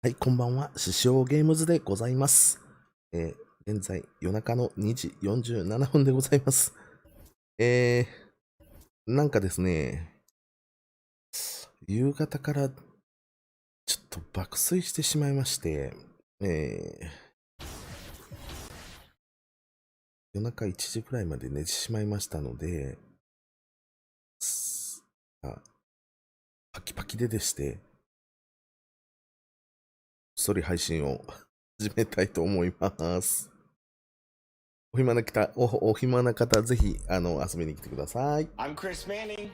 はい、こんばんは。獅子王ゲームズでございます。現在、夜中の2時47分でございます。なんかですね、夕方からちょっと爆睡してしまいまして、夜中1時くらいまで寝てしまいましたので、パキパキでして、それ配信を始めたいと思います。お暇な方、ぜひ遊びに来てください。I'm Chris Manning.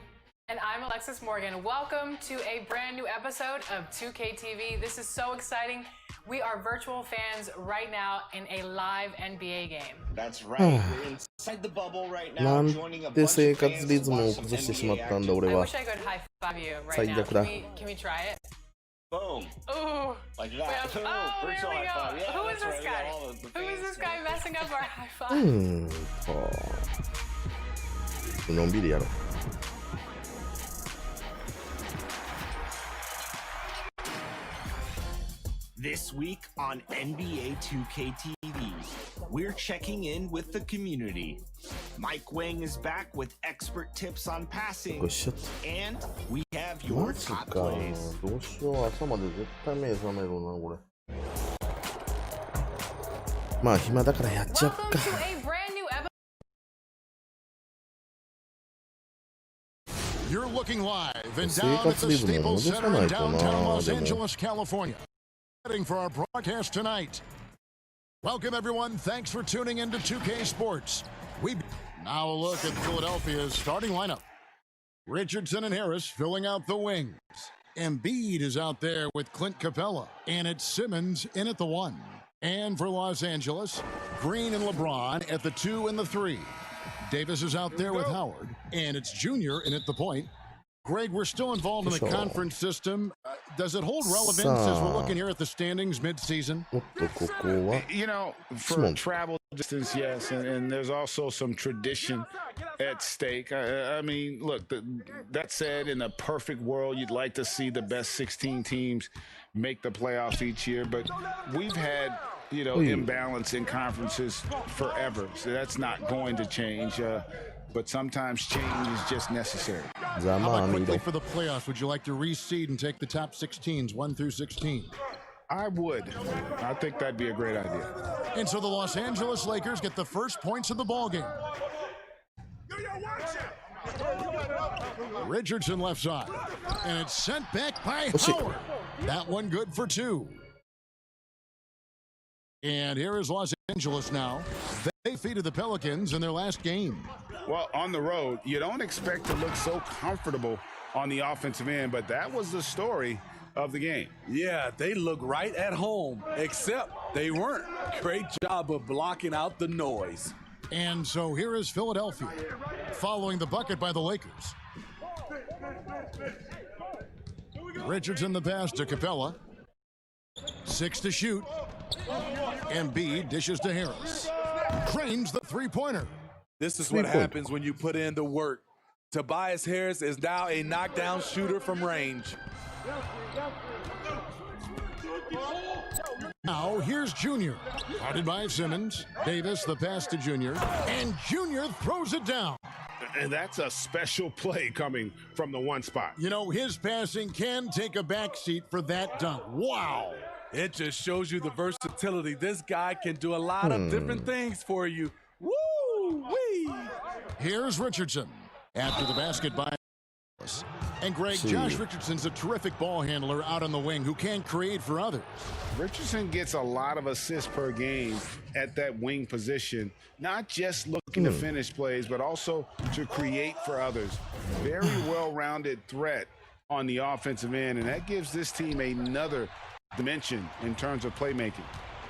And I'm Alexis Morgan. Welcome to a brand new episode of 2K TV. This is so exciting. We are virtual fans right now in a live NBA game. That's right. We're inside the bubble right now, joining a bunch of fans to watch the NBA. I wish I could high five you right now. Can we try it? Boom. Ooh. Like that. Oh, Virtual here we high five. go. Yeah, Who is that's this right. guy? All of the Who is fans this guy here. messing up our high five? のんびりやろう。This week on NBA 2K TV, we're checking in with the community. Mike Wang is back with expert tips on passing, and we have マ your ジ top か。 plays. どうしよう。朝まで絶対目覚めるな、これ。まあ、暇だからやっちゃおっ Welcome か。 to a brand new episode. You're looking live and down at the Staples Center in downtown Los Angeles, California. Heading for our broadcast tonight. Welcome, everyone. Thanks for tuning in to 2K Sports. Now a look at Philadelphia's starting lineup. Richardson and Harris filling out the wings. Embiid is out there with Clint Capella, and it's Simmons in at the 1. And for Los Angeles, Green and LeBron at the 2 and the 3. Davis is out there with Howard, and it's Junior in at the point. Greg, we're still involved in the conference system. Does it hold relevance as we're looking here at the standings mid-season? You know, for travel distance, yes, and there's also some tradition at stake. I mean, look, that said, in a perfect world, you'd like to see the best 16 teams make the playoffs each year, but we've had, you know, imbalance in conferences forever, so that's not going to change. But sometimes change is just necessary. How about quickly for the playoffs? Would you like to reseed and take the top 16s, 1 through 16? I would. I think that'd be a great idea. And so the Los Angeles Lakers get the first points of the ballgame. Richardson left side. And it's sent back by Howard. That one good for 2. And here is Los Angeles now. They defeated the Pelicans in their last game. Well, on the road, you don't expect to look so comfortable on the offensive end, but that was the story of the game. Yeah, they look right at home, except they weren't. Great job of blocking out the noise. And so here is Philadelphia, following the bucket by the Lakers. Richardson the pass to Capella. 6 to shoot. Embiid dishes to Harris. Cranes the three-pointer. This is what happens when you put in the work. Tobias Harris is now a knockdown shooter from range. Now here's Junior. Guarded by Simmons. Davis the pass to Junior. And Junior throws it down. And that's a special play coming from the one spot. You know, his passing can take a backseat for that dunk. Wow. It just shows you the versatility. This guy can do a lot of different things for you. Woo-wee! Here's Richardson after the basket by and Greg, Josh Richardson's a terrific ball handler out on the wing who can create for others. Richardson gets a lot of assists per game at that wing position, not just looking to finish plays, but also to create for others. Very well-rounded threat on the offensive end, and that gives this team another dimension in terms of playmaking.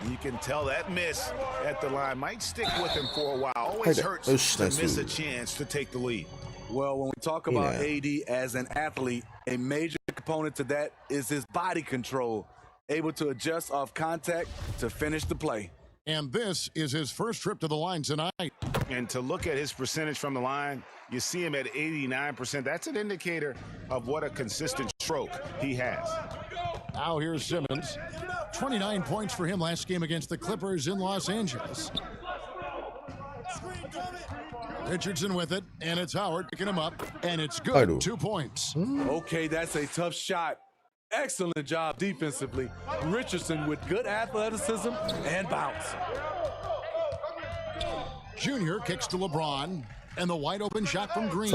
You can tell that miss at the line might stick with him for a while. Always hurts to miss a chance to take the lead. Well, when we talk about AD as an athlete, a major component to that is his body control, able to adjust off contact to finish the play. And this is his first trip to the line tonight. And to look at his percentage from the line, you see him at 89%. That's an indicator of what a consistent stroke he has. Now here's Simmons. 29 points for him last game against the Clippers in Los Angeles. Richardson with it, and it's Howard picking him up, and it's good. 2 points. Okay, that's a tough shot. Excellent job defensively. Richardson with good athleticism and bounce. Junior kicks to LeBron, and the wide open shot from Green.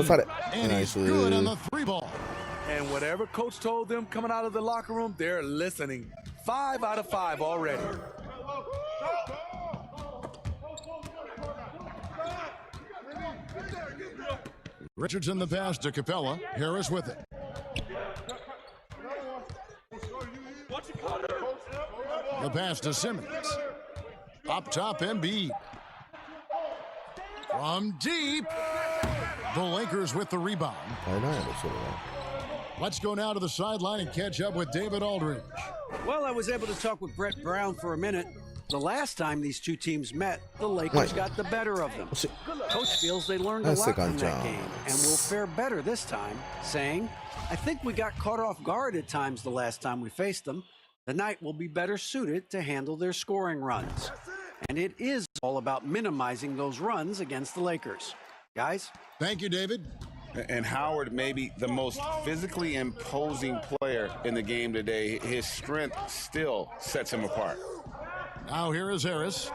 And he's good on the 3-ball. And whatever coach told them coming out of the locker room, they're listening. 5 out of 5 already. Richardson the pass to Capella. Harris with it. The pass to Simmons. Up top, Embiid. From deep. The Lakers with the rebound. Let's go now to the sideline and catch up with David Aldridge. Well, I was able to talk with Brett Brown for a minute. The last time these two teams met, the Lakers got the better of them. Coach feels they learned a lot from that game and will fare better this time, saying, I think we got caught off guard at times the last time we faced them. Tonight will be better suited to handle their scoring runs. And it is all about minimizing those runs against the Lakers. Guys? Thank you, David. And Howard may be the most physically imposing player in the game today. His strength still sets him apart. Now here is Harris.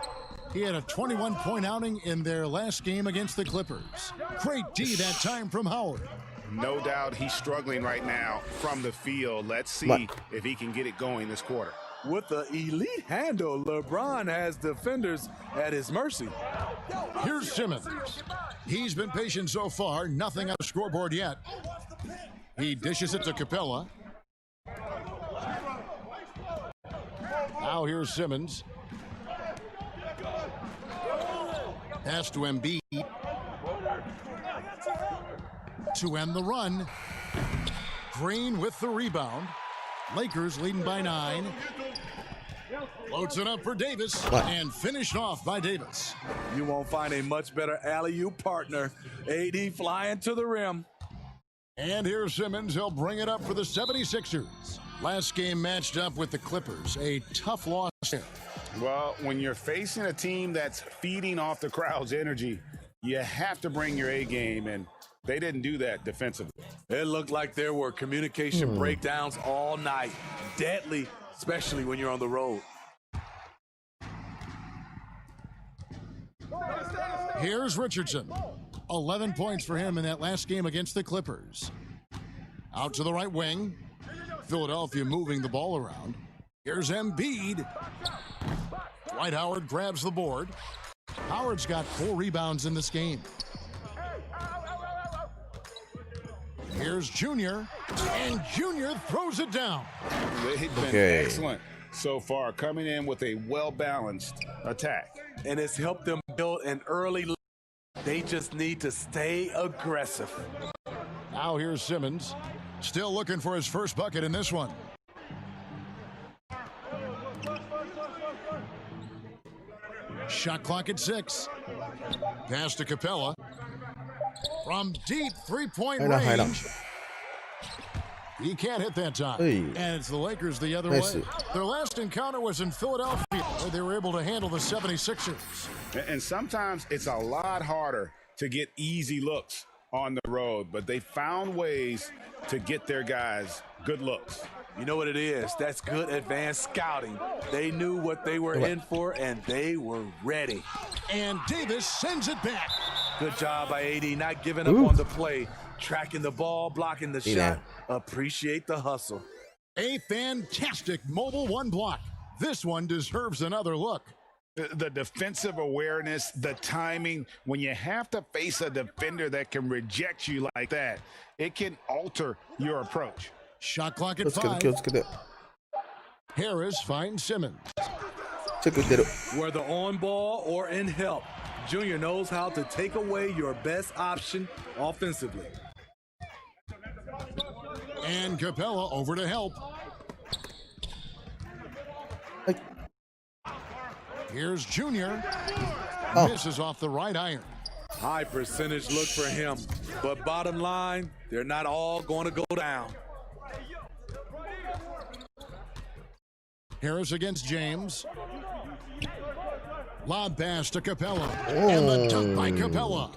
He had a 21-point outing in their last game against the Clippers. Great D that time from Howard. No doubt he's struggling right now from the field. Let's see if he can get it going this quarter. With the elite handle, LeBron has defenders at his mercy. Here's Simmons. He's been patient so far, nothing on the scoreboard yet. He dishes it to Capella. Now here's Simmons. Pass to Embiid. To end the run. Green with the rebound. Lakers leading by 9. Loads it up for Davis and finished off by Davis. You won't find a much better alley-oop partner. AD flying to the rim. And here's Simmons. He'll bring it up for the 76ers. Last game matched up with the Clippers. A tough loss there. Well, when you're facing a team that's feeding off the crowd's energy, you have to bring your A game, and they didn't do that defensively. It looked like there were communication breakdowns all night. Deadly, especially when you're on the road. Here's Richardson. 11 points for him in that last game against the Clippers. Out to the right wing. Philadelphia moving the ball around. Here's Embiid. Dwight Howard grabs the board. Howard's got 4 rebounds in this game. Here's Junior, and Junior throws it down. They've been excellent so far, coming in with a well-balanced attack. And it's helped them build an early lead. They just need to stay aggressive. Now here's Simmons, still looking for his first bucket in this one. Shot clock at 6. Pass to Capella. From deep three-point range. He can't hit that time. And it's the Lakers the other way. Their last encounter was in Philadelphia, where they were able to handle the 76ers. And sometimes it's a lot harder to get easy looks on the road, but they found ways to get their guys good looks. You know what it is? That's good advanced scouting. They knew what they were in for, and they were ready. And Davis sends it back. Good job by AD, not giving up on the play, tracking the ball, blocking the shot. Appreciate the hustle. A fantastic mobile 1 block. This one deserves another look. The defensive awareness, the timing, when you have to face a defender that can reject you like that, it can alter your approach. Shot clock at 5. Harris finds Simmons. Whether on ball or in help, Junior knows how to take away your best option offensively. And Capella over to help. Here's Junior. Misses off the right iron. High percentage look for him. But bottom line, they're not all going to go down. Harris against James. Lob pass to Capella. And the dunk by Capella.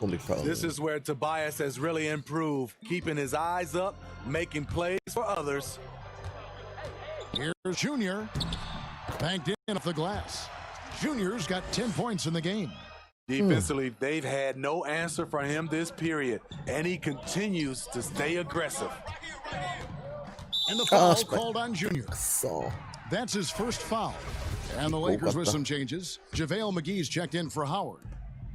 This is where Tobias has really improved, keeping his eyes up, making plays for others. Here's Junior. Banked in off the glass. Junior's got 10 points in the game. Defensively, they've had no answer for him this period, and he continues to stay aggressive. And the foul called on Junior. That's his first foul. And the Lakers with some changes. JaVale McGee's checked in for Howard.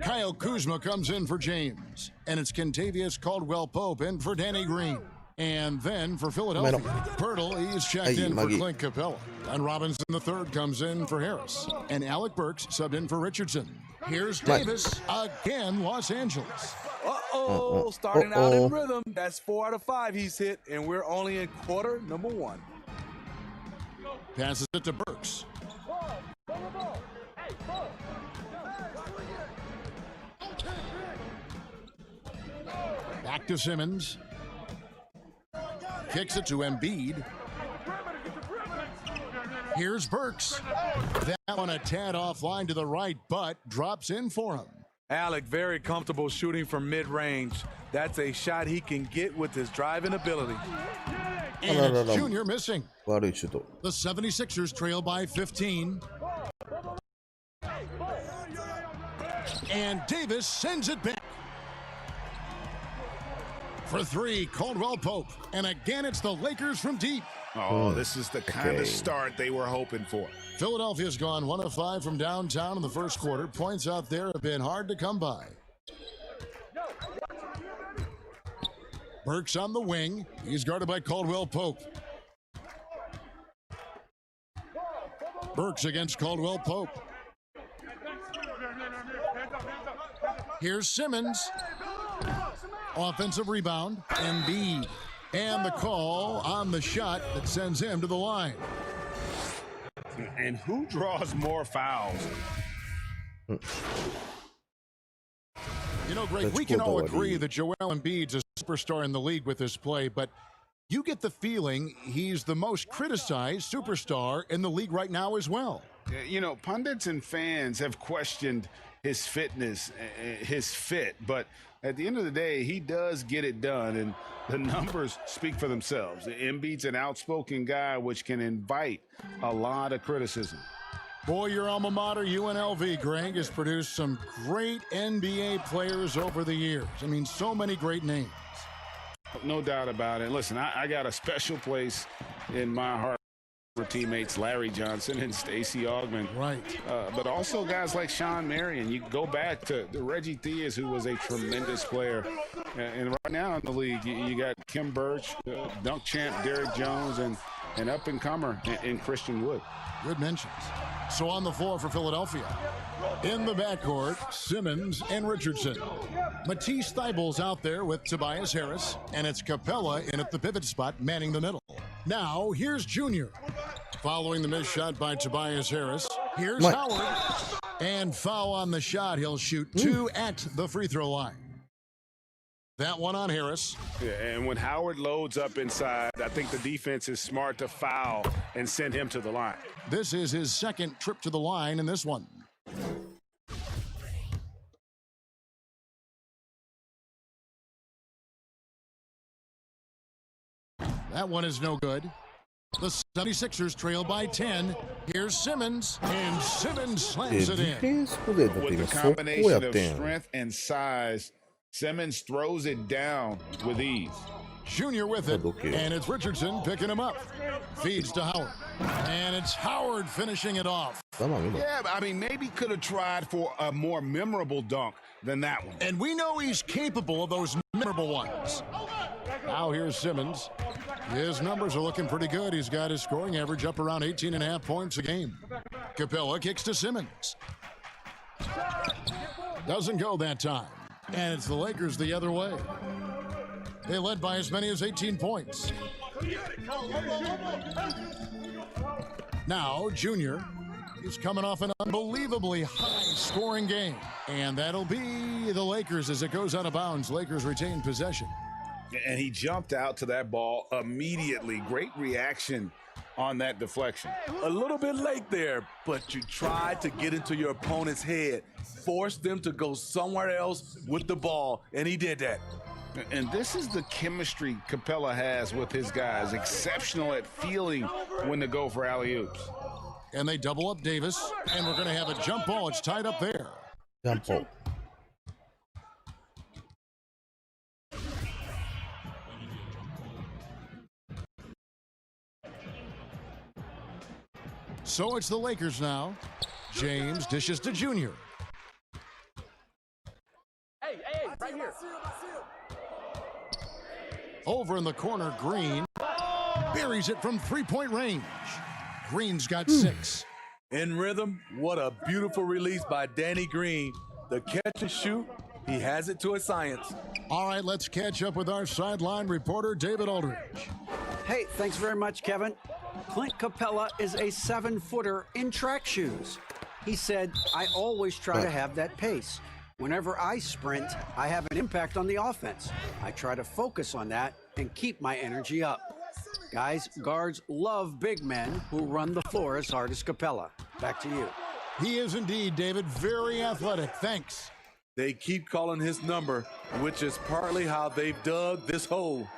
Kyle Kuzma comes in for James. And it's Kentavious Caldwell-Pope in for Danny Green. And then for Philadelphia, Pirtle, he's checked in for Clint Capella. And Robinson III comes in for Harris. And Alec Burks subbed in for Richardson. Here's Davis, again, Los Angeles. Starting out in rhythm. That's 4 out of 5 he's hit, and we're only in quarter number 1. Passes it to Burks. Back to Simmons. Kicks it to Embiid. Here's Burks. That one a tad offline to the right, but drops in for him. Alec very comfortable shooting from mid-range. That's a shot he can get with his driving ability. And it's Junior missing. The 76ers trail by 15. And Davis sends it back. For 3, Caldwell-Pope. And again, it's the Lakers from deep. Oh, this is the kind of start they were hoping for. Philadelphia's gone 1 of 5 from downtown in the first quarter. Points out there have been hard to come by. Burks on the wing. He's guarded by Caldwell-Pope. Burks against Caldwell-Pope. Here's Simmons. Offensive rebound. Embiid. And the call on the shot that sends him to the line. And who draws more fouls? You know, Greg, we can all agree that Joel Embiid's a superstar in the league with his play, but you get the feeling he's the most criticized superstar in the league right now as well. You know, pundits and fans have questioned his fitness, his fit, but at the end of the day, he does get it done, and the numbers speak for themselves. Embiid's an outspoken guy, which can invite a lot of criticism. Boy, your alma mater, UNLV, Greg, has produced some great NBA players over the years. I mean, so many great names. No doubt about it. Listen, I got a special place in my heart for teammates Larry Johnson and Stacey Augmon. Right. But also guys like Sean Marion. You go back to Reggie Theus, who was a tremendous player. And right now in the league, you got Kim Birch, dunk champ Derrick Jones, and up-and-comer in Christian Wood. Good mentions. So on the floor for Philadelphia. In the backcourt, Simmons and Richardson. Matisse Thybulle's out there with Tobias Harris, and it's Capella in at the pivot spot, manning the middle. Now, here's Junior. Following the missed shot by Tobias Harris, here's Howard. And foul on the shot. He'll shoot 2 at the free throw line. That one on Harris. Yeah, and when Howard loads up inside, I think the defense is smart to foul and send him to the line. This is his second trip to the line in this one. That one is no good. The 76ers trail by 10. Here's Simmons, and Simmons slams it in. With the combination of strength and size, Simmons throws it down with ease. Junior with it, and it's Richardson picking him up. Feeds to Howard, and it's Howard finishing it off. Yeah, I mean, maybe could have tried for a more memorable dunk than that one. And we know he's capable of those memorable ones. Now here's Simmons. His numbers are looking pretty good. He's got his scoring average up around 18.5 points a game. Capella kicks to Simmons. Doesn't go that time. And it's the Lakers the other way. They led by as many as 18 points. Now, Junior is coming off an unbelievably high-scoring game. And that'll be the Lakers as it goes out of bounds. Lakers retain possession. And he jumped out to that ball immediately. Great reaction on that deflection. A little bit late there, but you tried to get into your opponent's head, force them to go somewhere else with the ball, and he did that. And this is the chemistry Capella has with his guys, exceptional at feeling when to go for alley-oops. And they double up Davis, and we're going to have a jump ball. It's tied up there. Jump ball. So it's the Lakers now. James dishes to Junior. Hey, right here. Over in the corner, Green buries it from three-point range. Green's got 6. In rhythm, what a beautiful release by Danny Green. The catch and shoot, he has it to a science. All right, let's catch up with our sideline reporter, David Aldridge. Hey, thanks very much, Kevin. Clint Capella is a 7-footer in track shoes. He said, I always try to have that pace. Whenever I sprint, I have an impact on the offense. I try to focus on that and keep my energy up. Guys, guards love big men who run the floor as hard as Capella. Back to you. He is indeed, David, very athletic. Thanks. They keep calling his number, which is partly how they've dug this hole.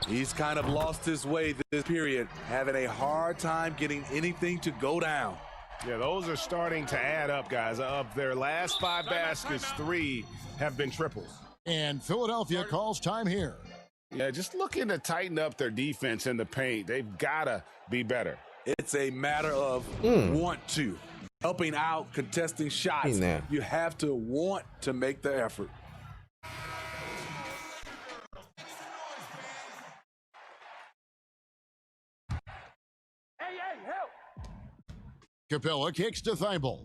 He's kind of lost his way this period, having a hard time getting anything to go down. Yeah, those are starting to add up, guys. Of their last 5 baskets, 3 have been triples. And Philadelphia calls time here. Yeah, just looking to tighten up their defense in the paint. They've got to be better. It's a matter of want to. Helping out, contesting shots. You have to want to make the effort. Capella kicks to Thibault.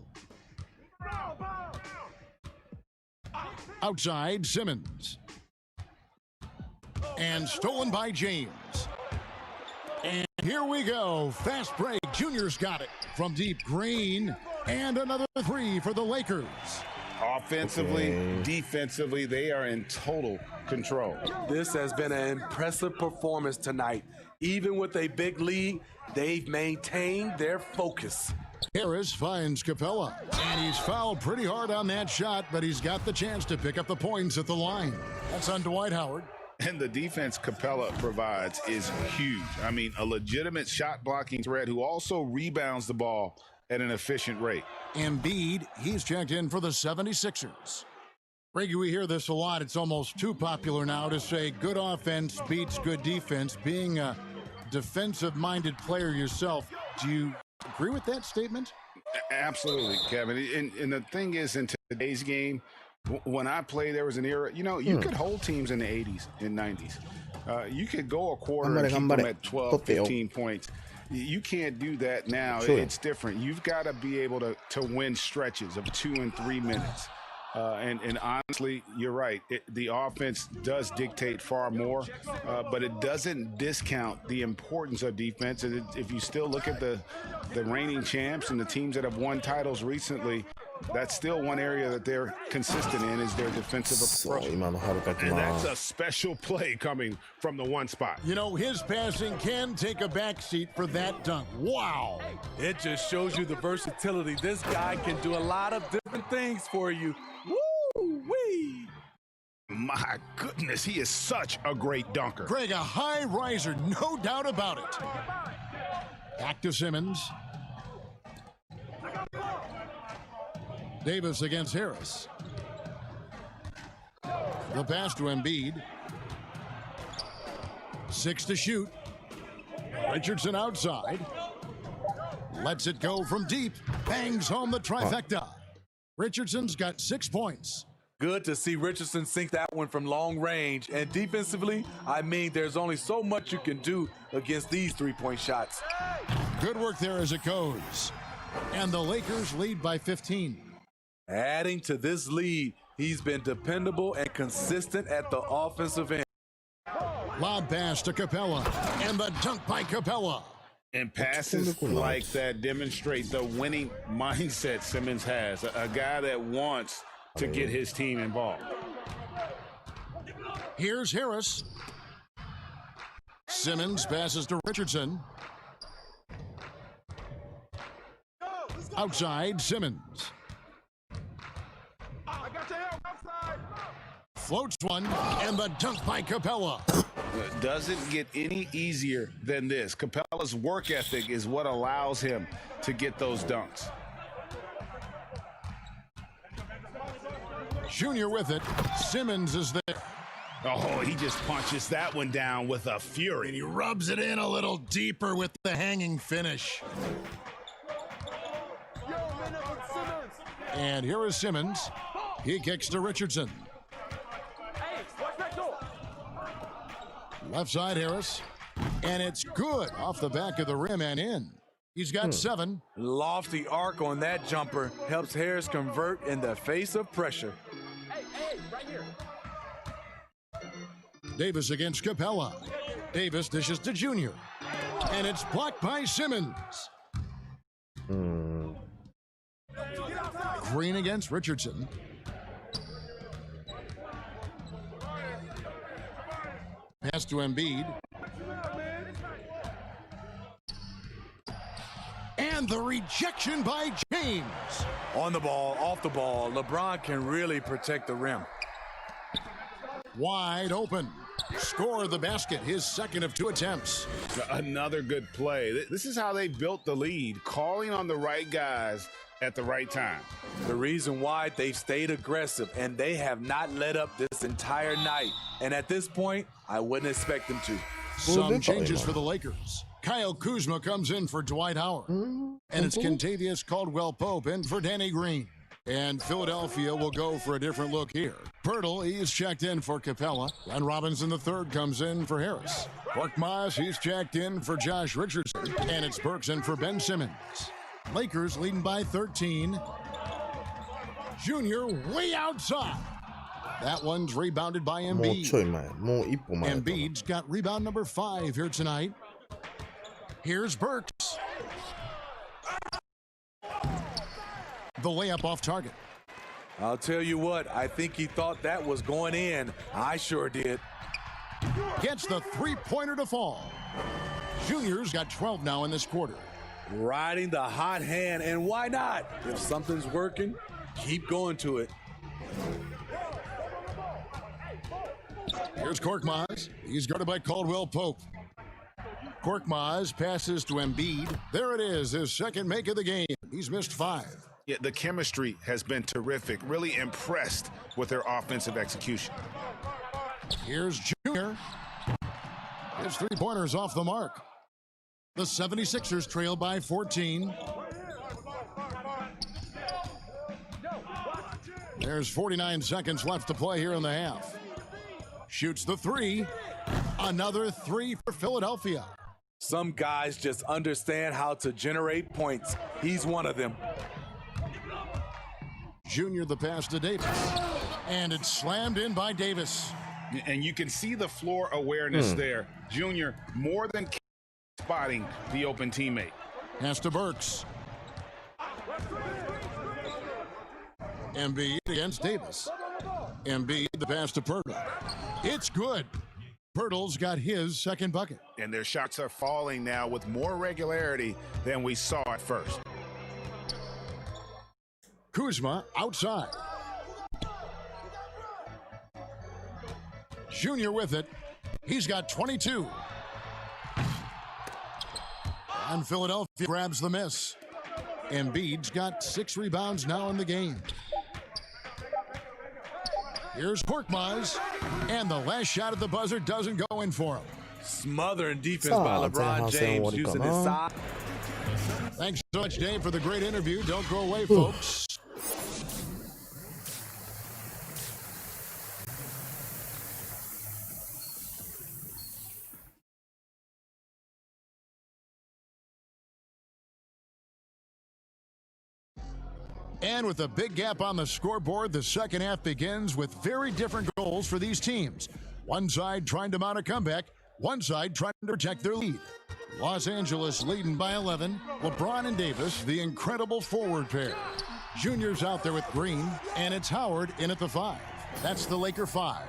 Outside, Simmons. And stolen by James. And here we go. Fast break. Junior's got it from deep. Green. And another 3 for the Lakers. Offensively, defensively, they are in total control. This has been an impressive performance tonight. Even with a big lead, they've maintained their focus. Harris finds Capella, and he's fouled pretty hard on that shot, but he's got the chance to pick up the points at the line. That's on Dwight Howard. And the defense Capella provides is huge. I mean, a legitimate shot blocking threat who also rebounds the ball at an efficient rate. Embiid, he's checked in for the 76ers. Greggy, we hear this a lot. It's almost too popular now to say good offense beats good defense. Being a defensive-minded player yourself, do you agree with that statement? Absolutely, Kevin. And the thing is, in today's game, when I played, there was an era, you could hold teams in the 80s and 90s. You could go a quarter and keep them at 12, 15 points. You can't do that now. It's different. You've got to be able to win stretches of 2 and 3 minutes. And honestly, you're right. The offense does dictate far more, but it doesn't discount the importance of defense. And if you still look at the reigning champs and the teams that have won titles recently, that's still one area that they're consistent in is their defensive approach. And that's a special play coming from the one spot. You know, his passing can take a backseat for that dunk. Wow. It just shows you the versatility. This guy can do a lot of different things for you. Woo-wee. My goodness, he is such a great dunker. Greg, a high riser, no doubt about it. Back to Simmons. Davis against Harris. The pass to Embiid. 6 to shoot. Richardson outside. Lets it go from deep. Bangs home the trifecta. Richardson's got 6 points. Good to see Richardson sink that one from long range. And defensively, I mean, there's only so much you can do against these three-point shots. Good work there as it goes. And the Lakers lead by 15. Adding to this lead, he's been dependable and consistent at the offensive end. Lob pass to Capella, and the dunk by Capella. And passes like that demonstrate the winning mindset Simmons has, a guy that wants to get his team involved. Here's Harris. Simmons passes to Richardson. Outside, Simmons. Floats one, and the dunk by Capella. It doesn't get any easier than this. Capella's work ethic is what allows him to get those dunks. Junior with it. Simmons is there. Oh, he just punches that one down with a fury. And he rubs it in a little deeper with the hanging finish. And here is Simmons. He kicks to Richardson. Left side, Harris. And it's good off the back of the rim and in. He's got 7. Lofty arc on that jumper helps Harris convert in the face of pressure. Right here. Davis against Capella. Davis dishes to Junior. And it's blocked by Simmons. Green against Richardson. Pass to Embiid. And the rejection by James. On the ball, off the ball, LeBron can really protect the rim. Wide open. Score the basket, his second of 2 attempts. Another good play. This is how they built the lead, calling on the right guys at the right time. The reason why they've stayed aggressive and they have not let up this entire night. And at this point, I wouldn't expect them to. Some changes for the Lakers. Kyle Kuzma comes in for Dwight Howard. And it's Kentavious Caldwell-Pope in for Danny Green. And Philadelphia will go for a different look here. Pirtle, he's checked in for Capella. And Robinson III comes in for Harris. Korkmaz, he's checked in for Josh Richardson. And it's Burks in for Ben Simmons. Lakers leading by 13. Junior way outside. That one's rebounded by Embiid. Embiid's got rebound number 5 here tonight. Here's Burks. The layup off target. I'll tell you what, I think he thought that was going in. I sure did. Gets the three-pointer to fall. Junior's got 12 now in this quarter. Riding the hot hand, and why not? If something's working, keep going to it. Here's Korkmaz. He's guarded by Caldwell-Pope. Korkmaz passes to Embiid. There it is, his second make of the game. He's missed 5. Yeah, the chemistry has been terrific. Really impressed with their offensive execution. Here's Junior. His three-pointers off the mark. The 76ers trail by 14. There's 49 seconds left to play here in the half. Shoots the 3. Another 3 for Philadelphia. Some guys just understand how to generate points. He's one of them. Junior the pass to Davis. And it's slammed in by Davis. And you can see the floor awareness there. Junior more than spotting the open teammate. Pass to Burks. Embiid against Davis. Embiid the pass to Pirtle. It's good. Pirtle's got his second bucket. And their shots are falling now with more regularity than we saw at first. Kuzma outside. Junior with it. He's got 22. And Philadelphia grabs the miss. Embiid's got 6 rebounds now in the game. Here's Korkmaz. And the last shot at the buzzer doesn't go in for him. Smothering defense by LeBron James using his side. Thanks so much, Dave, for the great interview. Don't go away, folks. And with a big gap on the scoreboard, the second half begins with very different goals for these teams. One side trying to mount a comeback, one side trying to protect their lead. Los Angeles leading by 11. LeBron and Davis, the incredible forward pair. Junior's out there with Green, and it's Howard in at the 5. That's the Laker 5.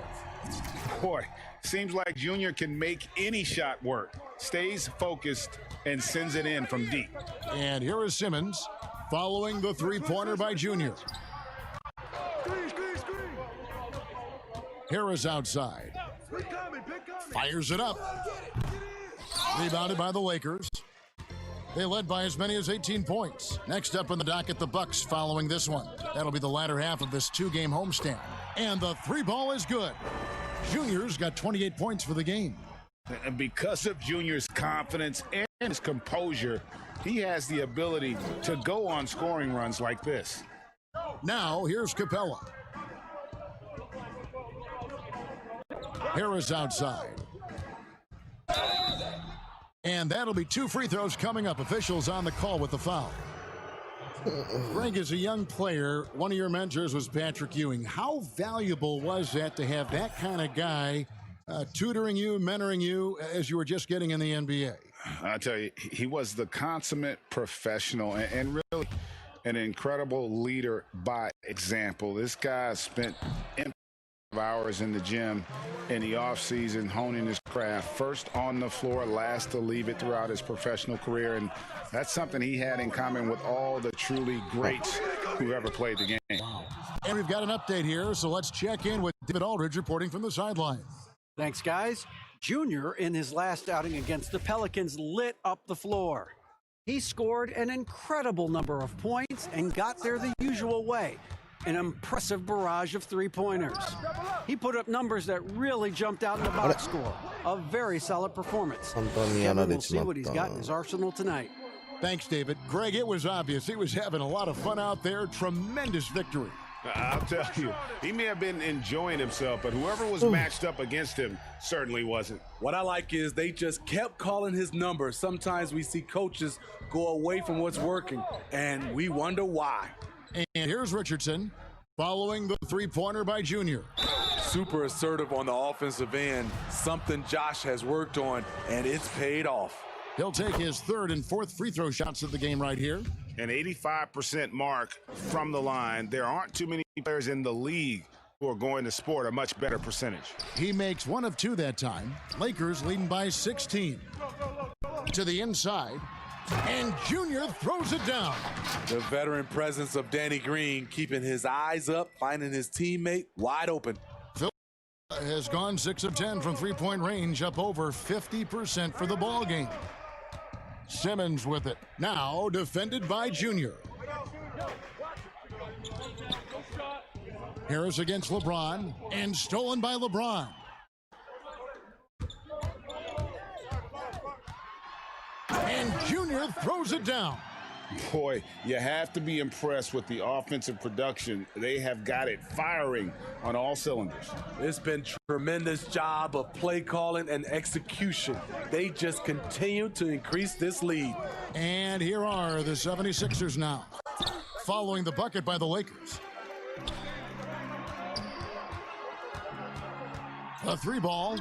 Boy, seems like Junior can make any shot work. Stays focused and sends it in from deep. And here is Simmons. following the three-pointer by Junior. Harris outside. Fires it up. Rebounded by the Lakers. They led by as many as 18 points. Next up on the docket, the Bucks following this one. That'll be the latter half of this two-game homestand. And the three ball is good. Junior's got 28 points for the game. And because of Junior's confidence and his composure, he has the ability to go on scoring runs like this. Now, here's Capella. Harris outside. And that'll be two free throws coming up. Officials on the call with the foul. Greg, as a young player, one of your mentors was Patrick Ewing. How valuable was that to have that kind of guy tutoring you, mentoring you as you were just getting in the NBA? I tell you, he was the consummate professional and really an incredible leader by example. This guy spent hours in the gym in the offseason honing his craft, first on the floor, last to leave it throughout his professional career, and that's something he had in common with all the truly greats who ever played the game. Wow. And we've got an update here, so let's check in with David Aldridge reporting from the sideline. Thanks, guys. Junior, in his last outing against the Pelicans, lit up the floor. He scored an incredible number of points and got there the usual way. An impressive barrage of three-pointers. He put up numbers that really jumped out in the box score. A very solid performance. We'll see what he's got in his arsenal tonight. Thanks, David. Greg, it was obvious he was having a lot of fun out there. Tremendous victory. I'll tell you, he may have been enjoying himself, but whoever was matched up against him certainly wasn't. What I like is they just kept calling his number. Sometimes we see coaches go away from what's working, and we wonder why. And here's Richardson following the three-pointer by Junior. Super assertive on the offensive end, something Josh has worked on, and it's paid off. He'll take his third and fourth free throw shots of the game right here. An 85% mark from the line. There aren't too many players in the league who are going to sport a much better percentage. He makes one of two that time. Lakers leading by 16. To the inside. And Junior throws it down. The veteran presence of Danny Green keeping his eyes up, finding his teammate wide open. Phil has gone 6 of 10 from three-point range, up over 50% for the ball game. Simmons with it. Now defended by Junior. Harris against LeBron and stolen by LeBron. And Junior throws it down. Boy, you have to be impressed with the offensive production. They have got it firing on all cylinders. It's been tremendous job of play calling and execution. They just continue to increase this lead. And here are the 76ers now, following the bucket by the Lakers. A three ball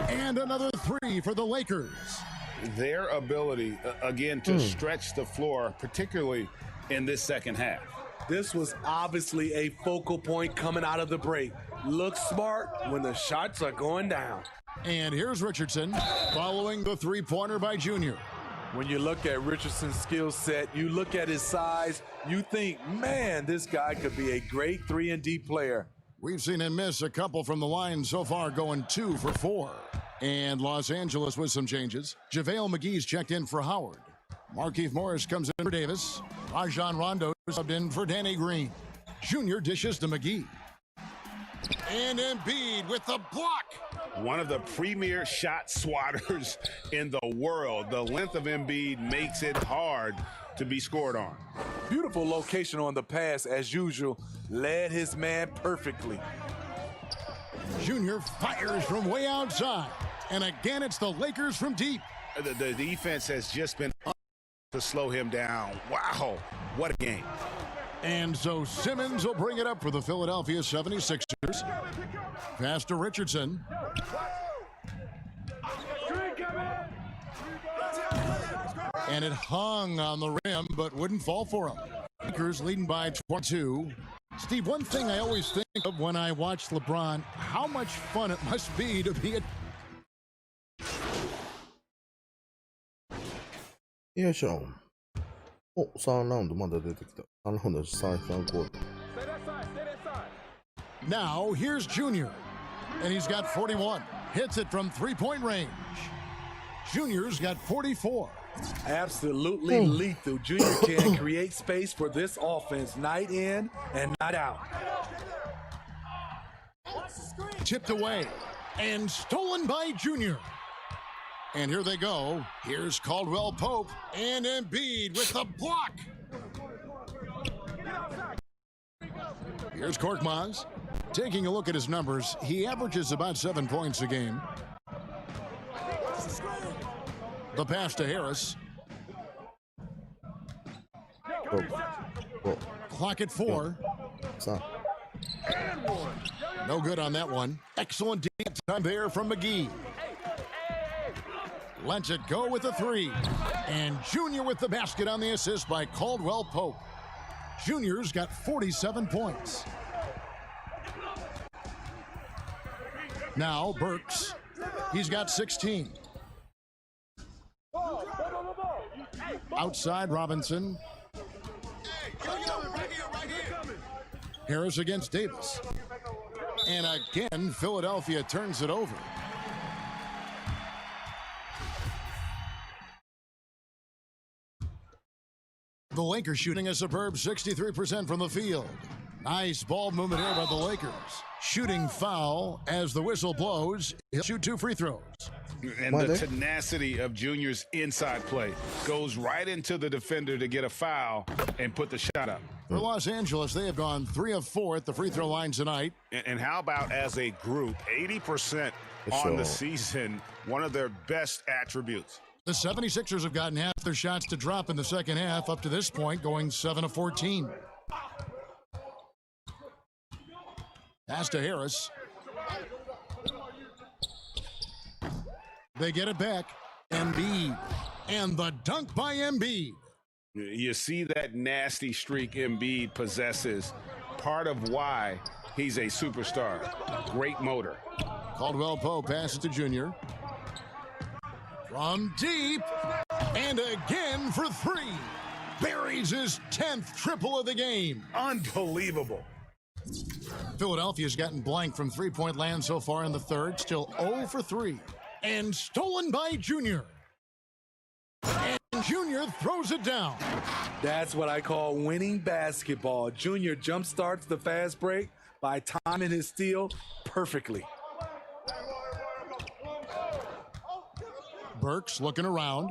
and another three for the Lakers. Their ability, again, to stretch the floor, particularly in this second half. This was obviously a focal point coming out of the break. Look smart when the shots are going down. And here's Richardson following the three-pointer by Junior. When you look at Richardson's skill set, you look at his size, you think, man, this guy could be a great 3-and-D player. We've seen him miss a couple from the line so far, going 2 for 4. And Los Angeles with some changes. JaVale McGee's checked in for Howard. Markieff Morris comes in for Davis. Rajon Rondo subbed in for Danny Green. Junior dishes to McGee. And Embiid with the block. One of the premier shot swatters in the world. The length of Embiid makes it hard to be scored on. Beautiful location on the pass, as usual. Led his man perfectly. Junior fires from way outside. And again, it's the Lakers from deep. The defense has just been to slow him down. Wow, what a game. And so Simmons will bring it up for the Philadelphia 76ers. Pass to Richardson. And it hung on the rim, but wouldn't fall for him. Lakers leading by 22. Steve, one thing I always think of when I watch LeBron, how much fun it must be to be a... お、3ラウンドまだ出てきた。3ラウンド3コード。Now here's Junior, and he's got 41. Hits it from three-point range. Junior's got 44. Absolutely lethal. Junior can create space for this offense night in and night out. Tipped away and stolen by Junior. And here they go. Here's Caldwell Pope and Embiid with the block. Here's Korkmaz. Taking a look at his numbers, he averages about 7 points a game. The pass to Harris. Clock at 4. No good on that one. Excellent defense time there from McGee. Lets it go with a 3. And Junior with the basket on the assist by Caldwell Pope. Junior's got 47 points. Now Burks. He's got 16. Outside Robinson. Harris against Davis. And again, Philadelphia turns it over. The Lakers shooting a superb 63% from the field. Nice ball movement here by the Lakers. Shooting foul as the whistle blows. He'll shoot 2 free throws. And the tenacity of Junior's inside play goes right into the defender to get a foul and put the shot up. For Los Angeles, they have gone 3 of 4 at the free throw line tonight. And how about as a group, 80% on the season, one of their best attributes. The 76ers have gotten half their shots to drop in the second half up to this point, going 7 of 14. Pass to Harris. They get it back. Embiid. And the dunk by Embiid. You see that nasty streak Embiid possesses. Part of why he's a superstar. Great motor. Caldwell Pope passes to Junior. From deep. And again for 3. Buries his 10th triple of the game. Unbelievable. Philadelphia's gotten blank from three-point land so far in the third. Still 0 for 3. And stolen by Junior. And Junior throws it down. That's what I call winning basketball. Junior jumpstarts the fast break by timing his steal perfectly. Burks looking around.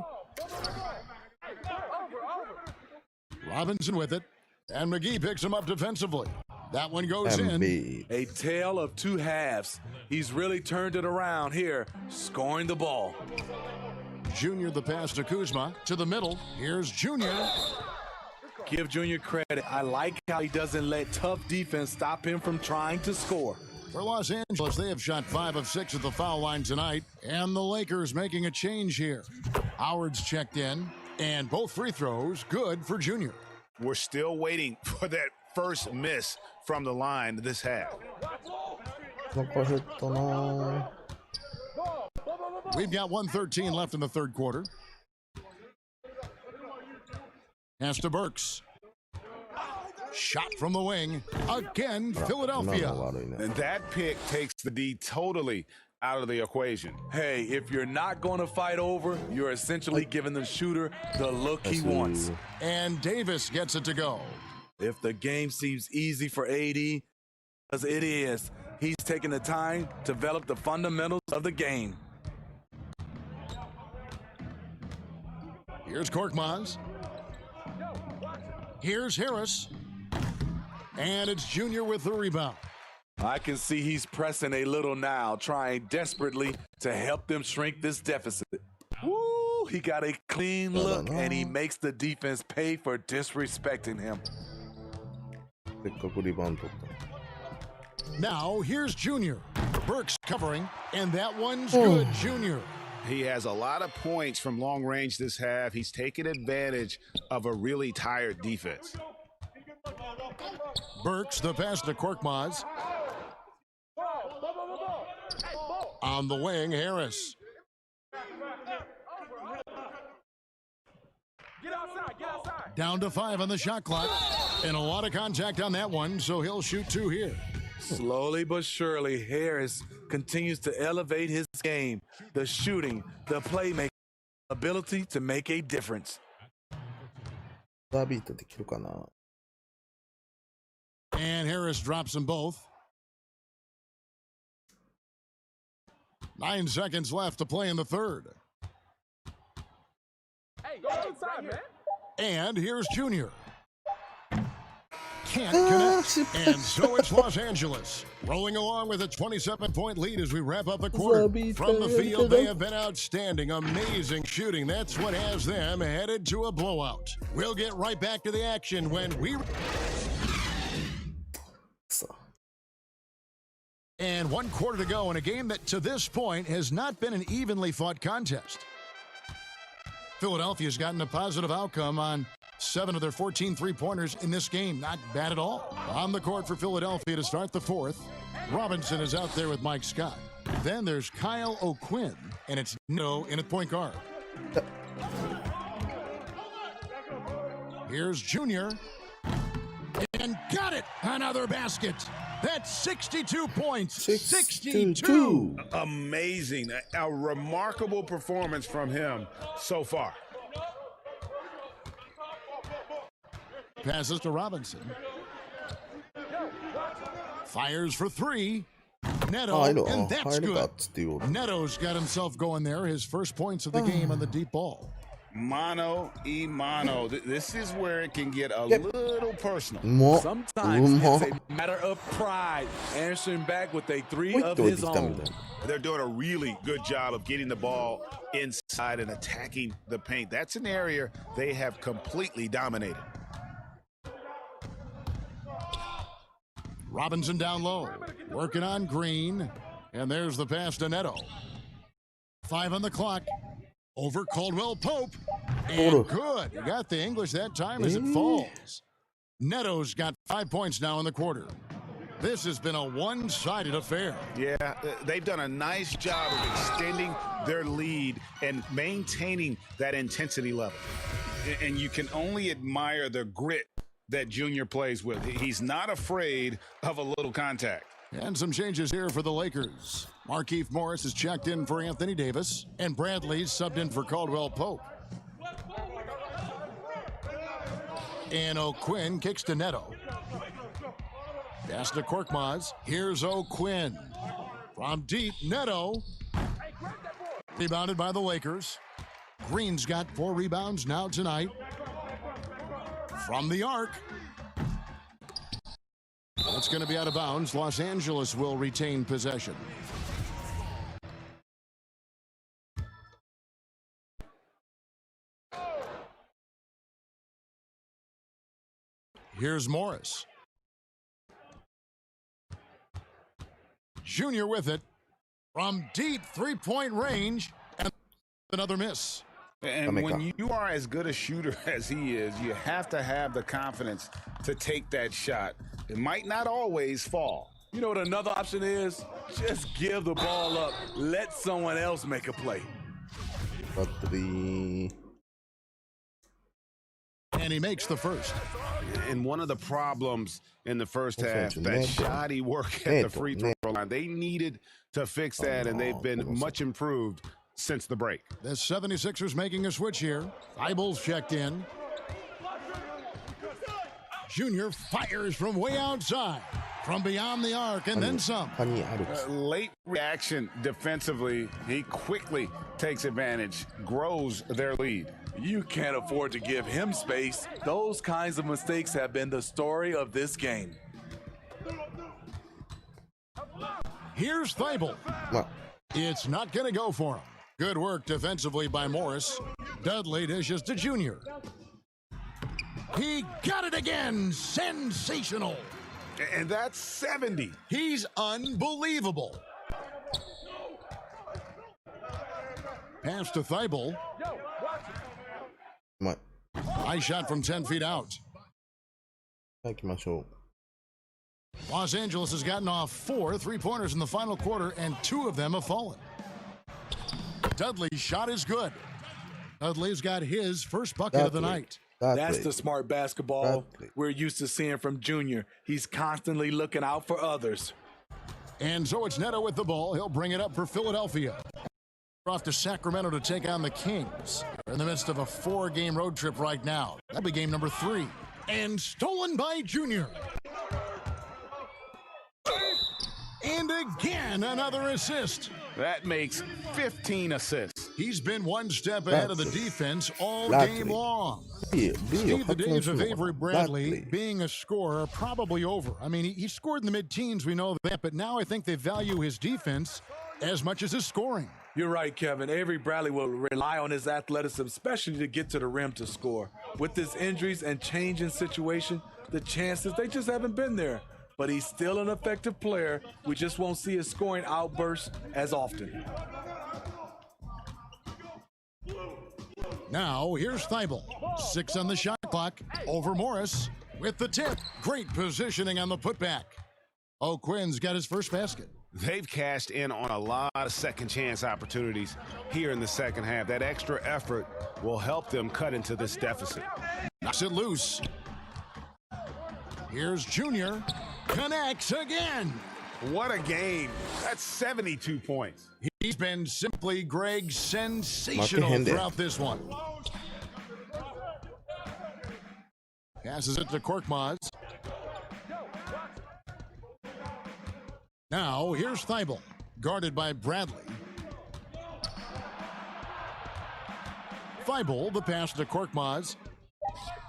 Robinson with it. And McGee picks him up defensively. That one goes in. A tale of 2 halves. He's really turned it around here, scoring the ball. Junior the pass to Kuzma. To the middle. Here's Junior. Give Junior credit. I like how he doesn't let tough defense stop him from trying to score. For Los Angeles, they have shot 5 of 6 at the foul line tonight. And the Lakers making a change here. Howard's checked in. And both free throws good for Junior. We're still waiting for that first miss from the line this half. We've got 1:13 left in the third quarter. Pass to Burks. Shot from the wing. Again, Philadelphia. And that pick takes the D totally out of the equation. Hey, if you're not going to fight over, you're essentially giving the shooter the look he wants. And Davis gets it to go. If the game seems easy for AD, because it is, he's taking the time to develop the fundamentals of the game. Here's Korkmaz. Here's Harris. And it's Junior with the rebound. I can see he's pressing a little now, trying desperately to help them shrink this deficit. Woo! He got a clean look, and he makes the defense pay for disrespecting him. Now, here's Junior. Burks covering, and that one's good, Junior. He has a lot of points from long range this half. He's taken advantage of a really tired defense. Burks, the pass to Korkmaz. On the wing, Harris. Down to 5 on the shot clock. And a lot of contact on that one, so he'll shoot 2 here. Slowly but surely, Harris continues to elevate his game. The shooting, the playmaking, ability to make a difference. And Harris drops them both. 9 seconds left to play in the third. Hey, go inside, man. And here's Junior. Can't connect. And so it's Los Angeles, rolling along with a 27-point lead as we wrap up the quarter. From the field, they have been outstanding. Amazing shooting. That's what has them headed to a blowout. We'll get right back to the action when we... And 1 quarter to go in a game that to this point has not been an evenly fought contest. Philadelphia's gotten a positive outcome on 7 of their 14 three-pointers in this game. Not bad at all. On the court for Philadelphia to start the fourth. Robinson is out there with Mike Scott. Then there's Kyle O'Quinn, and it's Neto in at point guard. Here's Junior. And got it! Another basket. That's 62 points. 62. Amazing. A remarkable performance from him so far. Passes to Robinson. Fires for 3. Neto, and that's good. Neto's got himself going there. His first points of the game on the deep ball. Mano y mano. This is where it can get a little personal. Sometimes it's a matter of pride, answering back with a 3 of his own. They're doing a really good job of getting the ball inside and attacking the paint. That's an area they have completely dominated. Robinson down low, working on Green, and there's the pass to Neto. 5 on the clock. Over Caldwell Pope, and good. You got the English that time as it falls. Neto's got 5 points now in the quarter. This has been a one-sided affair. Yeah, they've done a nice job of extending their lead and maintaining that intensity level. And you can only admire the grit that Junior plays with. He's not afraid of a little contact. And some changes here for the Lakers. Markieff Morris is checked in for Anthony Davis, and Bradley's subbed in for Caldwell Pope. And O'Quinn kicks to Neto. Pass to Korkmaz. Here's O'Quinn. From deep, Neto. Rebounded by the Lakers. Green's got 4 rebounds now tonight. From the arc. It's going to be out of bounds. Los Angeles will retain possession. Here's Morris. Junior with it. From deep 3-point range. And another miss. And when you are as good a shooter as he is, you have to have the confidence to take that shot. It might not always fall. You know what another option is? Just give the ball up. Let someone else make a play. And he makes the first. And one of the problems in the first half, that shoddy work at the free throw line, they needed to fix that, and they've been much improved since the break. The 76ers making a switch here. Thibault's checked in. Junior fires from way outside, from beyond the arc, and then some. Late reaction defensively. He quickly takes advantage, grows their lead. You can't afford to give him space. Those kinds of mistakes have been the story of this game. Here's Thibault. It's not going to go for him. Good work defensively by Morris. Dudley dishes to Junior. He got it again. Sensational. And that's 70. He's unbelievable. Pass to Thibault. High shot from 10 feet out. Los Angeles has gotten off 4 3-pointers in the final quarter, and 2 of them have fallen. Dudley's shot is good. Dudley's got his first bucket of the night. That's the smart basketball we're used to seeing from Junior. He's constantly looking out for others. And so it's Neto with the ball. He'll bring it up for Philadelphia. Off to Sacramento to take on the Kings. They're in the midst of a 4-game road trip right now. That'll be game number 3. And stolen by Junior. And again, another assist. That makes 15 assists. He's been one step ahead of the defense all game long. Steve, the days of Avery Bradley being a scorer are probably over. I mean, he scored in the mid-teens, we know that, but now I think they value his defense as much as his scoring. You're right, Kevin. Avery Bradley will rely on his athleticism, especially to get to the rim to score. With his injuries and change in situation, the chances, they just haven't been there. But he's still an effective player. We just won't see his scoring outbursts as often. Now, here's Thibault. 6 on the shot clock. Over Morris with the tip. Great positioning on the putback. O'Quinn's got his first basket. They've cashed in on a lot of second chance opportunities here in the second half. That extra effort will help them cut into this deficit. Knocks it loose. Here's Junior. Connects again. What a game. That's 72 points. He's been simply, Greg, sensational throughout this one. Passes it to Korkmaz. Now, here's Thibault, guarded by Bradley. Thibault, the pass to Korkmaz.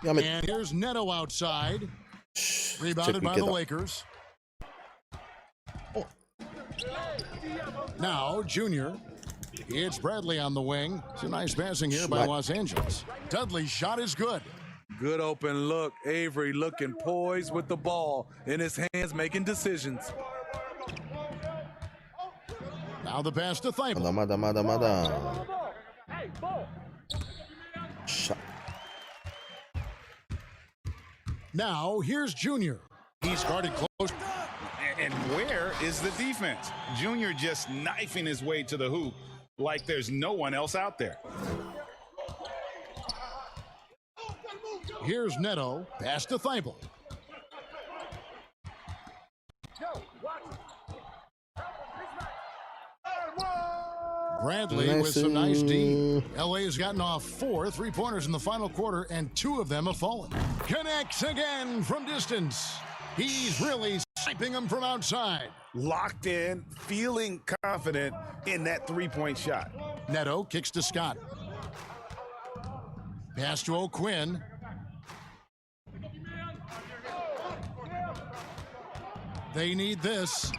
And here's Neto outside. Rebounded by the Lakers. Now, Junior. It's Bradley on the wing. It's a nice passing here by Los Angeles. Dudley's shot is good. Good open look. Avery looking poised with the ball in his hands, making decisions. Now the pass to Thibault. Shot. Now here's Junior. He's guarded close. And where is the defense? Junior just knifing his way to the hoop like there's no one else out there. Here's Neto. Pass to Thibault. Bradley with some nice D. LA has gotten off 4 3-pointers in the final quarter, and 2 of them have fallen. Connects again from distance. He's really sniping them from outside. Locked in, feeling confident in that 3-point shot. Neto kicks to Scott. Pass to O'Quinn. They need this,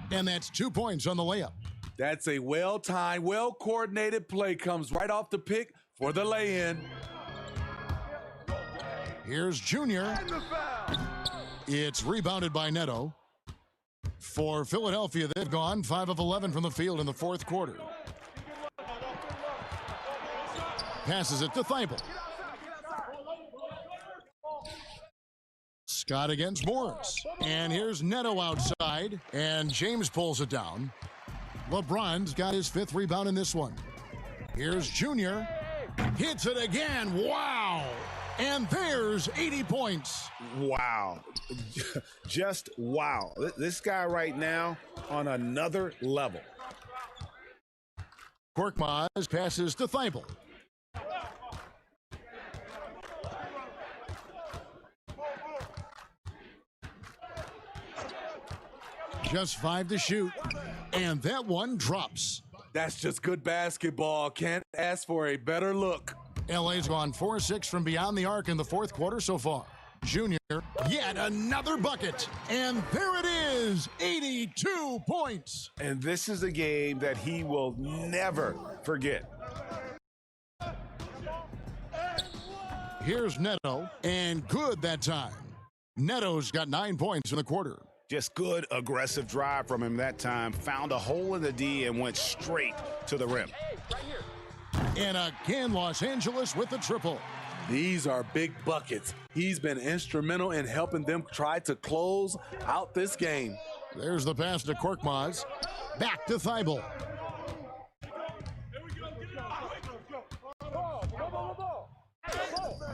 and that's 2 points on the layup. That's a well-timed, well-coordinated play. Comes right off the pick for the lay-in. Here's Junior. It's rebounded by Neto. For Philadelphia, they've gone 5 of 11 from the field in the fourth quarter. Passes it to Thibault. Scott against Morris. And here's Neto outside, and James pulls it down. LeBron's got his 5th rebound in this one. Here's Junior. Hits it again. Wow. And there's 80 points. Wow. Just wow. This guy right now on another level. Korkmaz passes to Thibault. Just 5 to shoot. And that one drops. That's just good basketball. Can't ask for a better look. LA's gone 4-6 from beyond the arc in the fourth quarter so far. Junior, yet another bucket. And there it is, 82 points. And this is a game that he will never forget. Here's Neto, and good that time. Neto's got 9 points in the quarter. Just good, aggressive drive from him that time. Found a hole in the D and went straight to the rim. And again, Los Angeles with the triple. These are big buckets. He's been instrumental in helping them try to close out this game. There's the pass to Korkmaz. Back to Thibault.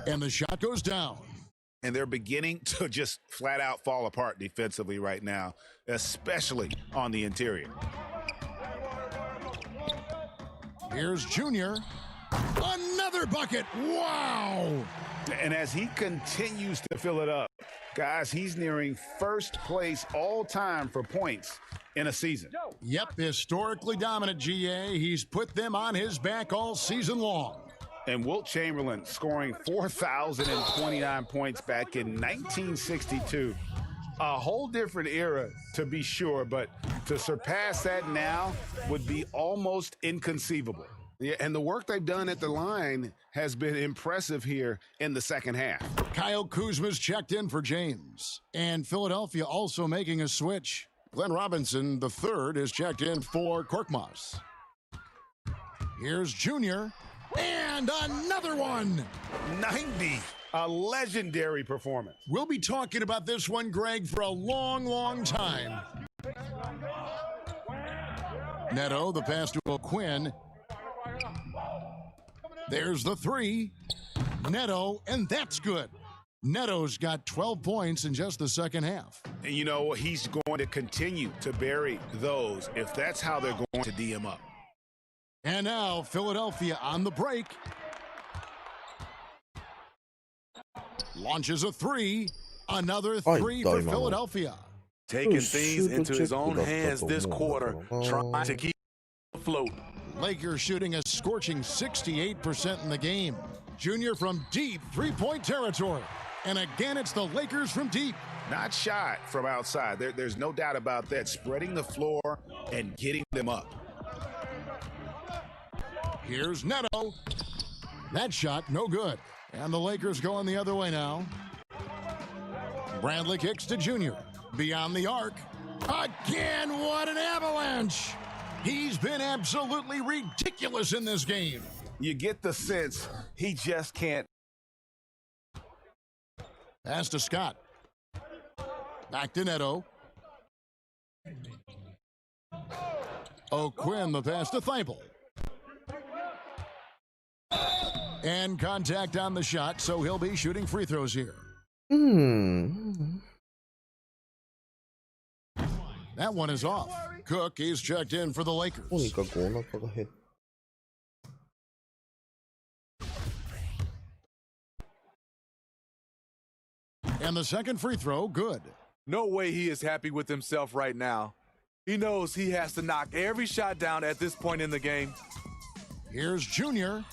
And the shot goes down. And they're beginning to just flat out fall apart defensively right now, especially on the interior. Here's Junior. Another bucket. Wow. And as he continues to fill it up, guys, he's nearing first place all time for points in a season. Yep, historically dominant, GA. He's put them on his back all season long. And Wilt Chamberlain scoring 4,029 points back in 1962. A whole different era, to be sure, but to surpass that now would be almost inconceivable. Yeah, and the work they've done at the line has been impressive here in the second half. Kyle Kuzma's checked in for James. And Philadelphia also making a switch. Glenn Robinson, the third, is checked in for Korkmaz. Here's Junior. And another one. 90. A legendary performance. We'll be talking about this one, Greg, for a long, long time. Neto, the pass to O'Quinn. There's the three. Neto, and that's good. Neto's got 12 points in just the second half. And you know, he's going to continue to bury those if that's how they're going to D him up. And now Philadelphia on the break. Launches a three. Another three for Philadelphia. Taking things into his own hands this quarter, trying to keep afloat. Lakers shooting a scorching 68% in the game. Junior from deep three-point territory. And again, it's the Lakers from deep. Not shot from outside. There's no doubt about that. Spreading the floor and getting them up. Here's Neto. That shot, no good. And the Lakers going the other way now. Bradley kicks to Junior. Beyond the arc. Again, what an avalanche. He's been absolutely ridiculous in this game. You get the sense he just can't. Pass to Scott. Back to Neto. O'Quinn, the pass to Thibault. And contact on the shot, so he'll be shooting free throws here. That one is off. Cook is checked in for the Lakers. And the second free throw, good. No way he is happy with himself right now. He knows he has to knock every shot down at this point in the game. Here's Junior.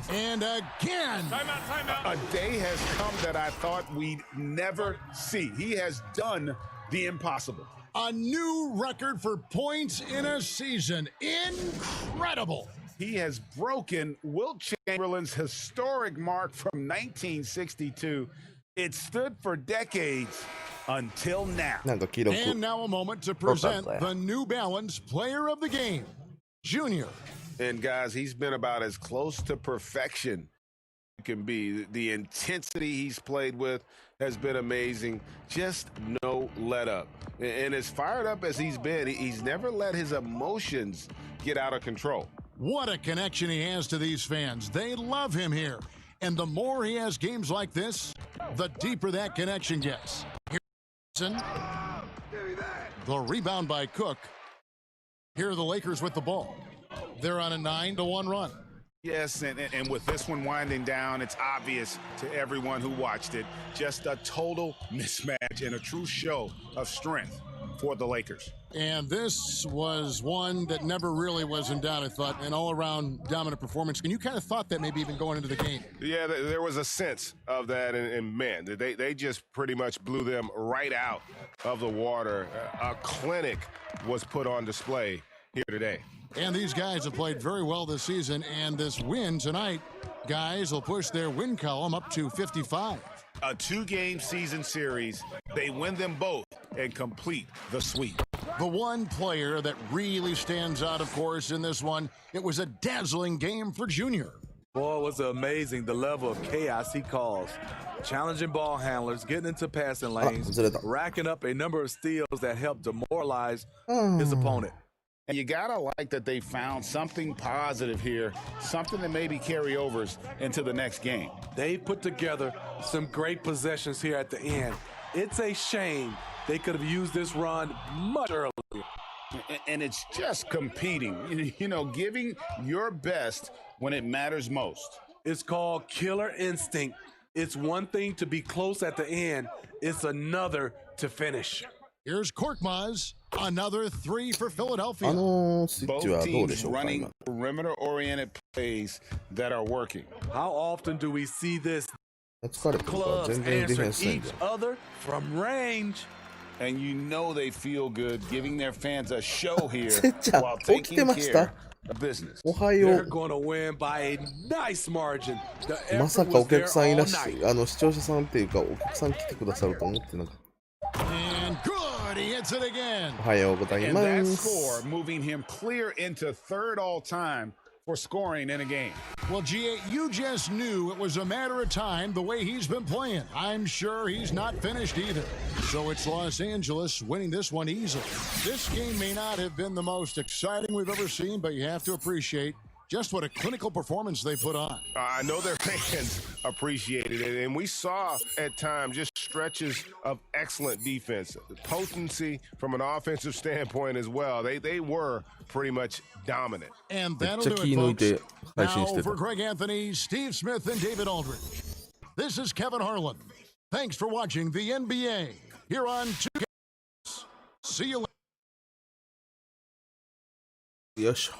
And again. Timeout. A day has come that I thought we'd never see. He has done the impossible. A new record for points in a season. Incredible. He has broken Wilt Chamberlain's historic mark from 1962. It stood for decades until now. And now a moment to present the New Balance Player of the Game, Junior. And guys, he's been about as close to perfection as can be. The intensity he's played with has been amazing. Just no let up. And as fired up as he's been, he's never let his emotions get out of control. What a connection he has to these fans. They love him here. And the more he has games like this, the deeper that connection gets. Here's the rebound by Cook. Here are the Lakers with the ball. They're on a 9-1 run. Yes, and with this one winding down, it's obvious to everyone who watched it. Just a total mismatch and a true show of strength for the Lakers. And this was one that never really was in doubt, I thought, an all-around dominant performance. And you kind of thought that maybe even going into the game. Yeah, there was a sense of that, and man, they just pretty much blew them right out of the water. A clinic was put on display here today. And these guys have played very well this season, and this win tonight, guys, will push their win column up to 55. A two-game season series, they win them both and complete the sweep. The one player that really stands out, of course, in this one, it was a dazzling game for Junior. Boy, it was amazing the level of chaos he caused. Challenging ball handlers, getting into passing lanes, racking up a number of steals that helped demoralize his opponent. And you gotta like that they found something positive here, something that maybe carry overs into the next game. They put together some great possessions here at the end. It's a shame they could have used this run much earlier. And it's just competing, you know, giving your best when it matters most. It's called killer instinct. It's one thing to be close at the end. It's another to finish. Here's Korkmaz. Another three for Philadelphia. スイッチはどうでしょうか、今。 Perimeter-oriented plays that are working. How often do we see this? 疲れてるから Clubs 全然ディフェン answer スないん each だよ。 other from range. And you know they feel good giving their fans a show here せっちゃん while 起きて taking ました care of business. おはよ They're う。 going to win by a nice margin. The まさ effort かお was there 客さんい all らっし night. 視聴者さんっていうかお客さん来てくださると思ってなかった。 And good. He hits it again. おはようござい And ま that す。 score moving him clear into third all-time for scoring in a game. Well, G8, you just knew it was a matter of time the way he's been playing. I'm sure he's not finished either. So it's Los Angeles winning this one easily. This game may not have been the most exciting we've ever seen, but you have to appreciate just what a clinical performance they put on. I know their fans appreciated it, and we saw at times just stretches of excellent defense, potency from an offensive standpoint as well. They were pretty much dominant. And that'll do it, folks. Now for Greg Anthony, Steve Smith, and David Aldridge. This is Kevin Harlan. Thanks for watching the NBA here on 2K. See you later. よいしょ。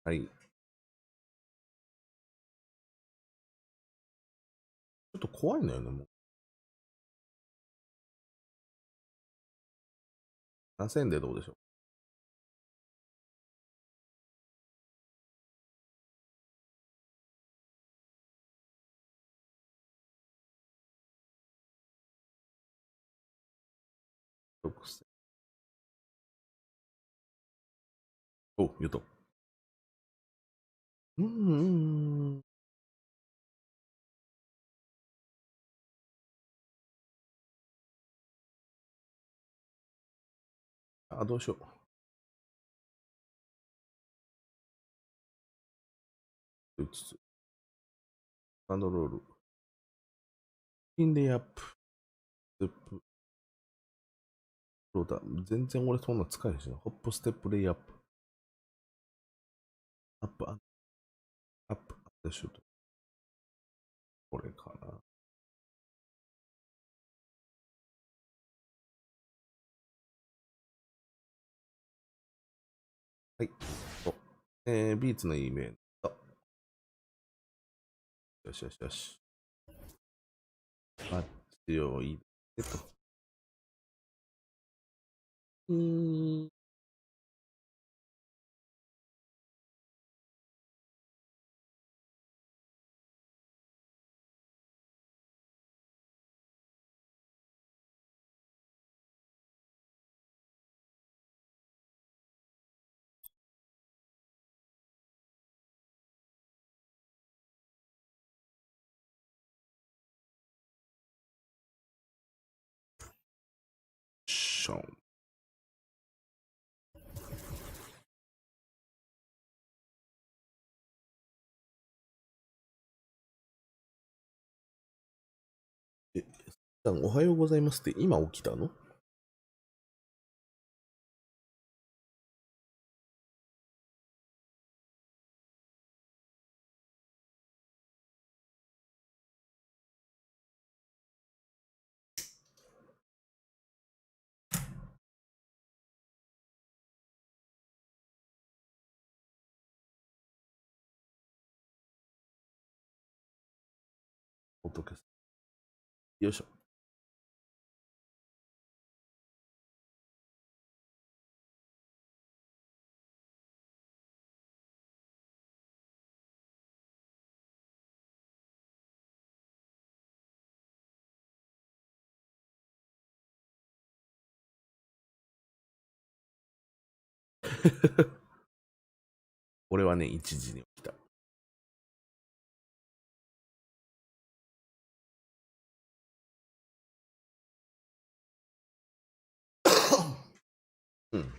はい。ちょっと怖いのよね、もう。7000でどうでしょう。6000。お、言うと。あ、どうしよう。打つつ。ハンドロール。ピンレイアップ。ステップ。そうだ。全然俺そんな使えへんしな。ホップステップレイアップ。アップ、アップ、アップシュート。これかな。はい。ビーツのイベント。よしよしよし。バッチを入れてと。ション。おはようございますって今起きたの？音消す。よいしょ。俺はね、1時に起きた。うん。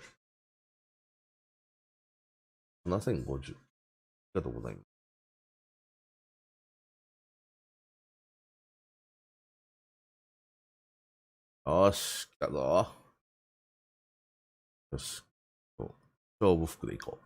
7050。ありがとうございます。よし、来たぞ。よし。勝負服でいこう。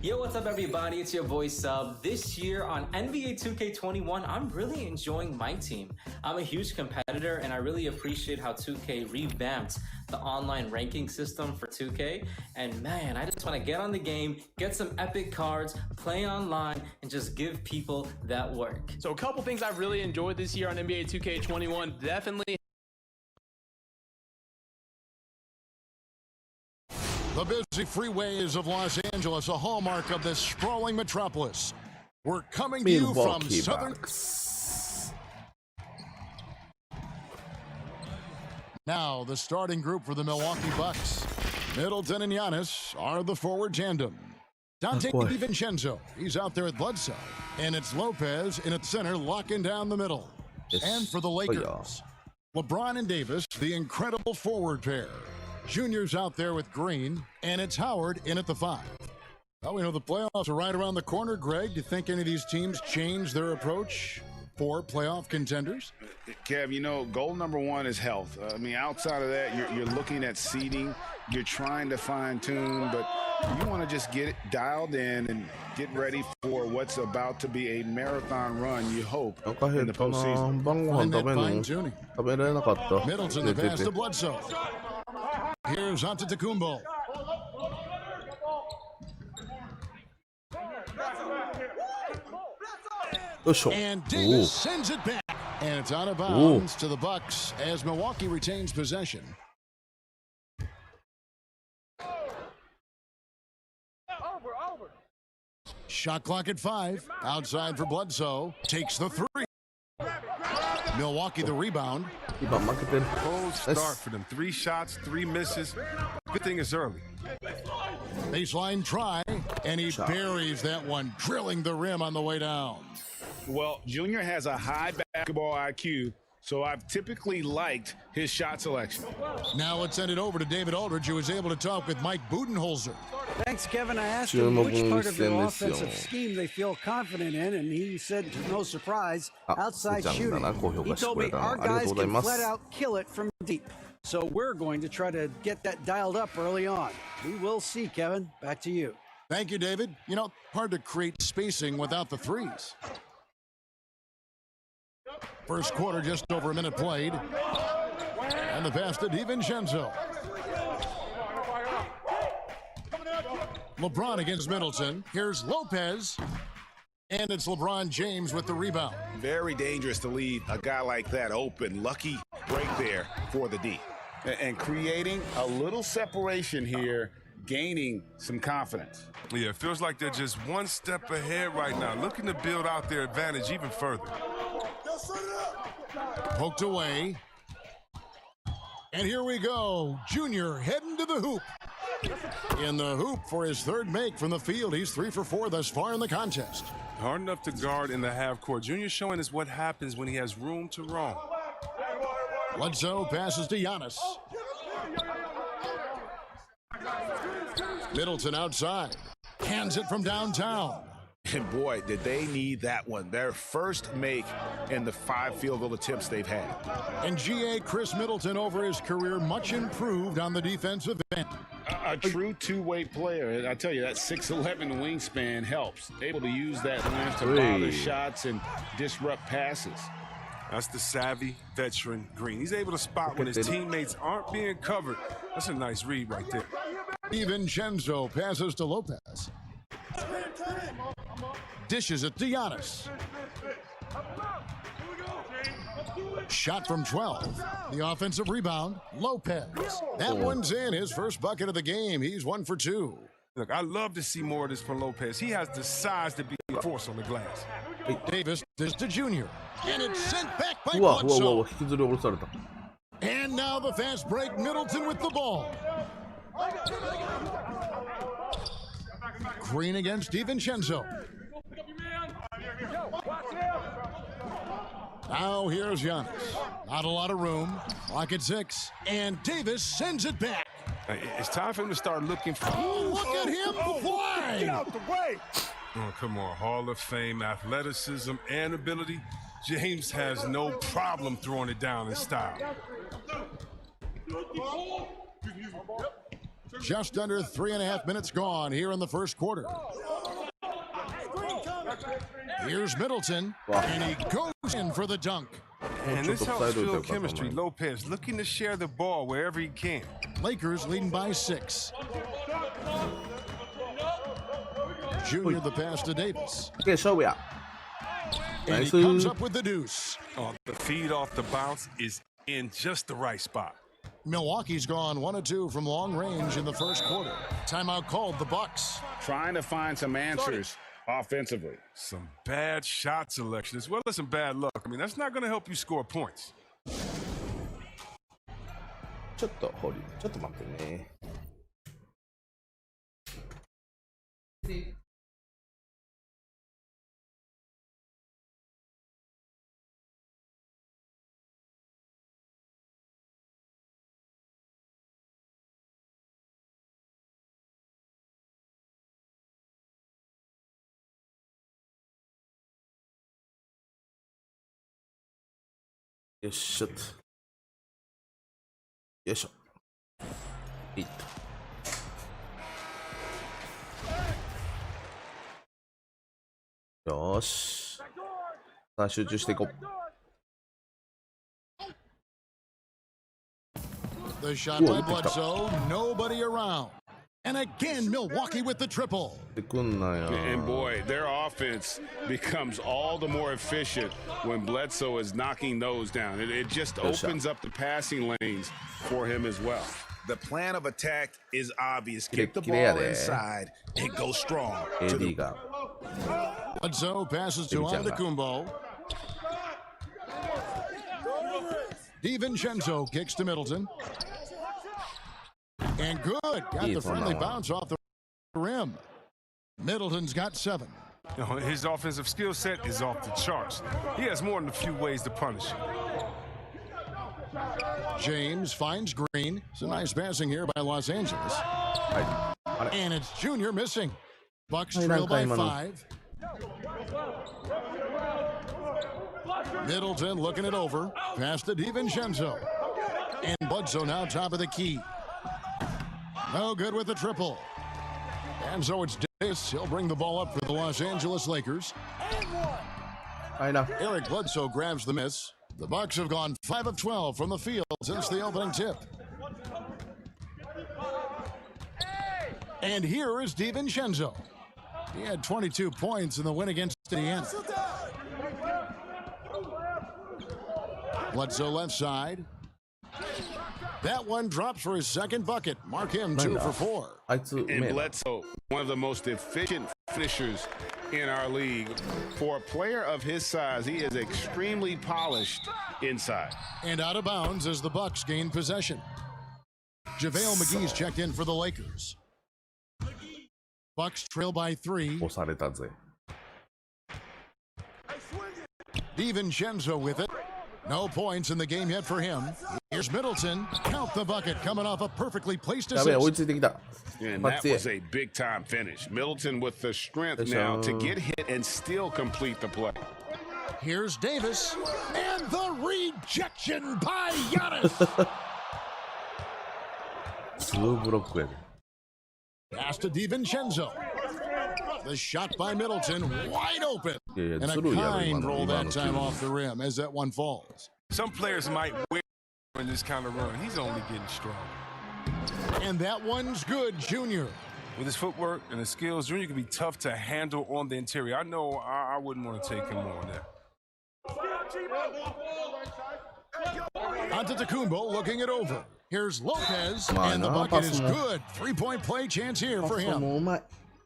Yo, what's up, everybody? It's your boy Sub. This year on NBA 2K21, I'm really enjoying my team. I'm a huge competitor, and I really appreciate how 2K revamped the online ranking system for 2K. And man, I just want to get on the game, get some epic cards, play online, and just give people that work. So a couple things I've really enjoyed this year on NBA 2K21, definitely. The busy freeways of Los Angeles, a hallmark of this sprawling metropolis. We're coming to you from southern. Now, the starting group for the Milwaukee Bucks. Middleton and Giannis are the forward tandem. Dante DiVincenzo, he's out there at Bledsoe. And it's Lopez in at center, locking down the middle. And for the Lakers, LeBron and Davis, the incredible forward pair. Junior's out there with Green, and it's Howard in at the 5. Well, we know the playoffs are right around the corner, Greg. Do you think any of these teams change their approach for playoff contenders? Kev, you know, goal number one is health. I mean, outside of that, you're looking at seeding. You're trying to fine-tune, but you want to just get it dialed in and get ready for what's about to be a marathon run, you hope, in the postseason. Middleton, the pass to Bledsoe. Here's Antetokounmpo. And Davis sends it back. And it's out of bounds to the Bucks as Milwaukee retains possession. Shot clock at 5. Outside for Bledsoe. Takes the 3. Milwaukee the rebound. Cold start for them. 3 shots, 3 misses. Good thing it's early. Baseline try, and he buries that one, drilling the rim on the way down. Well, Junior has a high basketball IQ, so I've typically liked his shot selection. Now let's send it over to David Aldridge, who was able to talk with Mike Budenholzer. Thanks, Kevin. I asked him which part of their offensive scheme they feel confident in, and he said, to no surprise, outside shooting. He told me our guys can flat out kill it from deep. So we're going to try to get that dialed up early on. We will see, Kevin. Back to you. Thank you, David. You know, hard to create spacing without the threes. First quarter, just over a minute played. And the pass to DiVincenzo. LeBron against Middleton. Here's Lopez. And it's LeBron James with the rebound. Very dangerous to leave a guy like that open. Lucky break there for the D. And creating a little separation here, gaining some confidence. Yeah, it feels like they're just one step ahead right now, looking to build out their advantage even further. Poked away. And here we go. Junior heading to the hoop. In the hoop for his third make from the field. He's 3 for 4 thus far in the contest. Hard enough to guard in the half court. Junior showing us what happens when he has room to roam. Bledsoe passes to Giannis. Middleton outside. Hands it from downtown. And boy, did they need that one. Their first make in the 5 field goal attempts they've had. And GA Chris Middleton over his career, much improved on the defensive end. A true two-way player. I tell you, that 6'11" wingspan helps. Able to use that length to bother shots and disrupt passes. That's the savvy veteran Green. He's able to spot when his teammates aren't being covered. That's a nice read right there. DiVincenzo passes to Lopez. Dishes it to Giannis. Shot from 12. The offensive rebound, Lopez. That one's in, his first bucket of the game. He's 1 for 2. Look, I love to see more of this from Lopez. He has the size to be a force on the glass. Davis is to Junior. And it's sent back by Bledsoe. And now the fast break, Middleton with the ball. Green against DiVincenzo. Now here's Giannis. Not a lot of room. Clock at 6. And Davis sends it back. It's time for him to start looking for... Oh, look at him fly! Get out the way! Oh, come on. Hall of Fame, athleticism, and ability. James has no problem throwing it down in style. Just under 3.5 minutes gone here in the first quarter. Here's Middleton, and he goes in for the dunk. And this helps build chemistry. Lopez looking to share the ball wherever he can. Lakers leading by 6. Junior the pass to Davis. And he comes up with the deuce. Oh, the feed off the bounce is in just the right spot. Milwaukee's gone 1 of 2 from long range in the first quarter. Timeout called the Bucks. Trying to find some answers offensively. Some bad shot selection as well as some bad luck. I mean, that's not going to help you score points. ちょっと待ってね。よっしょっと。よいしょ。いっと。よーし。さあ、集中していこう。The shot by Bledsoe, nobody around. And again, Milwaukee with the triple. And boy, their offense becomes all the more efficient when Bledsoe is knocking those down. It just opens up the passing lanes for him as well. The plan of attack is obvious. Get the ball inside and go strong. Bledsoe passes to Antetokounmpo. DiVincenzo kicks to Middleton. And good. Got the friendly bounce off the rim. Middleton's got 7. You know, his offensive skill set is off the charts. He has more than a few ways to punish you. James finds Green. It's a nice passing here by Los Angeles. And it's Junior missing. Bucks trail by 5. Middleton looking it over. Pass to DiVincenzo. And Bledsoe now top of the key. No good with the triple. And so it's Davis. He'll bring the ball up for the Los Angeles Lakers. I know. Eric Bledsoe grabs the miss. The Bucks have gone 5 of 12 from the field since the opening tip. And here is DiVincenzo. He had 22 points in the win against Indiana. Bledsoe left side. That one drops for his second bucket. Mark him 2 for 4. And Bledsoe, one of the most efficient finishers in our league. For a player of his size, he is extremely polished inside. And out of bounds as the Bucks gain possession. JaVale McGee's checked in for the Lakers. Bucks trail by 3. DiVincenzo with it. No points in the game yet for him. Here's Middleton. Count the bucket coming off a perfectly placed assist. And that was a big-time finish. Middleton with the strength now to get hit and still complete the play. Here's Davis. And the rejection by Giannis. Pass to DiVincenzo. The shot by Middleton, wide open. And a kind roll that time off the rim as that one falls. Some players might win in this kind of run. He's only getting strong. And that one's good, Junior. With his footwork and his skills, Junior can be tough to handle on the interior. I know I wouldn't want to take him on that. Antetokounmpo looking it over. Here's Lopez, and the bucket is good. 3-point play chance here for him.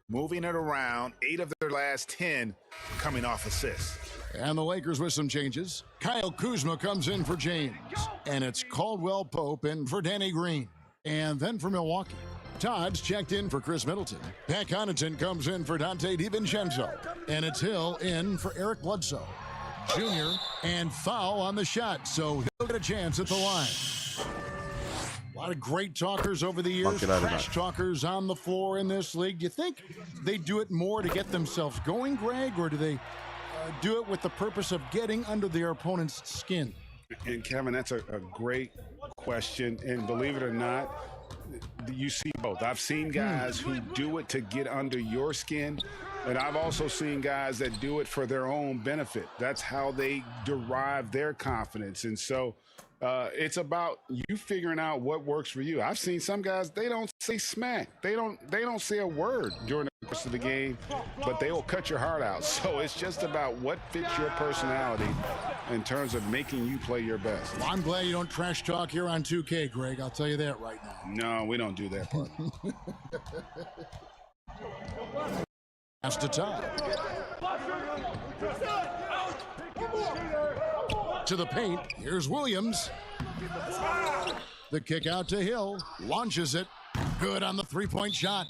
Moving it around, 8 of their last 10 coming off assists. And the Lakers with some changes. Kyle Kuzma comes in for James. And it's Caldwell Pope in for Danny Green. And then for Milwaukee, Todd's checked in for Chris Middleton. Pat Connaughton comes in for Dante DiVincenzo. And it's Hill in for Eric Bledsoe. Junior, and foul on the shot, so he'll get a chance at the line. A lot of great talkers over the years, trash talkers on the floor in this league. Do you think they do it more to get themselves going, Greg, or do they do it with the purpose of getting under their opponent's skin? And Kevin, that's a great question. And believe it or not, you see both. I've seen guys who do it to get under your skin, and I've also seen guys that do it for their own benefit. That's how they derive their confidence. And so it's about you figuring out what works for you. I've seen some guys, they don't say smack. They don't say a word during the course of the game, but they will cut your heart out. So it's just about what fits your personality in terms of making you play your best. Well, I'm glad you don't trash talk here on 2K, Greg. I'll tell you that right now. No, we don't do that part. Pass to Todd. To the paint. Here's Williams. The kick out to Hill. Launches it. Good on the three-point shot.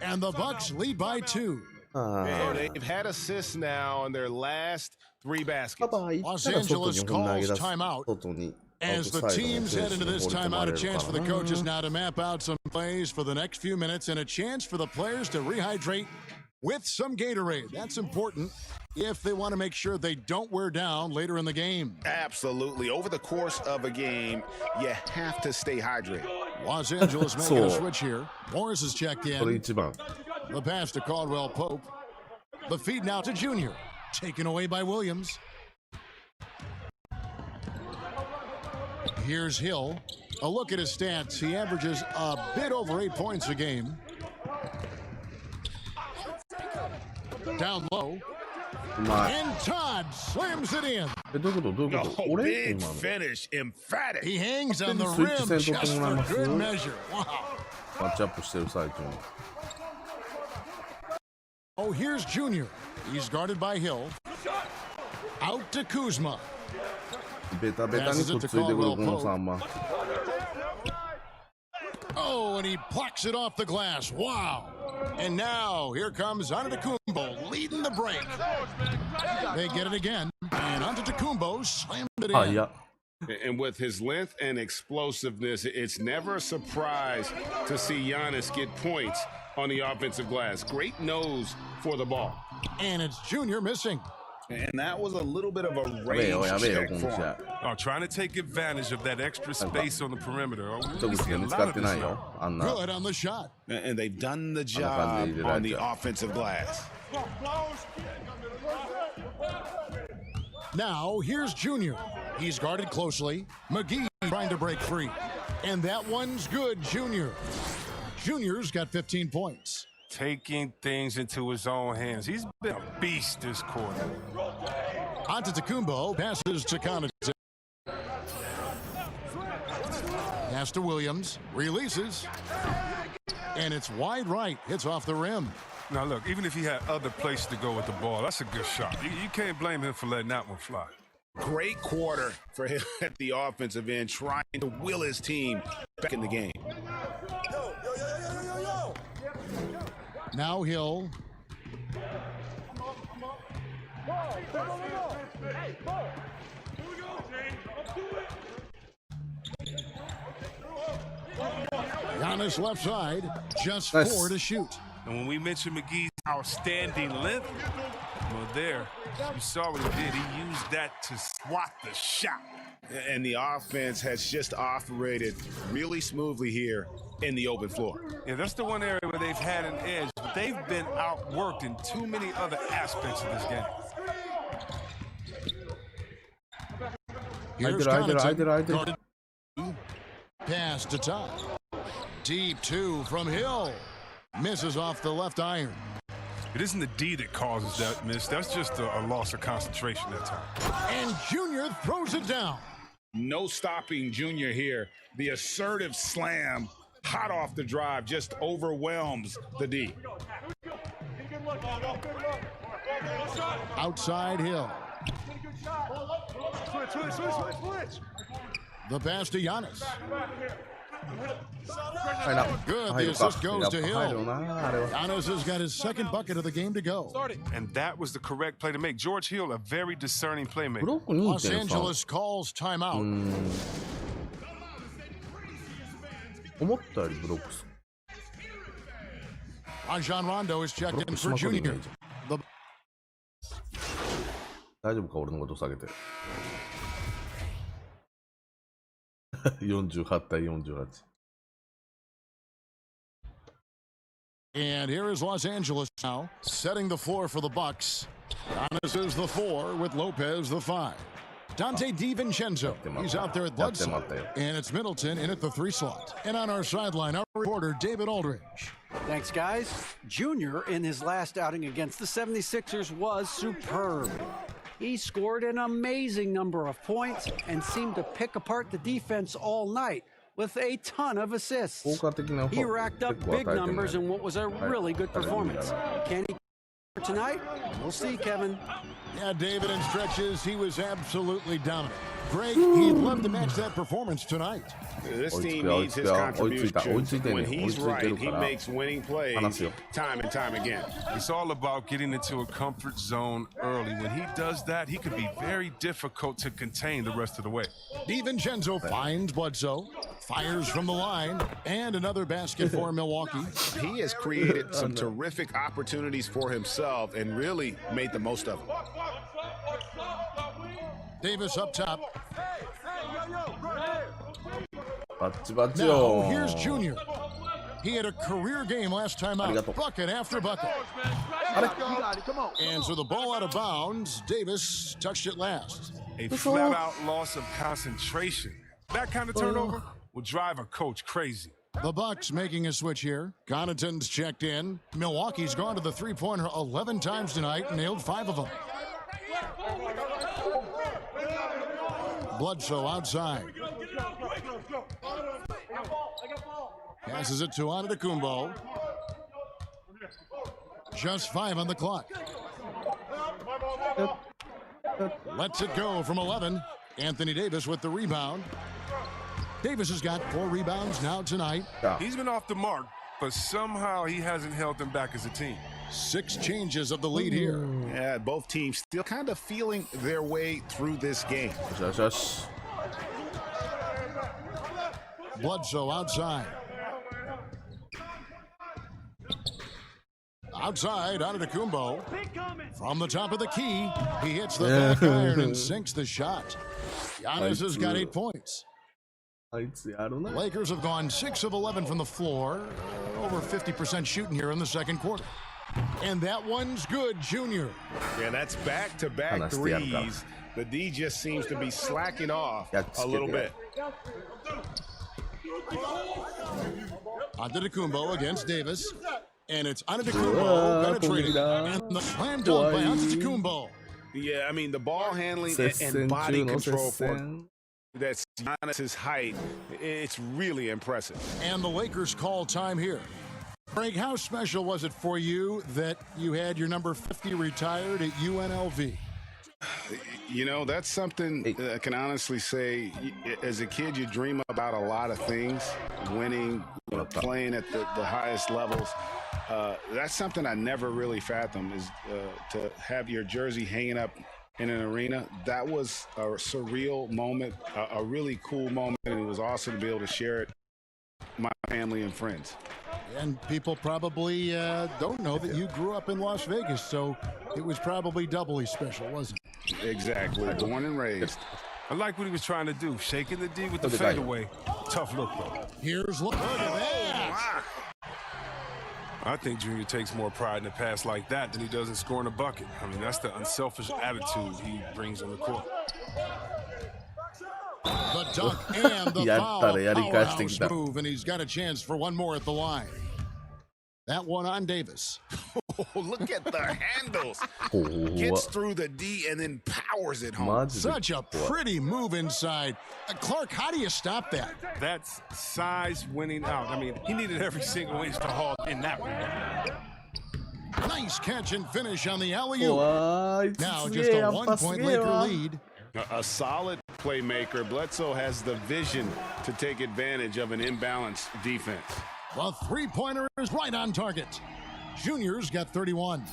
And the Bucks lead by 2. And they've had assists now on their last 3 baskets. Los Angeles calls timeout. As the teams head into this timeout, a chance for the coaches now to map out some plays for the next few minutes and a chance for the players to rehydrate with some Gatorade. That's important if they want to make sure they don't wear down later in the game. Absolutely. Over the course of a game, you have to stay hydrated. Los Angeles making a switch here. Morris is checked in. The pass to Caldwell Pope. The feed now to Junior. Taken away by Williams. Here's Hill. A look at his stats. He averages a bit over 8 points a game. Down low. And Todd slams it in. Big finish, emphatic. He hangs on the rim just for good measure. Wow. Oh, here's Junior. He's guarded by Hill. Out to Kuzma. Passes it to Caldwell Pope. Oh, and he plucks it off the glass. Wow. And now, here comes Antetokounmpo leading the break. They get it again. And Antetokounmpo slammed it in. And with his length and explosiveness, it's never a surprise to see Giannis get points on the offensive glass. Great nose for the ball. And it's Junior missing. And that was a little bit of a range check for him. Oh, trying to take advantage of that extra space on the perimeter. Good on the shot. And they've done the job on the offensive glass. Now, here's Junior. He's guarded closely. McGee trying to break free. And that one's good, Junior. Junior's got 15 points. Taking things into his own hands. He's been a beast this quarter. Antetokounmpo passes to Connaughton. Pass to Williams. Releases. And it's wide right. Hits off the rim. Now, look, even if he had other places to go with the ball, that's a good shot. You can't blame him for letting that one fly. Great quarter for him at the offensive end, trying to will his team back in the game. Now Hill. Giannis left side, just 4 to shoot. And when we mentioned McGee's outstanding length, well, there, you saw what he did. He used that to swat the shot. And the offense has just operated really smoothly here in the open floor. Yeah, that's the one area where they've had an edge, but they've been outworked in too many other aspects of this game. Here's Connaughton. Pass to Todd. Deep 2 from Hill. Misses off the left iron. It isn't the D that causes that miss. That's just a loss of concentration that time. And Junior throws it down. No stopping Junior here. The assertive slam, hot off the drive, just overwhelms the D. Outside Hill. The pass to Giannis. Good. The assist goes to Hill. Giannis has got his second bucket of the game to go. And that was the correct play to make. George Hill, a very discerning playmaker. Los Angeles calls timeout. 思ったよりブロックス。Rajon Rondo is checked in for Junior. 大丈夫か俺のこと下げて。48対48。And here is Los Angeles now, setting the floor for the Bucks. Giannis is the 4 with Lopez the 5. Dante DiVincenzo, he's out there at Bledsoe. And it's Middleton in at the 3 slot. And on our sideline, our reporter, David Aldridge. Thanks, guys. Junior, in his last outing against the 76ers, was superb. He scored an amazing number of points and seemed to pick apart the defense all night with a ton of assists. He racked up big numbers in what was a really good performance. Can he tonight? We'll see, Kevin. Yeah, David, in stretches, he was absolutely dominant. Greg, he'd love to match that performance tonight. This team needs his contribution. When he's right, he makes winning plays time and time again. It's all about getting into a comfort zone early. When he does that, he can be very difficult to contain the rest of the way. DiVincenzo finds Bledsoe, fires from the line, and another basket for Milwaukee. He has created some terrific opportunities for himself and really made the most of them. Davis up top. Now, here's Junior. He had a career game last time out. Bucket after bucket. And so the ball out of bounds. Davis touched it last. A flat-out loss of concentration. That kind of turnover will drive a coach crazy. The Bucks making a switch here. Connaughton's checked in. Milwaukee's gone to the three-pointer 11 times tonight, nailed 5 of them. Bledsoe outside. Passes it to Antetokounmpo. Just 5 on the clock. Lets it go from 11. Anthony Davis with the rebound. Davis has got 4 rebounds now tonight. He's been off the mark, but somehow he hasn't held them back as a team. 6 changes of the lead here. Yeah, both teams still kind of feeling their way through this game. Bledsoe outside. Outside, Antetokounmpo. From the top of the key, he hits the back iron and sinks the shot. Giannis has got 8 points. Lakers have gone 6 of 11 from the floor. Over 50% shooting here in the second quarter. And that one's good, Junior. Yeah, that's back-to-back threes. The D just seems to be slacking off a little bit. Antetokounmpo against Davis. And it's Antetokounmpo penetrating. And the slam dunk by Antetokounmpo. Yeah, I mean, the ball handling and body control for that's Giannis's height, it's really impressive. And the Lakers call time here. Frank, how special was it for you that you had your number 50 retired at UNLV? You know, that's something I can honestly say. As a kid, you dream about a lot of things, winning, playing at the highest levels. That's something I never really fathomed, is to have your jersey hanging up in an arena. That was a surreal moment, a really cool moment, and it was awesome to be able to share it with my family and friends. And people probably don't know that you grew up in Las Vegas, so it was probably doubly special, wasn't it? Exactly. Born and raised. I like what he was trying to do, shaking the D with the fadeaway. Tough look, though. Here's look at that. I think Junior takes more pride in a pass like that than he does in scoring a bucket. I mean, that's the unselfish attitude he brings on the court. The dunk and the foul, powerhouse move, and he's got a chance for one more at the line. That one on Davis. Oh, look at the handles. Gets through the D and then powers it home. Such a pretty move inside. Clark, how do you stop that? That's size winning out. I mean, he needed every single inch to haul in that one. Nice catch and finish on the alley-oop. Now just a 1-point Laker lead. A solid playmaker. Bledsoe has the vision to take advantage of an imbalanced defense. The three-pointer is right on target. Junior's got 31.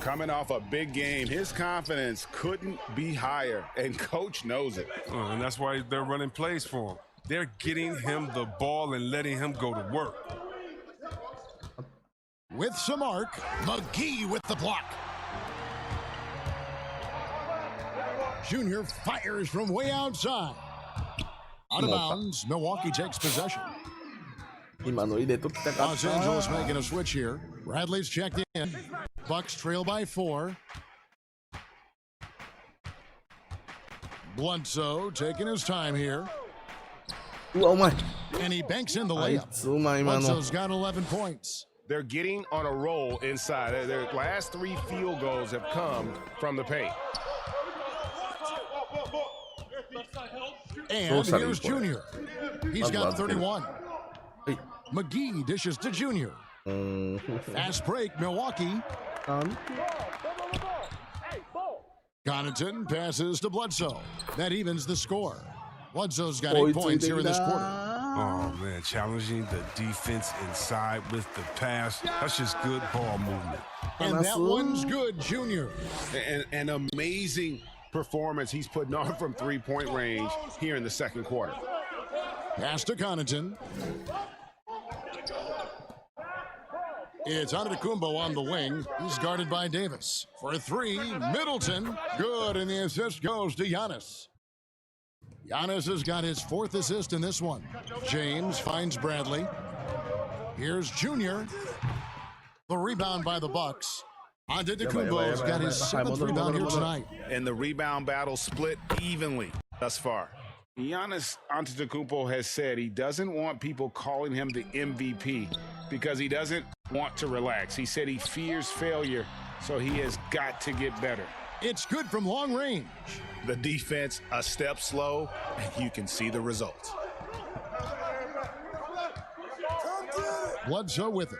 Coming off a big game, his confidence couldn't be higher, and coach knows it. And that's why they're running plays for him. They're getting him the ball and letting him go to work. With some arc, McGee with the block. Junior fires from way outside. Out of bounds, Milwaukee takes possession. Los Angeles making a switch here. Bradley's checked in. Bucks trail by 4. Bledsoe taking his time here. And he banks in the layup. Bledsoe's got 11 points. They're getting on a roll inside. Their last 3 field goals have come from the paint. And here's Junior. He's got 31. McGee dishes to Junior. Fast break, Milwaukee. Connaughton passes to Bledsoe. That evens the score. Bledsoe's got 8 points here in this quarter. Oh, man, challenging the defense inside with the pass. That's just good ball movement. And that one's good, Junior. An amazing performance he's putting on from three-point range here in the second quarter. Pass to Connaughton. It's Antetokounmpo on the wing. He's guarded by Davis. For 3, Middleton. Good, and the assist goes to Giannis. Giannis has got his 4th assist in this one. James finds Bradley. Here's Junior. The rebound by the Bucks. Antetokounmpo's got his 7th rebound here tonight. And the rebound battle split evenly thus far. Giannis Antetokounmpo has said he doesn't want people calling him the MVP because he doesn't want to relax. He said he fears failure, so he has got to get better. It's good from long range. The defense a step slow, and you can see the results. Bledsoe with it.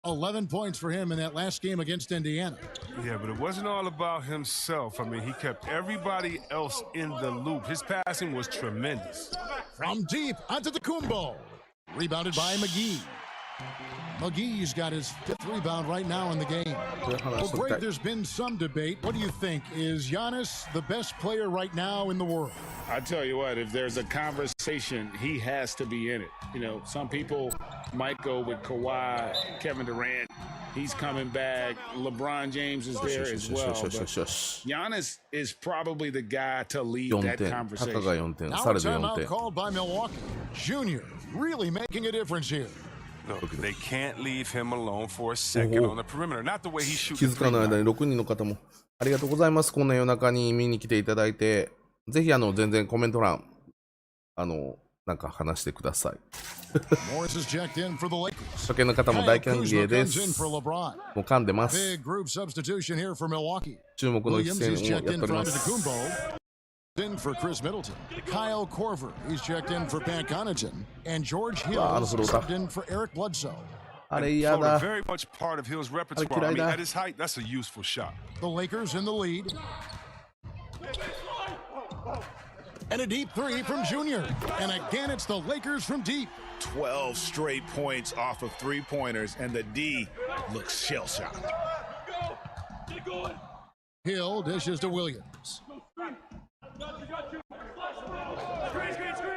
11 points for him in that last game against Indiana. Yeah, but it wasn't all about himself. I mean, he kept everybody else in the loop. His passing was tremendous. From deep, Antetokounmpo. Rebounded by McGee. McGee's got his 5th rebound right now in the game. Well, Greg, there's been some debate. What do you think? Is Giannis the best player right now in the world? I tell you what, if there's a conversation, he has to be in it. You know, some people might go with Kawhi, Kevin Durant. He's coming back. LeBron James is there as well. But Giannis is probably the guy to lead that conversation. Now a timeout called by Milwaukee. Junior really making a difference here. Look, they can't leave him alone for a second on the perimeter. Not the way he shoots. 気づかない間に6人の方もありがとうございます。こんな夜中に見に来ていただいて、ぜひ全然コメント欄なんか話してください。初見の方も大歓迎です。もう噛んでます。注目の一戦をやっております。In for Chris Middleton. Kyle Korver, he's checked in for Pat Connaughton. And George Hill subbed in for Eric Bledsoe. Very much part of Hill's repertoire. I mean, at his height, that's a useful shot. The Lakers in the lead. And a deep 3 from Junior. And again, it's the Lakers from deep. 12 straight points off of three-pointers, and the D looks shell-shocked. Hill dishes to Williams.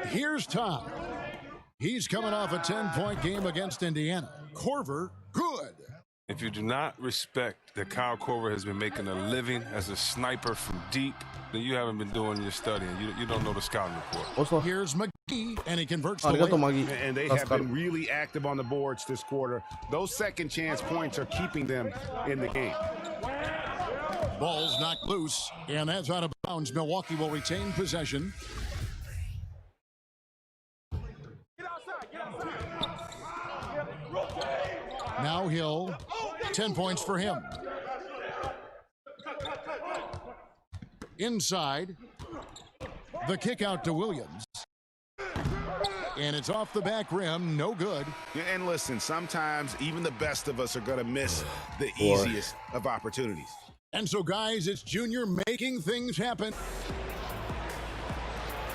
Here's Tom. He's coming off a 10-point game against Indiana. Korver, good. If you do not respect that Kyle Korver has been making a living as a sniper from deep, then you haven't been doing your studying. You don't know the scouting report. Also, here's McGee, and he converts the layup. And they have been really active on the boards this quarter. Those second-chance points are keeping them in the game. Ball's knocked loose, and that's out of bounds. Milwaukee will retain possession. Now Hill, 10 points for him. Inside, the kick out to Williams. And it's off the back rim, no good. And listen, sometimes even the best of us are going to miss the easiest of opportunities. And so, guys, it's Junior making things happen.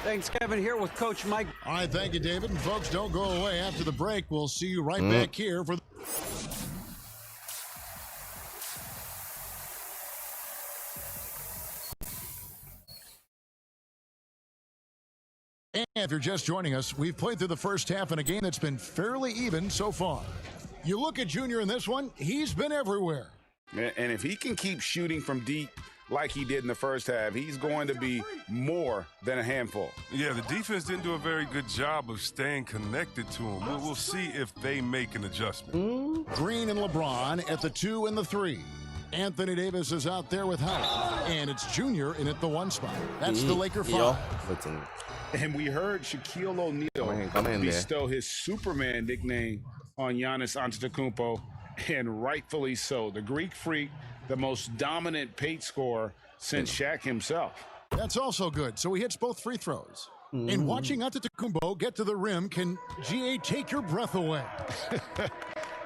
Thanks, Kevin. Here with Coach Mike. All right, thank you, David. And folks, don't go away after the break. We'll see you right back here for the... And if you're just joining us, we've played through the first half in a game that's been fairly even so far. You look at Junior in this one, he's been everywhere. And if he can keep shooting from deep like he did in the first half, he's going to be more than a handful. Yeah, the defense didn't do a very good job of staying connected to him. We'll see if they make an adjustment. Green and LeBron at the 2 and the 3. Anthony Davis is out there with Howard. And it's Junior in at the 1 spot. That's the Laker 5. And we heard Shaquille O'Neal bestow his Superman nickname on Giannis Antetokounmpo, and rightfully so. The Greek Freak, the most dominant paint scorer since Shaq himself. That's also good. So he hits both free throws. And watching Antetokounmpo get to the rim can, GA, take your breath away.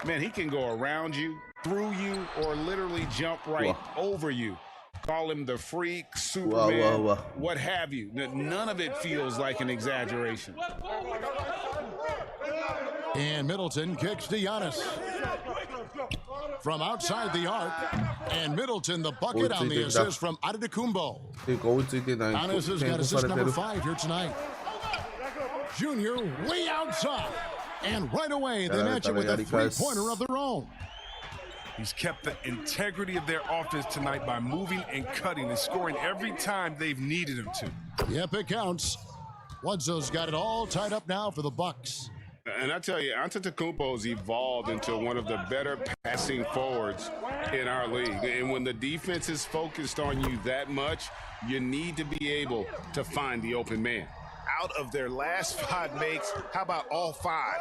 Man, he can go around you, through you, or literally jump right over you. Call him the Freak, Superman, what have you. None of it feels like an exaggeration. And Middleton kicks to Giannis. From outside the arc. And Middleton, the bucket on the assist from Antetokounmpo. Giannis has got assist number 5 here tonight. Junior way outside. And right away, they match it with a three-pointer of their own. He's kept the integrity of their offense tonight by moving and cutting and scoring every time they've needed him to. Yep, it counts. Bledsoe's got it all tied up now for the Bucks. And I tell you, Antetokounmpo's evolved into one of the better passing forwards in our league. And when the defense is focused on you that much, you need to be able to find the open man. Out of their last 5 makes, how about all 5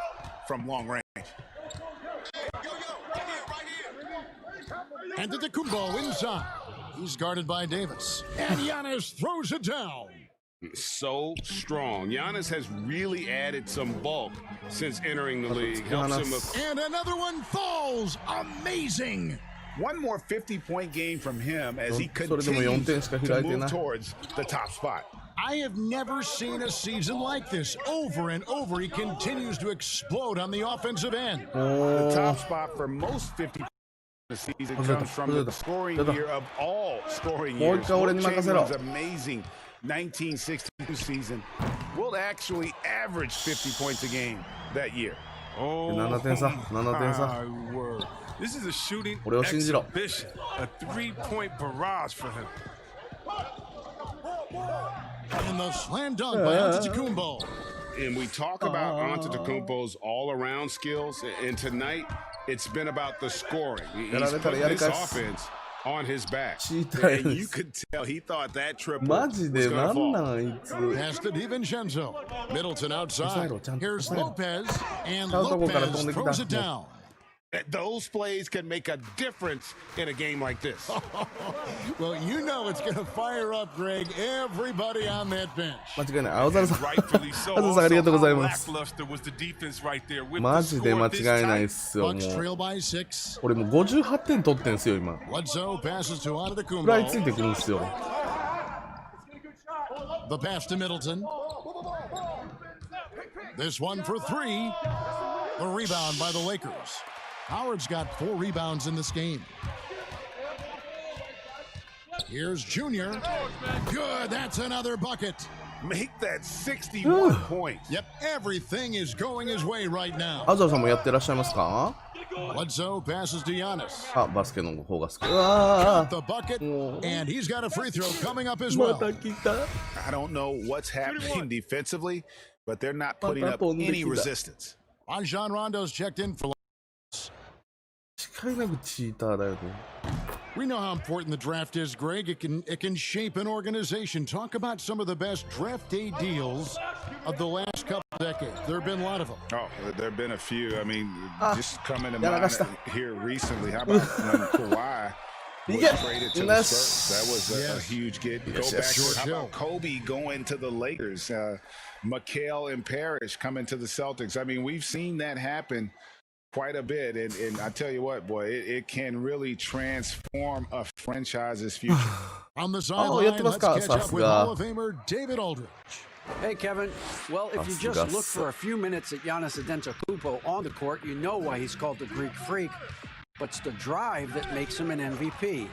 from long range? Antetokounmpo inside. He's guarded by Davis. And Giannis throws it down. So strong. Giannis has really added some bulk since entering the league. Helps him and another one falls. Amazing. One more 50-point game from him as he continues to move towards the top spot. I have never seen a season like this. Over and over, he continues to explode on the offensive end. The top spot for most 50 the season comes from the scoring year of all scoring years. Chamberlain's amazing 1962 season will actually average 50 points a game that year. Oh, my word. This is a shooting exhibition, a 3-point barrage for him. And the slam dunk by Antetokounmpo. And we talk about Antetokounmpo's all-around skills, and tonight it's been about the scoring. He's put this offense on his back. And you could tell he thought that triple was going to fall. Pass to DiVincenzo. Middleton outside. Here's Lopez. And Lopez throws it down. Those plays can make a difference in a game like this. Well, you know it's going to fire up, Greg, everybody on that bench. Rightfully so. Lackluster was the defense right there with the score this time. Bucks trail by 6. 俺もう58点取ってんすよ今。 Bledsoe passes to 食らいつい Antetokounmpo. てくるんですよ。 The pass to Middleton. This one for 3. The rebound by the Lakers. Howard's got 4 rebounds in this game. Here's Junior. Good, that's another bucket. Make that 61 points. Yep, everything is going his way right now. アザルさんもやってらっしゃいますか？ Bledsoe passes to Giannis. あ、バスケの方が好き。うわ Got the bucket, and he's got a free throw coming up as well. I don't know what's happening defensively, but they're not putting up any resistance. Rajon Rondo's checked in for. 違いなくチーターだよね。 We know how important the draft is, Greg. It can shape an organization. Talk about some of the best draft day deals of the last couple of decades. There have been a lot of them. Oh, there have been a few. I mean, just coming to mind here recently. How about when Kawhi was traded to the Spurs? That was a huge get. Go back to how about Kobe going to the Lakers? McHale and Parrish coming to the Celtics. I mean, we've seen that happen quite a bit, and I tell you what, boy, it can really transform a franchise's future. On the sideline, let's catch up with Hall of Famer David Aldridge. Hey, Kevin. Well, if you just look for a few minutes at Giannis Antetokounmpo on the court, you know why he's called the Greek Freak. But it's the drive that makes him an MVP.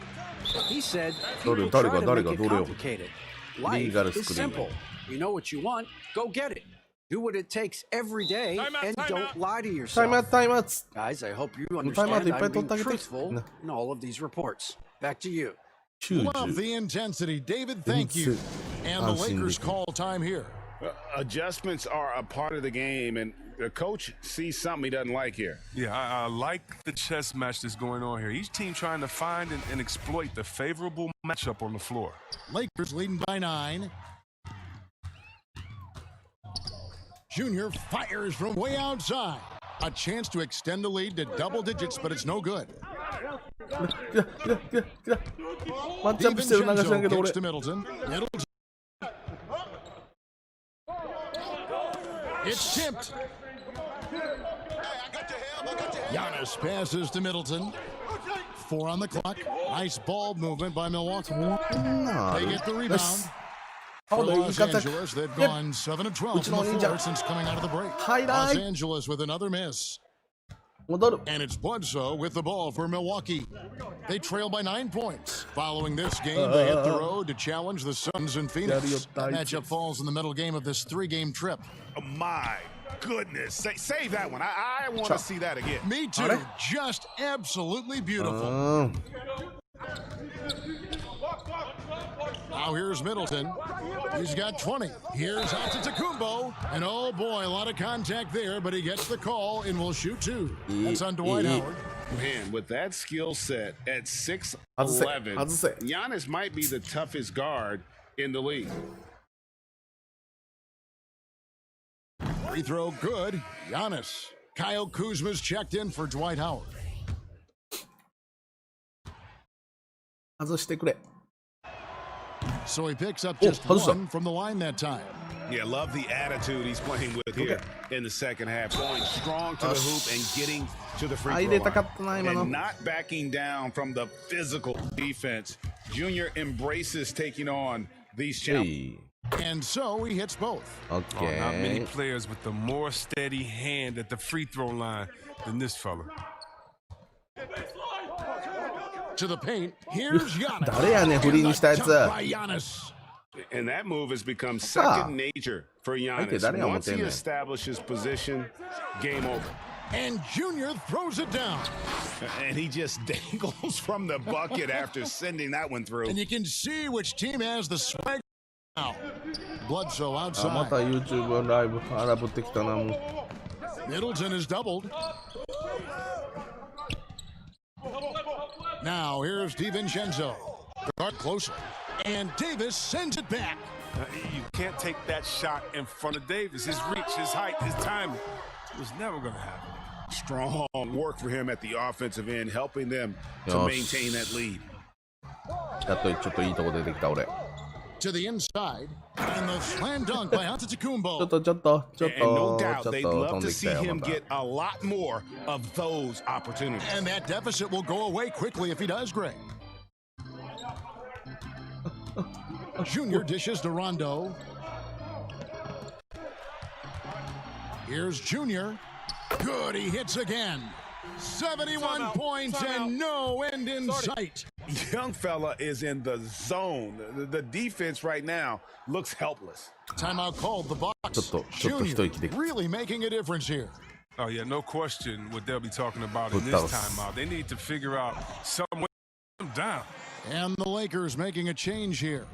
He said people try to make it complicated. Life is simple. You know what you want, go get it. Do what it takes every day and don't lie to yourself. Guys, I hope you understand I'm being truthful in all of these reports. Back to you. Love the intensity, David. Thank you. And the Lakers call time here. Adjustments are a part of the game, and the coach sees something he doesn't like here. Yeah, I like the chess match that's going on here. Each team trying to find and exploit the favorable matchup on the floor. Lakers leading by 9. Junior fires from way outside. A chance to extend the lead to double digits, but it's no good. DiVincenzo gets to Middleton. It's tipped. Giannis passes to Middleton. 4 on the clock. Nice ball movement by Milwaukee. They get the rebound. For Los Angeles, they've gone 7 of 12 from the floor since coming out of the break. Los Angeles with another miss. And it's Bledsoe with the ball for Milwaukee. They trail by 9 points. Following this game, they hit the road to challenge the Suns in Phoenix. The matchup falls in the middle game of this 3-game trip. Oh, my goodness. Save that one. I want to see that again. Me too. Just absolutely beautiful. Now here's Middleton. He's got 20. Here's Antetokounmpo. And oh boy, a lot of contact there, but he gets the call and will shoot 2. That's on Dwight Howard. Man, with that skill set at 6'11", Giannis might be the toughest guard in the league. Free throw good. Giannis. Kyle Kuzma's checked in for Dwight Howard. So he picks up just 1 from the line that time. Yeah, love the attitude he's playing with here in the second half. Going strong to the hoop and getting to the free throw line. And not backing down from the physical defense. Junior embraces taking on these challenges. And so he hits both. Okay. Not many players with a more steady hand at the free throw line than this fella. To the paint. Here's Giannis. By Giannis. And that move has become second nature for Giannis. Once he establishes position, game over. And Junior throws it down. And he just dangles from the bucket after sending that one through. And you can see which team has the swag now. Bledsoe outside. Middleton is doubled. Now here's DiVincenzo. Guard closer. And Davis sends it back. You can't take that shot in front of Davis. His reach, his height, his timing. It was never going to happen. Strong work for him at the offensive end, helping them to maintain that lead. To the inside, and the slam dunk by Antetokounmpo. And no doubt, they'd love to see him get a lot more of those opportunities. And that deficit will go away quickly if he does, Greg. Junior dishes to Rondo. Here's Junior. Good, he hits again. 71 points and no end in sight. Young fella is in the zone. The defense right now looks helpless. Timeout called the Bucks. Junior really making a difference here. Oh, yeah, no question what they'll be talking about in this timeout. They need to figure out some way to get them down. And the Lakers making a change here.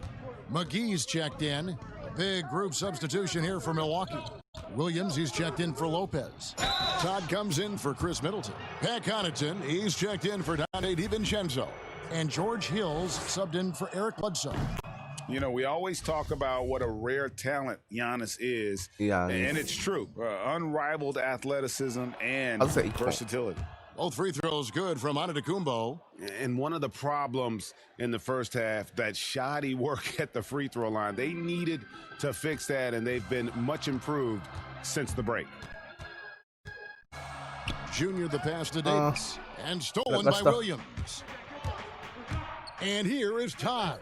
McGee's checked in. Big group substitution here for Milwaukee. Williams, he's checked in for Lopez. Todd comes in for Chris Middleton. Pat Connaughton, he's checked in for Donte DiVincenzo. And George Hills subbed in for Eric Bledsoe. You know, we always talk about what a rare talent Giannis is. And it's true. Unrivaled athleticism and versatility. Both free throws good from Antetokounmpo. And one of the problems in the first half, that shoddy work at the free throw line. They needed to fix that, and they've been much improved since the break. Junior the pass to Davis. And stolen by Williams. And here is Todd.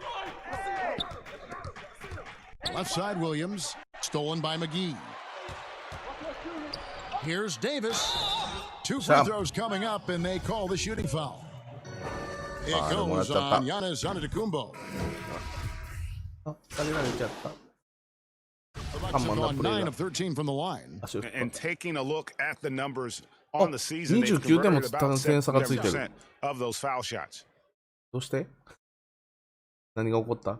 Left side Williams. stolen by McGee. Here's Davis. 2 free throws coming up, and they call the shooting foul. It goes on Giannis Antetokounmpo. The Bucks have gone 9 of 13 from the line. And taking a look at the numbers on the season, they've converted about 70% of those foul shots. どうして何が起こった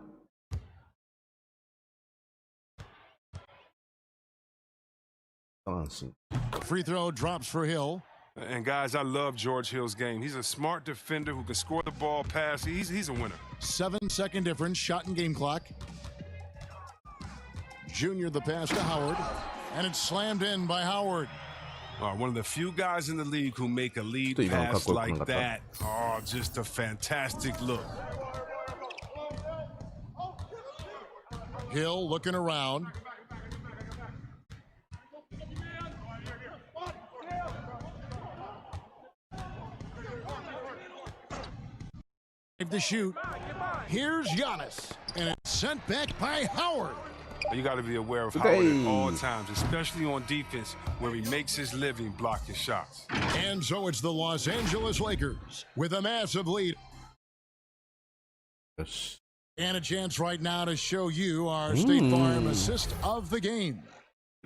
Free throw drops for Hill. And guys, I love George Hill's game. He's a smart defender who can score the ball, pass. He's a winner. 7-second difference, shot and game clock. Junior the pass to Howard, and it's slammed in by Howard. One of the few guys in the league who make a lead pass like that. Oh, just a fantastic look. Hill looking around. To shoot. Here's Giannis, and it's sent back by Howard. You got to be aware of Howard at all times, especially on defense, where he makes his living blocking shots. And so it's the Los Angeles Lakers with a massive lead. Yes. And a chance right now to show you our State Farm assist of the game.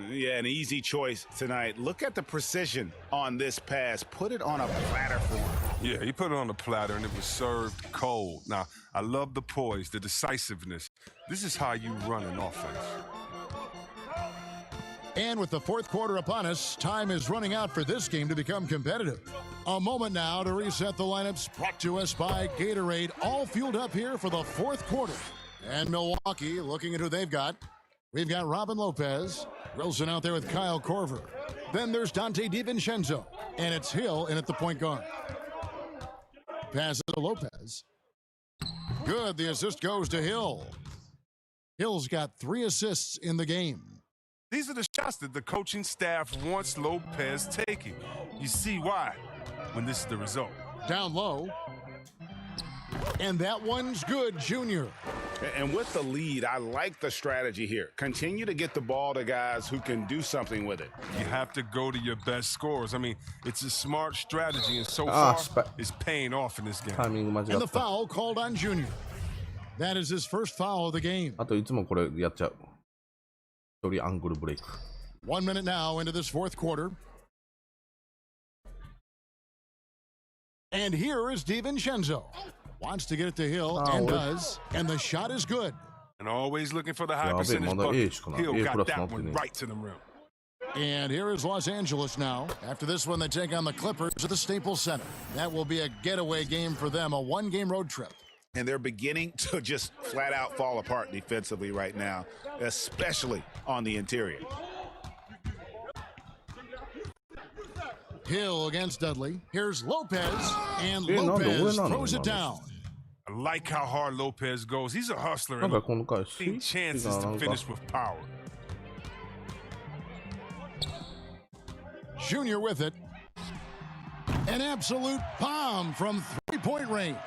Yeah, an easy choice tonight. Look at the precision on this pass. Put it on a platter for him. Yeah, he put it on a platter, and it was served cold. Now, I love the poise, the decisiveness. This is how you run an offense. And with the fourth quarter upon us, time is running out for this game to become competitive. A moment now to reset the lineups, brought to us by Gatorade, all fueled up here for the fourth quarter. And Milwaukee looking at who they've got. We've got Robin Lopez, Wilson out there with Kyle Korver. Then there's Dante DiVincenzo, and it's Hill in at the point guard. Pass it to Lopez. Good, the assist goes to Hill. Hill's got 3 assists in the game. These are the shots that the coaching staff wants Lopez taking. You see why when this is the result. Down low. And that one's good, Junior. And with the lead, I like the strategy here. Continue to get the ball to guys who can do something with it. You have to go to your best scorers. I mean, it's a smart strategy, and so far, it's paying off in this game. And the foul called on Junior. That is his first foul of the game. あといつもこれやっちゃう。一人アングルブレイク。1 minute now into this fourth quarter. And here is DiVincenzo. Wants to get it to Hill and does. And the shot is good. And always looking for the high percentage bucket. Hill got that one right to the rim. And here is Los Angeles now. After this one, they take on the Clippers at the Staples Center. That will be a getaway game for them, a 1-game road trip. And they're beginning to just flat out fall apart defensively right now, especially on the interior. Hill against Dudley. Here's Lopez, and Lopez throws it down. I like how hard Lopez goes. He's a hustler. And chances to finish with power. Junior with it. An absolute bomb from 3-point range.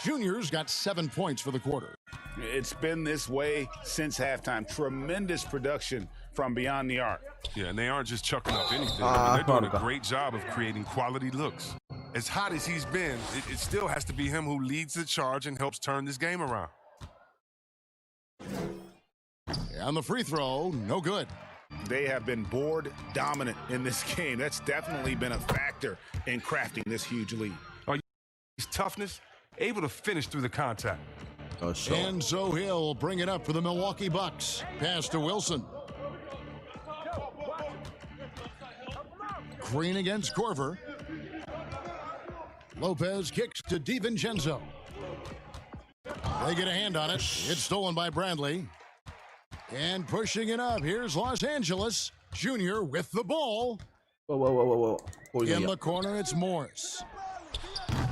Junior's got 7 points for the quarter. It's been this way since halftime. Tremendous production from beyond the arc. Yeah, and they aren't just chucking up anything. I mean, they're doing a great job of creating quality looks. As hot as he's been, it still has to be him who leads the charge and helps turn this game around. And the free throw, no good. They have been board dominant in this game. That's definitely been a factor in crafting this huge lead. His toughness, able to finish through the contact. And so he'll bring it up for the Milwaukee Bucks. Pass to Wilson. Green against Korver. Lopez kicks to DiVincenzo. They get a hand on it. It's stolen by Bradley. And pushing it up, here's Los Angeles. Junior with the ball. Whoa. In the corner, it's Morris.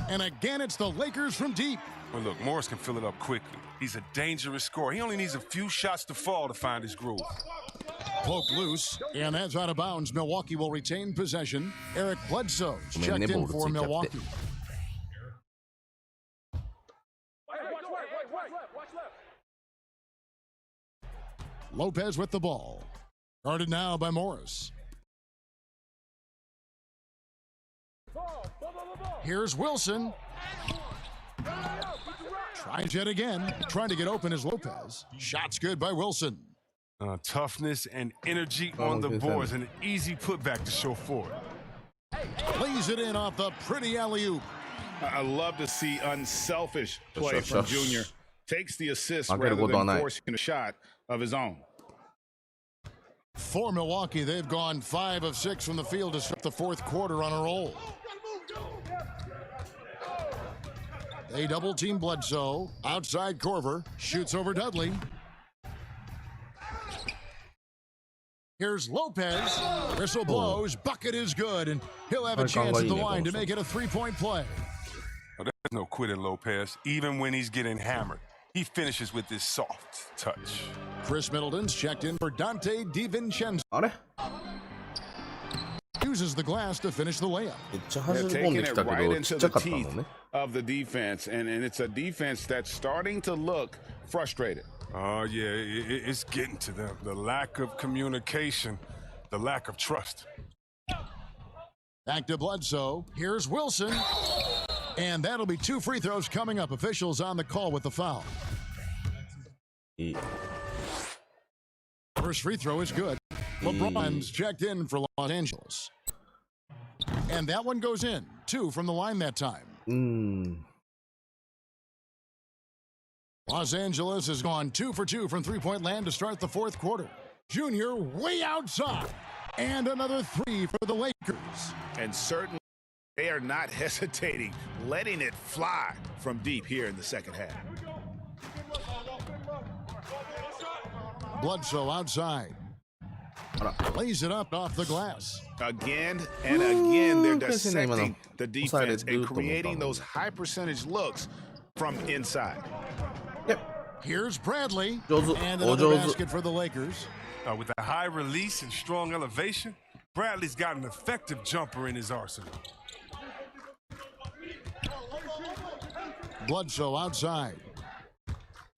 And again, it's the Lakers from deep. Well, look, Morris can fill it up quickly. He's a dangerous scorer. He only needs a few shots to fall to find his groove. Poke loose, and that's out of bounds. Milwaukee will retain possession. Eric Bledsoe checked in for Milwaukee. Lopez with the ball. Guarded now by Morris. Here's Wilson. Tries yet again. Trying to get open is Lopez. Shot's good by Wilson. Toughness and energy on the boards, and an easy putback to show forward. Plays it in off the pretty alley-oop. I love to see unselfish play from Junior. Takes the assist rather than forcing a shot of his own. For Milwaukee, they've gone 5 of 6 from the field to start the fourth quarter on a roll. They double-team Bledsoe. Outside Corver. Shoots over Dudley. Here's Lopez. Whistle blows. Bucket is good, and he'll have a chance at the line to make it a three-point play. Oh, there's no quitting Lopez, even when he's getting hammered. He finishes with this soft touch. Chris Middleton's checked in for Dante DiVincenzo. Uses the glass to finish the layup. Taking it right into the teeth of the defense, and it's a defense that's starting to look frustrated. Oh, yeah, it's getting to them. The lack of communication, the lack of trust. Back to Bledsoe. Here's Wilson. And that'll be 2 free throws coming up. Officials on the call with the foul. First free throw is good. LeBron's checked in for Los Angeles. And that one goes in. 2 from the line that time. Los Angeles has gone 2 for 2 from three-point land to start the fourth quarter. Junior way outside. And another 3 for the Lakers. And certainly they are not hesitating, letting it fly from deep here in the second half. Bledsoe outside. Lays it up off the glass. Again and again, they're dissecting the defense and creating those high-percentage looks from inside. Here's Bradley. And another basket for the Lakers. With a high release and strong elevation, Bradley's got an effective jumper in his arsenal. Bledsoe outside.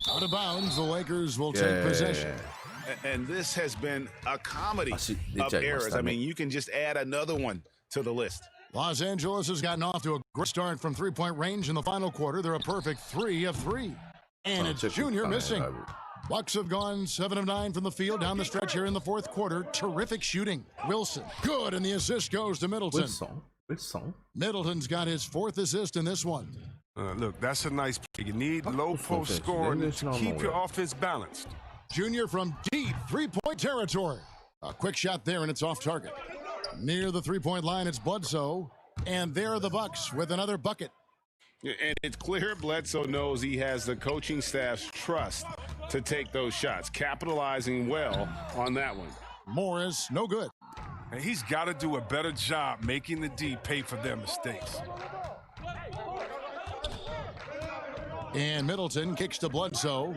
Out of bounds, the Lakers will take possession. And this has been a comedy of errors. I mean, you can just add another one to the list. Los Angeles has gotten off to a great start from three-point range in the final quarter. They're a perfect 3 of 3. And it's Junior missing. Bucks have gone 7 of 9 from the field down the stretch here in the fourth quarter. Terrific shooting. Wilson, good, and the assist goes to Middleton. Middleton's got his 4th assist in this one. Look, that's a nice play. You need low post scoring to keep your offense balanced. Junior from deep three-point territory. A quick shot there, and it's off target. Near the three-point line, it's Bledsoe. And there are the Bucks with another bucket. And it's clear Bledsoe knows he has the coaching staff's trust to take those shots, capitalizing well on that one. Morris, no good. And he's got to do a better job making the D pay for their mistakes. And Middleton kicks to Bledsoe.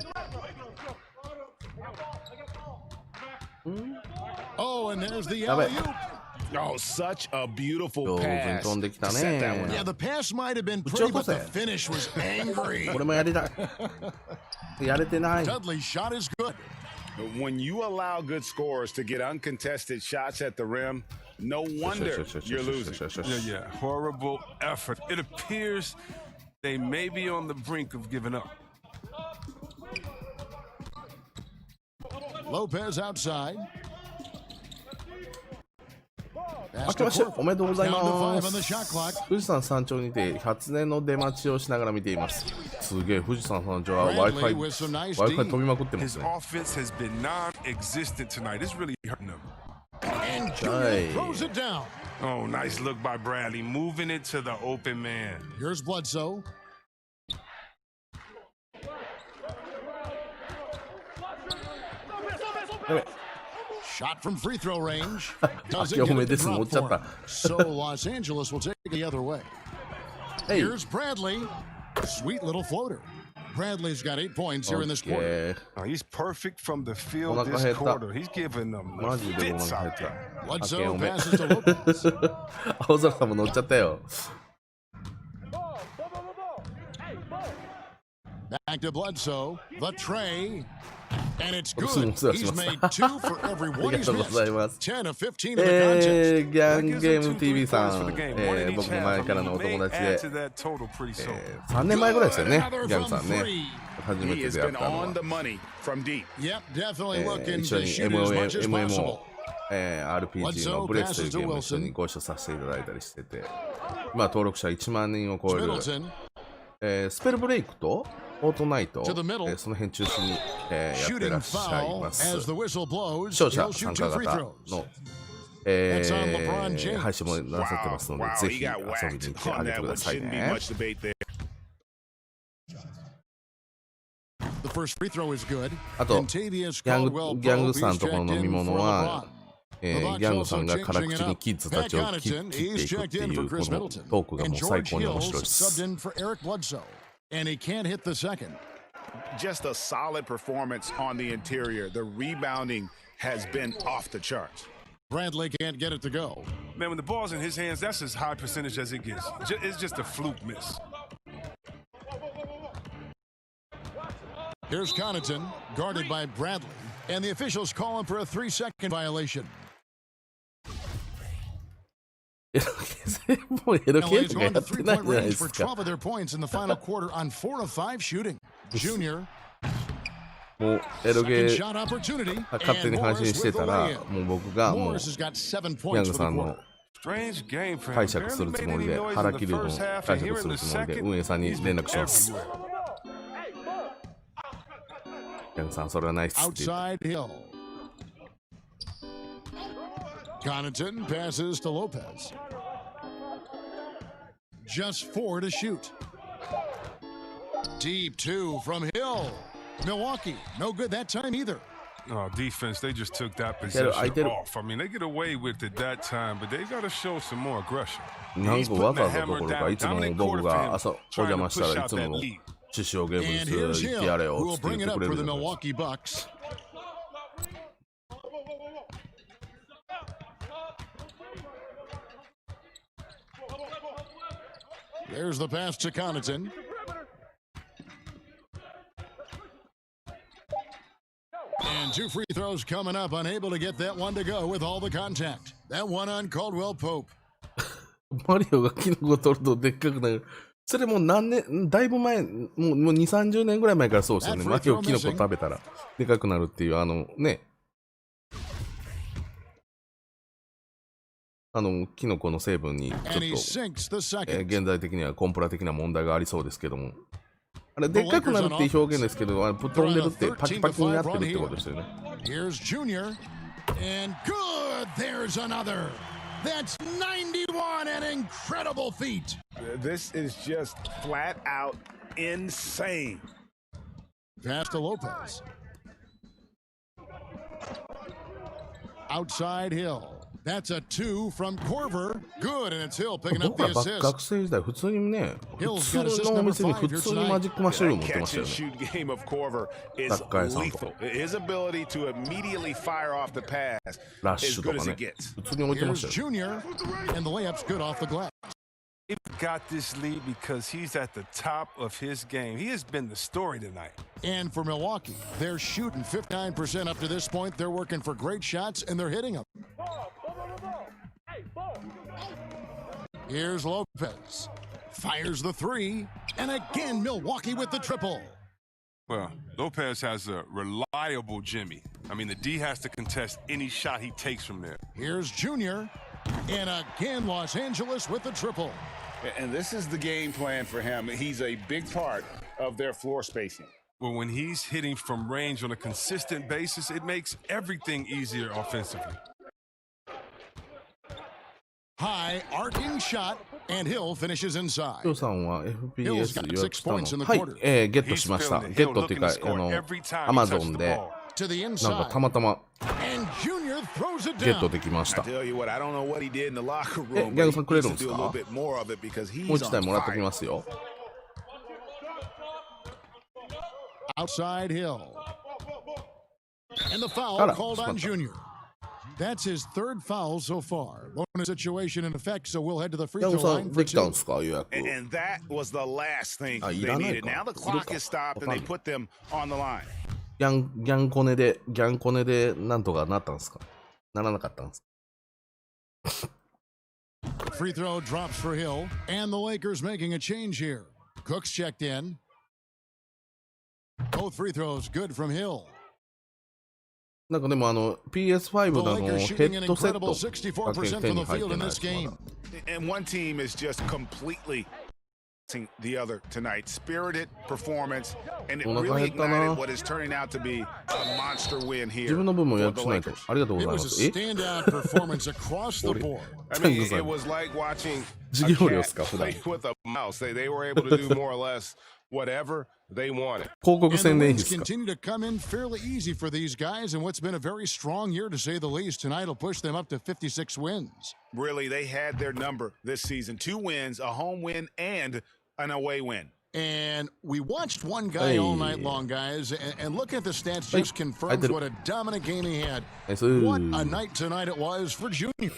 Oh, and there's the alley-oop. Oh, such a beautiful pass. Set that one yeah, up. the pass might have been pretty, but the finish was angry. Dudley's shot is good. When you allow good scorers to get uncontested shots at the rim, no wonder you're losing. Yeah, horrible effort. It appears they may be on the brink of giving up. Lopez outside. 明けましておめでとうございます。富士山山頂にて初音の出待ちをしながら見ています。すげえ、富士山山頂は Wi-Fi 飛びまくってますね。 His offense has been non-existent tonight. It's really hurting him. And Junior throws it down. Oh, nice look by Bradley, moving it to the open man. Here's Bledsoe. Shot from free throw range. Doesn't get it to drop for him. So Los Angeles will take it the other way. Here's Bradley. Sweet little floater. Bradley's got 8 points here in this quarter. Oh, he's perfect from the field this quarter. He's giving them fits out there. Bledsoe passes to Lopez. 青空さんも乗っちゃったよ。 Back to Bledsoe. The tray. And it's 私もお good. 世話し He's まし made た。 2 for every あ one りが he's とうござい missed. ます。 10 of 15 in the contest. ギャンゲーム TV さん、僕の前からのお友達で、3年前ぐらいですよね、ギャンさんね。初め He て has 出会っ been たの on は。 the money from deep. Yep, definitely looking 一緒 to に shoot as much as possible. RPG のブレスというゲームを一緒にご一緒させていただいたりしてて、今登録者1万人を超える、スペルブレイクとフォートナイト、その辺中心に、やってらっしゃいます。視聴者参加型の、配信もなさってますので、ぜひ遊びに行ってあげてくださいね。あと、ギャングさんとこの飲み物は、ギャングさんが辛口にキッズたちを切っていくっていうこのトークがもう最高に面白いです。And he can't hit the second. Just a solid performance on the interior. The rebounding has been off the charts. Bradley can't get it to go. Man, when the ball's in his hands, that's as high percentage as it gets. It's just a fluke miss. Here's Connaughton, guarded by Bradley, and the officials call him for a 3-second violation. もうエロ系とかや LA's って going ない to じゃない 3-point で range す for か。 12 of their points in the final quarter on 4 of 5 shooting. Junior. もうエロゲ Second shot opportunity. 勝手に配信してたら、もう僕がもう Morris has got 7ギャン points グ for さ the んの quarter. 解釈するつもりで、腹切るのを解釈するつもりで、運営さんに連絡します。ギャングさん、それはないっすって言って。 Outside Hill. Connaughton passes to Lopez. Just 4 to shoot. Deep 2 from Hill. Milwaukee, no good that time either. Oh, defense, they just took that possession off. I mean, they get away with it that time, but they got to show some more aggression. なんかわざわざどころか、いつも僕が朝お邪魔したらいつもの獅子王ゲームズ行ってやれよって言ってくれるじゃないですか。 There's the pass to Connaughton. And 2 free throws coming up, unable to get that one to go with all the contact. That one on Caldwell Pope. マリオがキノコ取るとでっかくなる。それもう何年、だいぶ前、もう2、30年ぐらい前からそうですよね。マリオキノコ食べたらでかくなるっていう、ね。キノコの成分にちょっと、現在的にはコンプラ的な問題がありそうですけども。あれ、でっかくなるっていう表現ですけど、飛んでるってパキパキになってるってことですよね。Here's Junior. And good! There's another. That's 91, an incredible feat. This is just flat out insane. Pass to Lopez. Outside Hill. That's a 2 from Corver. Good, and it's Hill picking up 僕 the ら assist. 学生時代、普通にね、普通のお店に普通にマジックマッシュルーム売ってましたよね。 Game of Corver is lethal. His ability to immediately fire off the pass as good as it gets. Here's Junior, and the layup's good off the glass. He got this lead because he's at the top of his game. He has been the story tonight. And for Milwaukee, they're shooting 59% up to this point. They're working for great shots, and they're hitting them. Here's Lopez. Fires the 3. And again, Milwaukee with the triple. Well, Lopez has a reliable Jimmy. I mean, the D has to contest any shot he takes from there. Here's Junior. And again, Los Angeles with the triple. And this is the game plan for him. He's a big part of their floor spacing. Well, when he's hitting from range on a consistent basis, it makes everything easier offensively. High arcing shot, and Hill finishes inside. ヒョウさんは FPS 予約したの。はい、ゲットしました。ゲットっていうか、Amazon で、なんかたまたまゲットできました。ギャングさんくれるんですか？もう一台もらってきますよ。Outside Hill. And the foul called on Junior. That's his third foul so far. Bonus situation in effect, so we'll head to the free throw line for 2. And that was the last thing they needed. Now the clock is stopped and they put them on the line. ギャンコネでなんとかなったんですか？ならなかったんですかFree throw drops for Hill, and the Lakers making a change here. Cooks checked in. Both free throws good from Hill. なんかでもPS5 のヘッドセットが手に入ってないですまだ。And one team is just completely the other tonight. Spirited performance, and it really ignited what is turning out to be a monster win here. 自分の分も予約しないと。ありがとうございます。It was a standout performance across the board. I mean, it was like watching a 授業料で cat すか普段。 play with a mouse. They were able to do more or less whatever they wanted. 広告 And the 宣伝費 wins ですか？ continue to come in fairly easy for these guys, and what's been a very strong year to say the least. Tonight will push them up to 56 wins. Really, they had their number this season. 2 wins, a home win, and an away win. And we watched one guy all night long, guys, and looking at the stats just confirms what a dominant game he had. What a night tonight it was for Junior.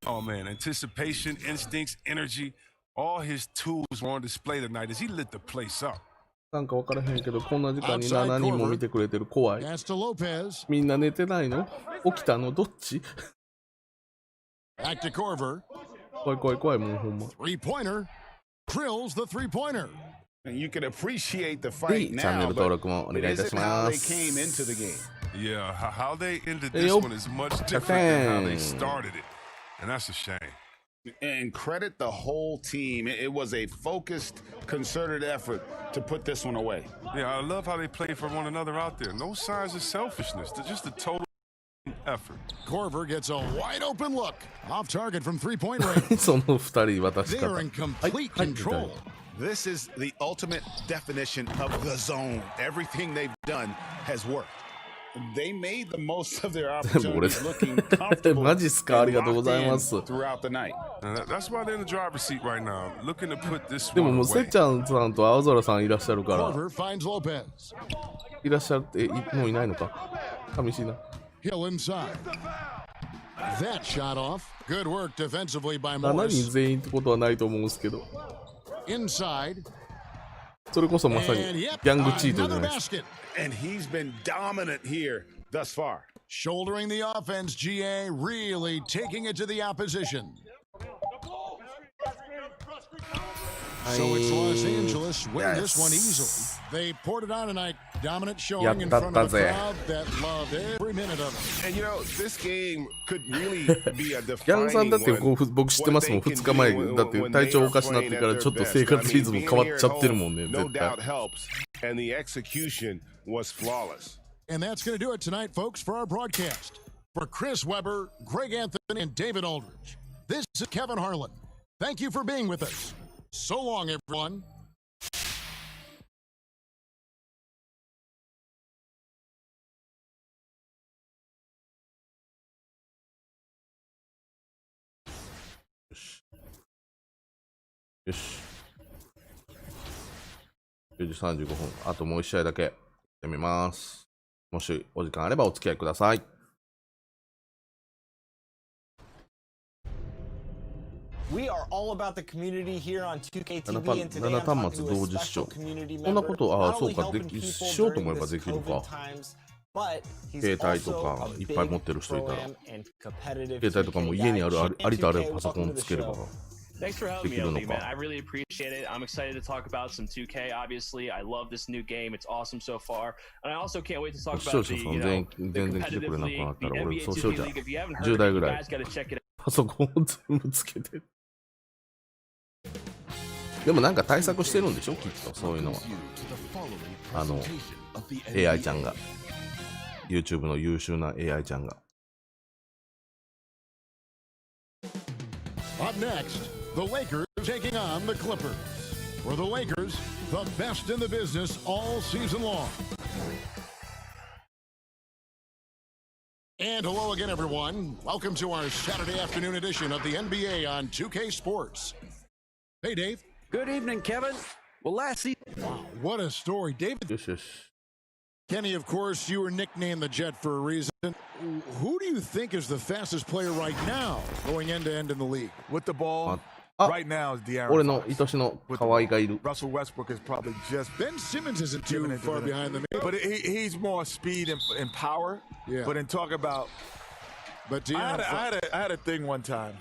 Oh, man, anticipation, instincts, energy, all his tools were on display tonight as he lit the place up. なんか分からへんけど、こんな時間に7人も見てくれてる。怖い。 That's to Lopez. みんな寝てないの？起きたの？どっち？ Back to Corver. 怖いもうほんま。 Three-pointer. Drills the three-pointer. And you can appreciate the はい、 fight チャンネ now, ル登 but 録もお願いいたし how ま they す。 came into the game. Yeah, how they ended this one is much different than how they started it. And that's a shame. And credit the whole team. It was a focused, concerted effort to put this one away. Yeah, I love how they play for one another out there. No signs of selfishness. They're just a total effort. Corver gets a wide-open look. Off target from three-point range. その2人渡し They 方。 are in complete control. This is the ultimate definition of the zone. Everything they've done has worked. They made the most of their opportunities looking comfortable マジっすか？ありがとうご and ざい locked ま in す。 throughout the night. That's why they're in the driver's seat right now, looking to put this でも one もうせっ away. ちゃんさんと青空さんいらっしゃるから。 Corver finds Lopez. いらっしゃるってもういないのか？寂しいな。 Hill inside. That shot off. Good work defensively by 7 Morris. 人全員ってことはないと思うんですけど。 Inside. それこそまさに And ギ yep, ャングチートじゃ another ないですか。 basket. And he's been dominant here thus far. Shouldering the offense, GA really taking it to the opposition. So it's Los Angeles winning this one easily. They poured it on tonight. Dominant showing in front of a crowd that loved every minute of it. And you know, this game could really be a ギャンさん defining だってこ one. う僕知ってますもん。2日前だって体調おかしなってからちょっと生活リズム変わっちゃってるもんね。 No 絶対 doubt helps, and the execution was flawless. And that's going to do it tonight, folks, for our broadcast. For Chris Webber, Greg Anthony, and David Aldridge, this is Kevin Harlan. Thank you for being with us. So long, everyone. Yes. 9時35分。あともう1試合だけやってみます。もしお時間あればお付き合いください。We are all about the community here on 2KTV, and today 7 I'm talking 端末 to a 同時視 special 聴。 community こんな member, こと、 not そう only か、 helping people しようと思え during ば this できる COVID か。 times, but he's 携帯と also か a いっぱい持 big ってる人いたら、 pro-am and competitive 携帯とかも家にある 2K ありとあらゆる guy. パソコン Welcome to つ the ければ show. Thanks for having me, できるの LD, man. か。 I really appreciate it. I'm excited to talk about some 2K. Obviously, I love this new game. It's awesome so far, and I also can't wait to talk 視聴 about 者 the さん you 全 know 然 the 来てく competitive れなく league, なった the ら俺 NBA そうしよう 2K じゃん。 league. If you haven't 10 heard 台 of ぐ it, you らい guys got to check it out. パソコンを全部つけて。でもなんか対策してるんでしょきっとそういうのは。AI ちゃんが。YouTube の優秀な AI ちゃんが。Up next, the Lakers taking on the Clippers. For the Lakers, the best in the business all season long. And hello again, everyone. Welcome to our Saturday afternoon edition of the NBA on 2K Sports. Hey, Dave. Good evening, Kevin. Well, last season. Wow, what a story. David. Yes, yes. Kenny, of course, you were nicknamed the Jet for a reason. Who do you think is the fastest player right now going end-to-end in the league? With the ball, Right now is De'Aaron 俺の愛しの可愛がいる。 Russell Westbrook is probably just Ben Simmons isn't too far behind the but he's more speed and power. Yeah. But in talk about, but I had a thing one time,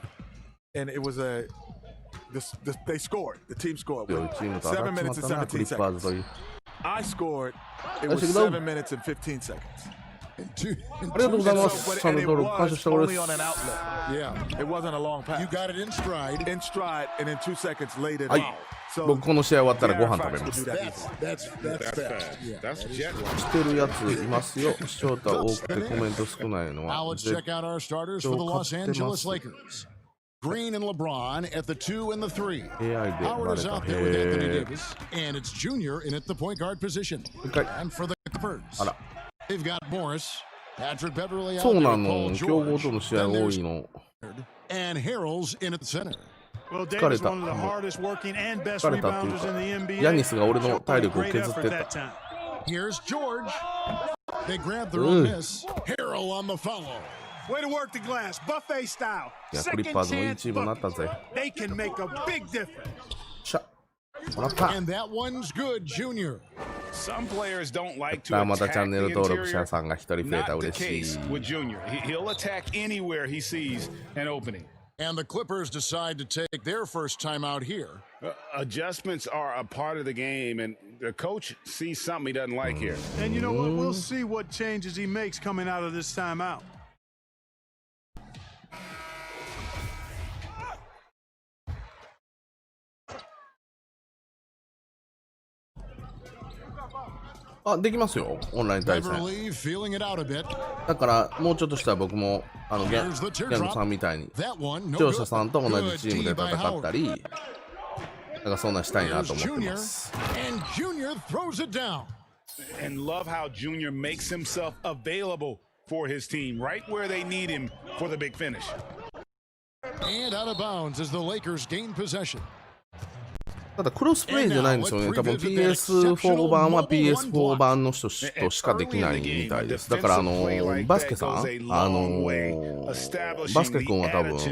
and it was they scored. The team scored. 7 minutes and 17 seconds. I scored. It was 7 minutes and 15 seconds. ありがとうございます。チャンネル登録感謝しております。 Yeah, it wasn't a long pass. You got it in stride. In stride, and then 2 seconds later. はい。僕この試合終わったらご飯食べます。 That's fast. That's jet lag. してるやついますよ。視聴者多くてコメント少ないの Now は let's check out our starters for the Los 勝ってま Angeles す。 Lakers. Green and LeBron at the 2 and the 3. AI で Howard バ is レた。 out there with Anthony Davis, and it's Junior in at the point guard position. And for the Clippers, あら。 they've got Morris, Patrick Beverly out そう there, な Paul の。強豪 George, との試合 then 多 there's いの。 and Harold's in at the center. Well, 疲れ Davis た。 one of the hardest working and best 疲れたっていう rebounders in the か、 NBA. ヤニスが俺の体力を Great 削っ effort て that た。 time. Here's George. They grab their own miss. Harold on the follow. Way to work the glass, buffet style. いや、クリッ Second パーズもいい chance チームになったぜ。 They can make a big difference. しゃ。もらった。 And that one's good, Junior. Some players don't like さ to あまたチャ attack ンネ the ル登録者 interior. さんが一人増えた。 Not the 嬉し case い。 with Junior. He'll attack anywhere he sees an opening. And the Clippers decide to take their first time out here. Adjustments are a part of the game, and the coach sees something he doesn't like here. And you know what? We'll see what changes he makes coming out of this timeout. あ、できますよ。オンライン対戦。 Beverly feeling it out a bit. だからもうちょっとしたら僕もギャンさんみたいに That one, 視 no 聴 good. 者さんと同じチームで Good D by 戦ったり、 Howard. なんかそんなんしたいなと Here's 思って Junior, ます。 and Junior throws it down. And love how Junior makes himself available for his team, right where they need him for the big finish. And out of bounds as the Lakers gain possession. ただクロスプレイじゃないんですよね。多分 PS4 版は PS4 版の人としかできないみたいです。だからバスケさん、バスケ君は多分ス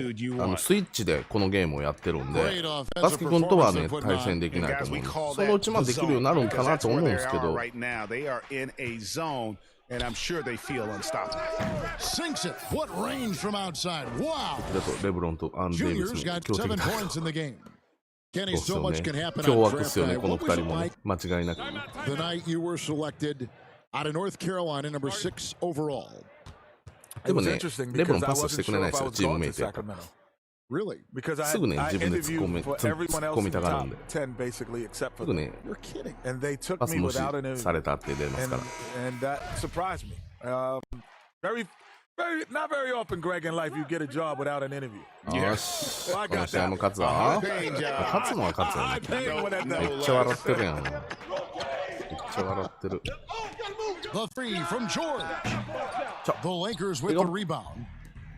イッチでこのゲームをやってるんで、バスケ君とはね対戦できないと思うんです。そのうちまでできるようになるんかなと思うんですけど。 And I'm sure they feel unstoppable. Sinks it. What range from outside. Wow. レブロンとアンデイビス Junior's の got 強敵 7 points in the game. そ Kenny, うっす so よ much ね can happen 凶 on 悪っす draft よね night. この What 二 was 人 it もね like 間違いなく the night you were selected out of North Carolina, number 6 overall? でもねレブロンパスしてくれないですよチームメイトやから Really? すぐね自分で突っ込みたがるんで basically すぐね You're kidding. and they took パス me 無視 without an されたって出ますから and that surprised me. Not very often, Greg, in life you get a job without an interview. よし Well, I この got 試合 that. も勝つわ勝つのは勝つよね I paid for that め though. っちゃ笑ってるやんめっちゃ笑ってる The three from George. The Lakers with the rebound.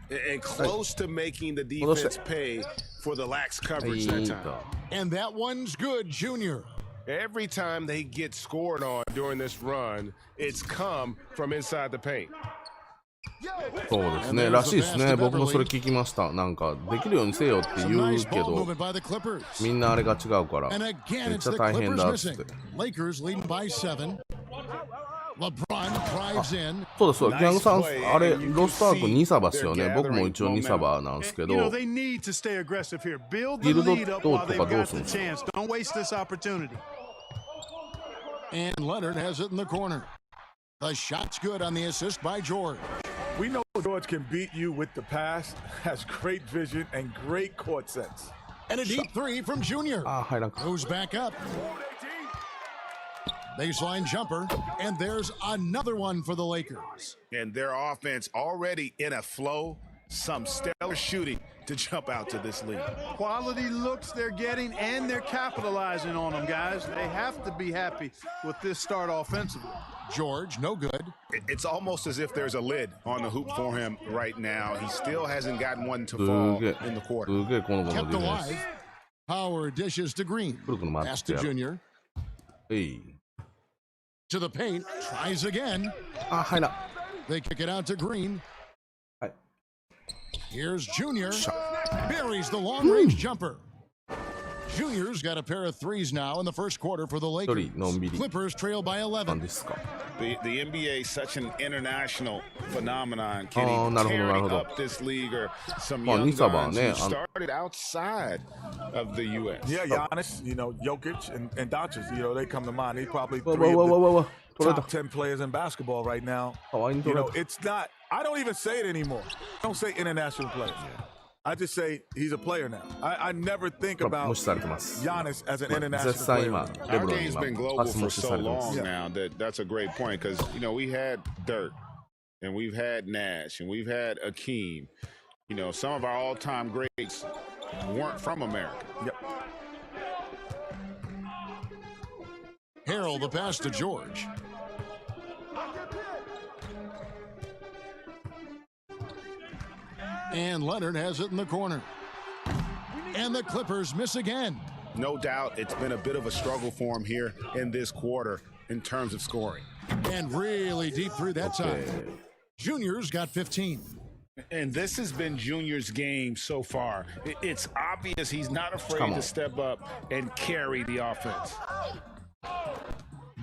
And close to making the defense pay for the lax coverage that time. And that one's good, Junior. Every time they get scored on during this run, it's come from inside the paint. そうですねらしいですね僕もそれ聞きましたなんかできるようにせよって言うけどみんなあれが違うからめ And っ again, ちゃ it's the 大変 Clippers だっつって missing. Lakers leading by 7. LeBron drives in. そうですそうですギャングさんあれロストアーク2サバっすよね僕も一応2サバなんですけ You know, ど they need to stay aggressive here. Build the ギルド lead up と while と they've かどう got するん the ですか chance. Don't waste this opportunity. And Leonard has it in the corner. The shot's good on the assist by George. We know George can beat you with the pass, has great vision and great court sense. And a deep three from Junior. あ入らんか Goes back up. Baseline jumper. And there's another one for the Lakers. And their offense already in a flow, some stellar shooting to jump out to this lead. Quality looks they're getting, and they're capitalizing on them, guys. They have to be happy with this start offensively. George, no good. It's almost as if there's a lid on the hoop for him right now. He still hasn't gotten one to す fall げえ in the quarter. すげえこの子のデ Kept ィフェン alive. ス Howard dishes to Green. くるくる回っ Pass て to やる Junior. えい To the paint. Tries again. あ入らん They kick it out to Green. はい Here's Junior. Buries the long-range jumper. Junior's got a pair of threes now in the first quarter for the Lakers. Clippers trail by 11. The NBA is such an international phenomenon. Kenny, tearing up this league or some young guns who started outside of the U.S. Yeah, Giannis, you know, Jokic and Doncic, you know, they come to mind. They probably three of the top 10 players in basketball right now. You know, it's not, I don't even say it anymore. I don't say international players. I just say he's a player now. I never think about Giannis as an international player. Our game's been global for so long now that's a great point because, you know, we had Dirk and we've had Nash and we've had Akeem. You know, some of our all-time greats weren't from America. Yep. Harrell the pass to George. And Leonard has it in the corner. And the Clippers miss again. No doubt it's been a bit of a struggle for him here in this quarter in terms of scoring. And really deep through that side. Junior's got 15. And this has been Junior's game so far. It's obvious he's not afraid to step up and carry the offense.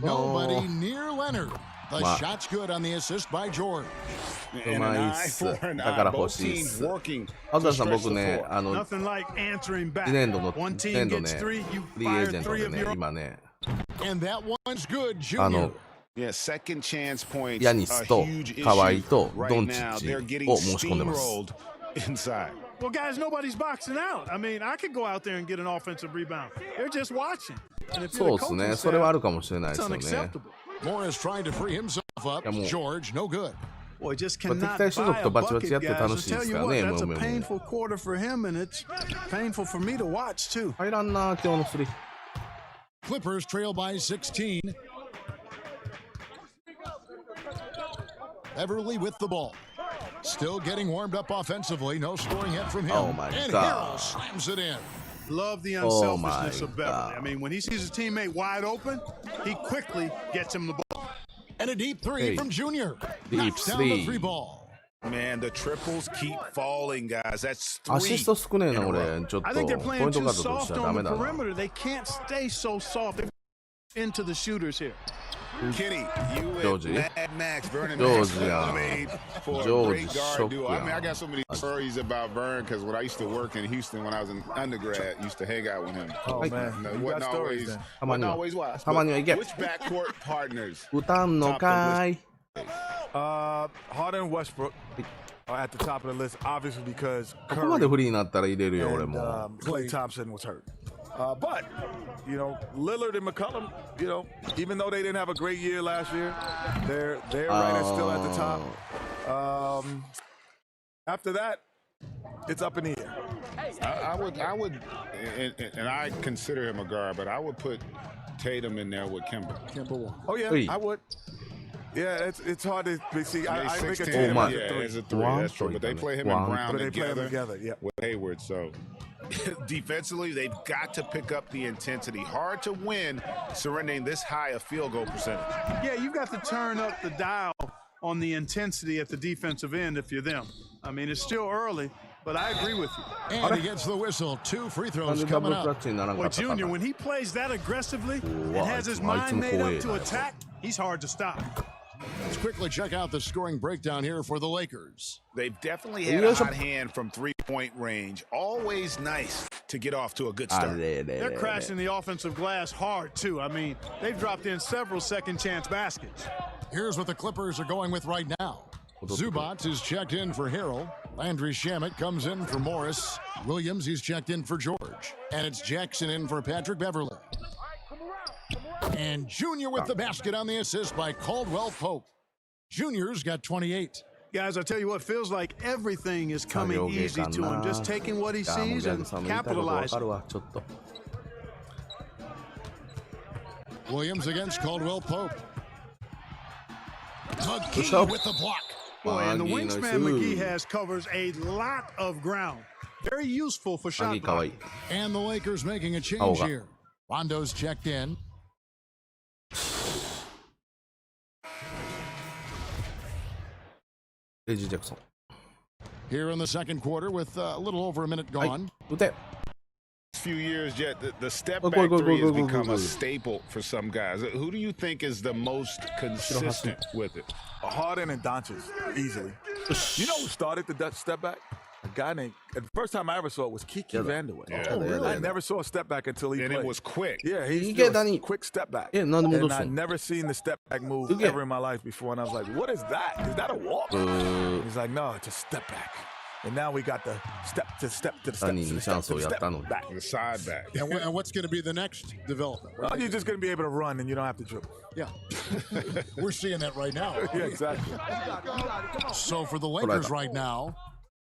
Nobody near Leonard. The shot's good on the assist by George. うまいっす。だから欲しいっす。あとはさん僕ね、1年度ね、フリーエージェントでね、今ね、ヤニスと河合とドンチッチを申し込んでます。Well, guys, nobody's boxing out. I mean, I could go out there and get an offensive rebound. They're just watching. そうですね、それはあるかもしれないですよね。Morris trying to free himself up. George, no good. Boy, just cannot buy a bucket, guys. I'll tell you what, that's a painful quarter for him, and it's painful for me to watch, too. Clippers trail by 16. Beverly with the ball. Still getting warmed up offensively. No scoring yet from him. Oh, my and God. Harrell slams it in. Love the unselfishness of Beverly. I mean, when he sees his teammate wide open, he quickly gets him the ball. And a deep three from Junior. Deep three. Free ball. Man, the triples keep falling, guys. That's アシスト少ねえな、俺。ちょっと I think they're ポイ playing ント too ガードとし soft てはダ on メ the だな。 perimeter. They can't stay so soft into the shooters here. Kenny, you Georgie. and Mad Max, Vernon Georgie, Max made for a Georgie, great guard duo. I mean, I shock, got so many stories about Vern because when I used to work in Houston when I was an undergrad, I used to hang out with him. Oh, man. No, You got stories then. Wasn't always wise. たまにはいけ。 Which backcourt partners? 歌んのかい。 Harden and Westbrook are at the top of the list, obviously because ここまでフリーになったら入れるよ、俺 and, も。 Klay Thompson was hurt. But, you know, Lillard and McCollum, you know, even though they didn't have a great year last year, they're right still at the top. After that, it's up in the air. I would, and I consider him a guard, but I would put Tatum in there with Kemba. Oh yeah, I would. Yeah, it's hard to see. I think a Tatum Oh, is a three. That's true. But they play him and Brown together yeah. with Hayward. So defensively, they've got to pick up the intensity. Hard to win surrendering this high a field goal percentage. Yeah, you've got to turn up the dial on the intensity at the defensive end if you're them. I mean, it's still early, but I agree with you. And he gets the whistle. 2 free throws coming up. Well, Junior, when he plays that aggressively and has his mind made up to attack, he's hard to stop. Let's quickly check out the scoring breakdown here for the Lakers. They've definitely had a hot hand from three-point range. Always nice to get off to a good start. They're crashing the offensive glass hard, too. I mean, they've dropped in several second-chance baskets. Here's what the Clippers are going with right now. Zubac is checked in for Harrell. Landry Shamet comes in for Morris. Williams, he's checked in for George. And it's Jackson in for Patrick Beverly. And Junior with the basket on the assist by Caldwell Pope. Junior's got 28. Guys, I tell you what, feels like everything is coming easy to him. Just taking what he sees and capitalizing. Williams against Caldwell Pope. McGee with the block. Boy, and the wingspan McGee has covers a lot of ground. Very useful for shot blocking. And the Lakers making a change here. Rondo's checked in. Reggie Jackson. Here in the second quarter with a little over a minute gone. few years, Jet, the step back three has become a staple for some guys. Who do you think is the most consistent with it? Harden and Doncic, easily. You know who started the Dutch step back? A guy named, the first time I ever saw it was Kiki Vanderway. I never saw a step back until he played. And it was quick. Yeah, he's a quick step back. And I'd never seen the step back move ever in my life before. And I was like, what is that? Is that a walk? He's like, no, it's a step back. And now we got the step to step to the step to the step to the step back. The side back. And what's going to be the next development? Well, you're just going to be able to run and you don't have to dribble. Yeah. We're seeing that right now. Yeah, exactly. So for the Lakers right now,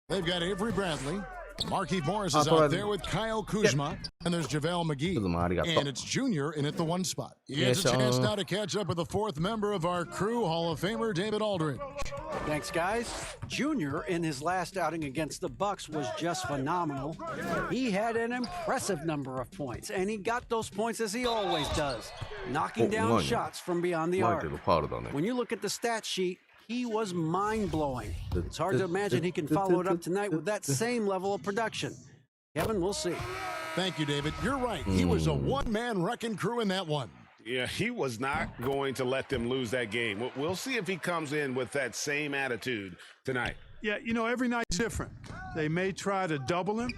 they've got Avery Bradley. Markieff Morris is out there with Kyle Kuzma. And there's JaVale McGee. And it's Junior in at the one spot. He has a chance now to catch up with the fourth member of our crew, Hall of Famer David Aldridge. Thanks, guys. Junior, in his last outing against the Bucks, was just phenomenal. He had an impressive number of points, and he got those points as he always does, knocking down shots from beyond the arc. When you look at the stat sheet, he was mind-blowing. It's hard to imagine he can follow it up tonight with that same level of production. Kevin, we'll see. Thank you, David. You're right. He was a one-man wrecking crew in that one. Yeah, he was not going to let them lose that game. We'll see if he comes in with that same attitude tonight. Yeah, you know, every night's different. They may try to double him,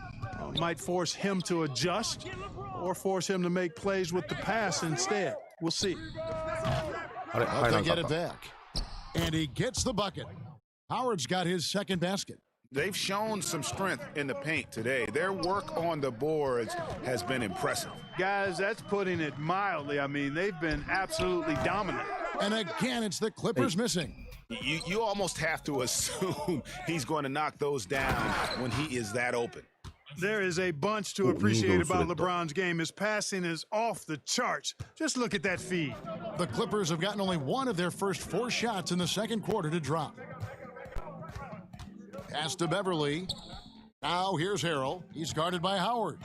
might force him to adjust, or force him to make plays with the pass instead. We'll see. They get it back. And he gets the bucket. Howard's got his second basket. They've shown some strength in the paint today. Their work on the boards has been impressive. Guys, that's putting it mildly. I mean, they've been absolutely dominant. And again, it's the Clippers missing. You almost have to assume he's going to knock those down when he is that open. There is a bunch to appreciate about LeBron's game. His passing is off the charts. Just look at that feed. The Clippers have gotten only one of their first 4 shots in the second quarter to drop. Pass to Beverly. Now here's Harrell. He's guarded by Howard.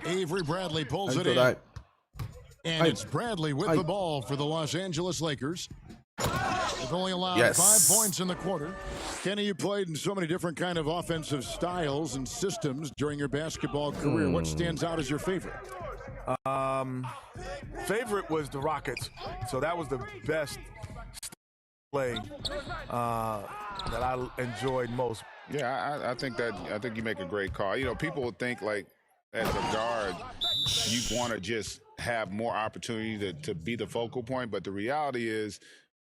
Avery Bradley pulls it in. And it's Bradley with the ball for the Los Angeles Lakers. They've only allowed 5 points in the quarter. Kenny, you played in so many different kind of offensive styles and systems during your basketball career. What stands out as your favorite? Favorite was the Rockets. So that was the best play that I enjoyed most. Yeah, I think you make a great call. You know, people would think like as a guard, you want to just have more opportunity to be the focal point, but the reality is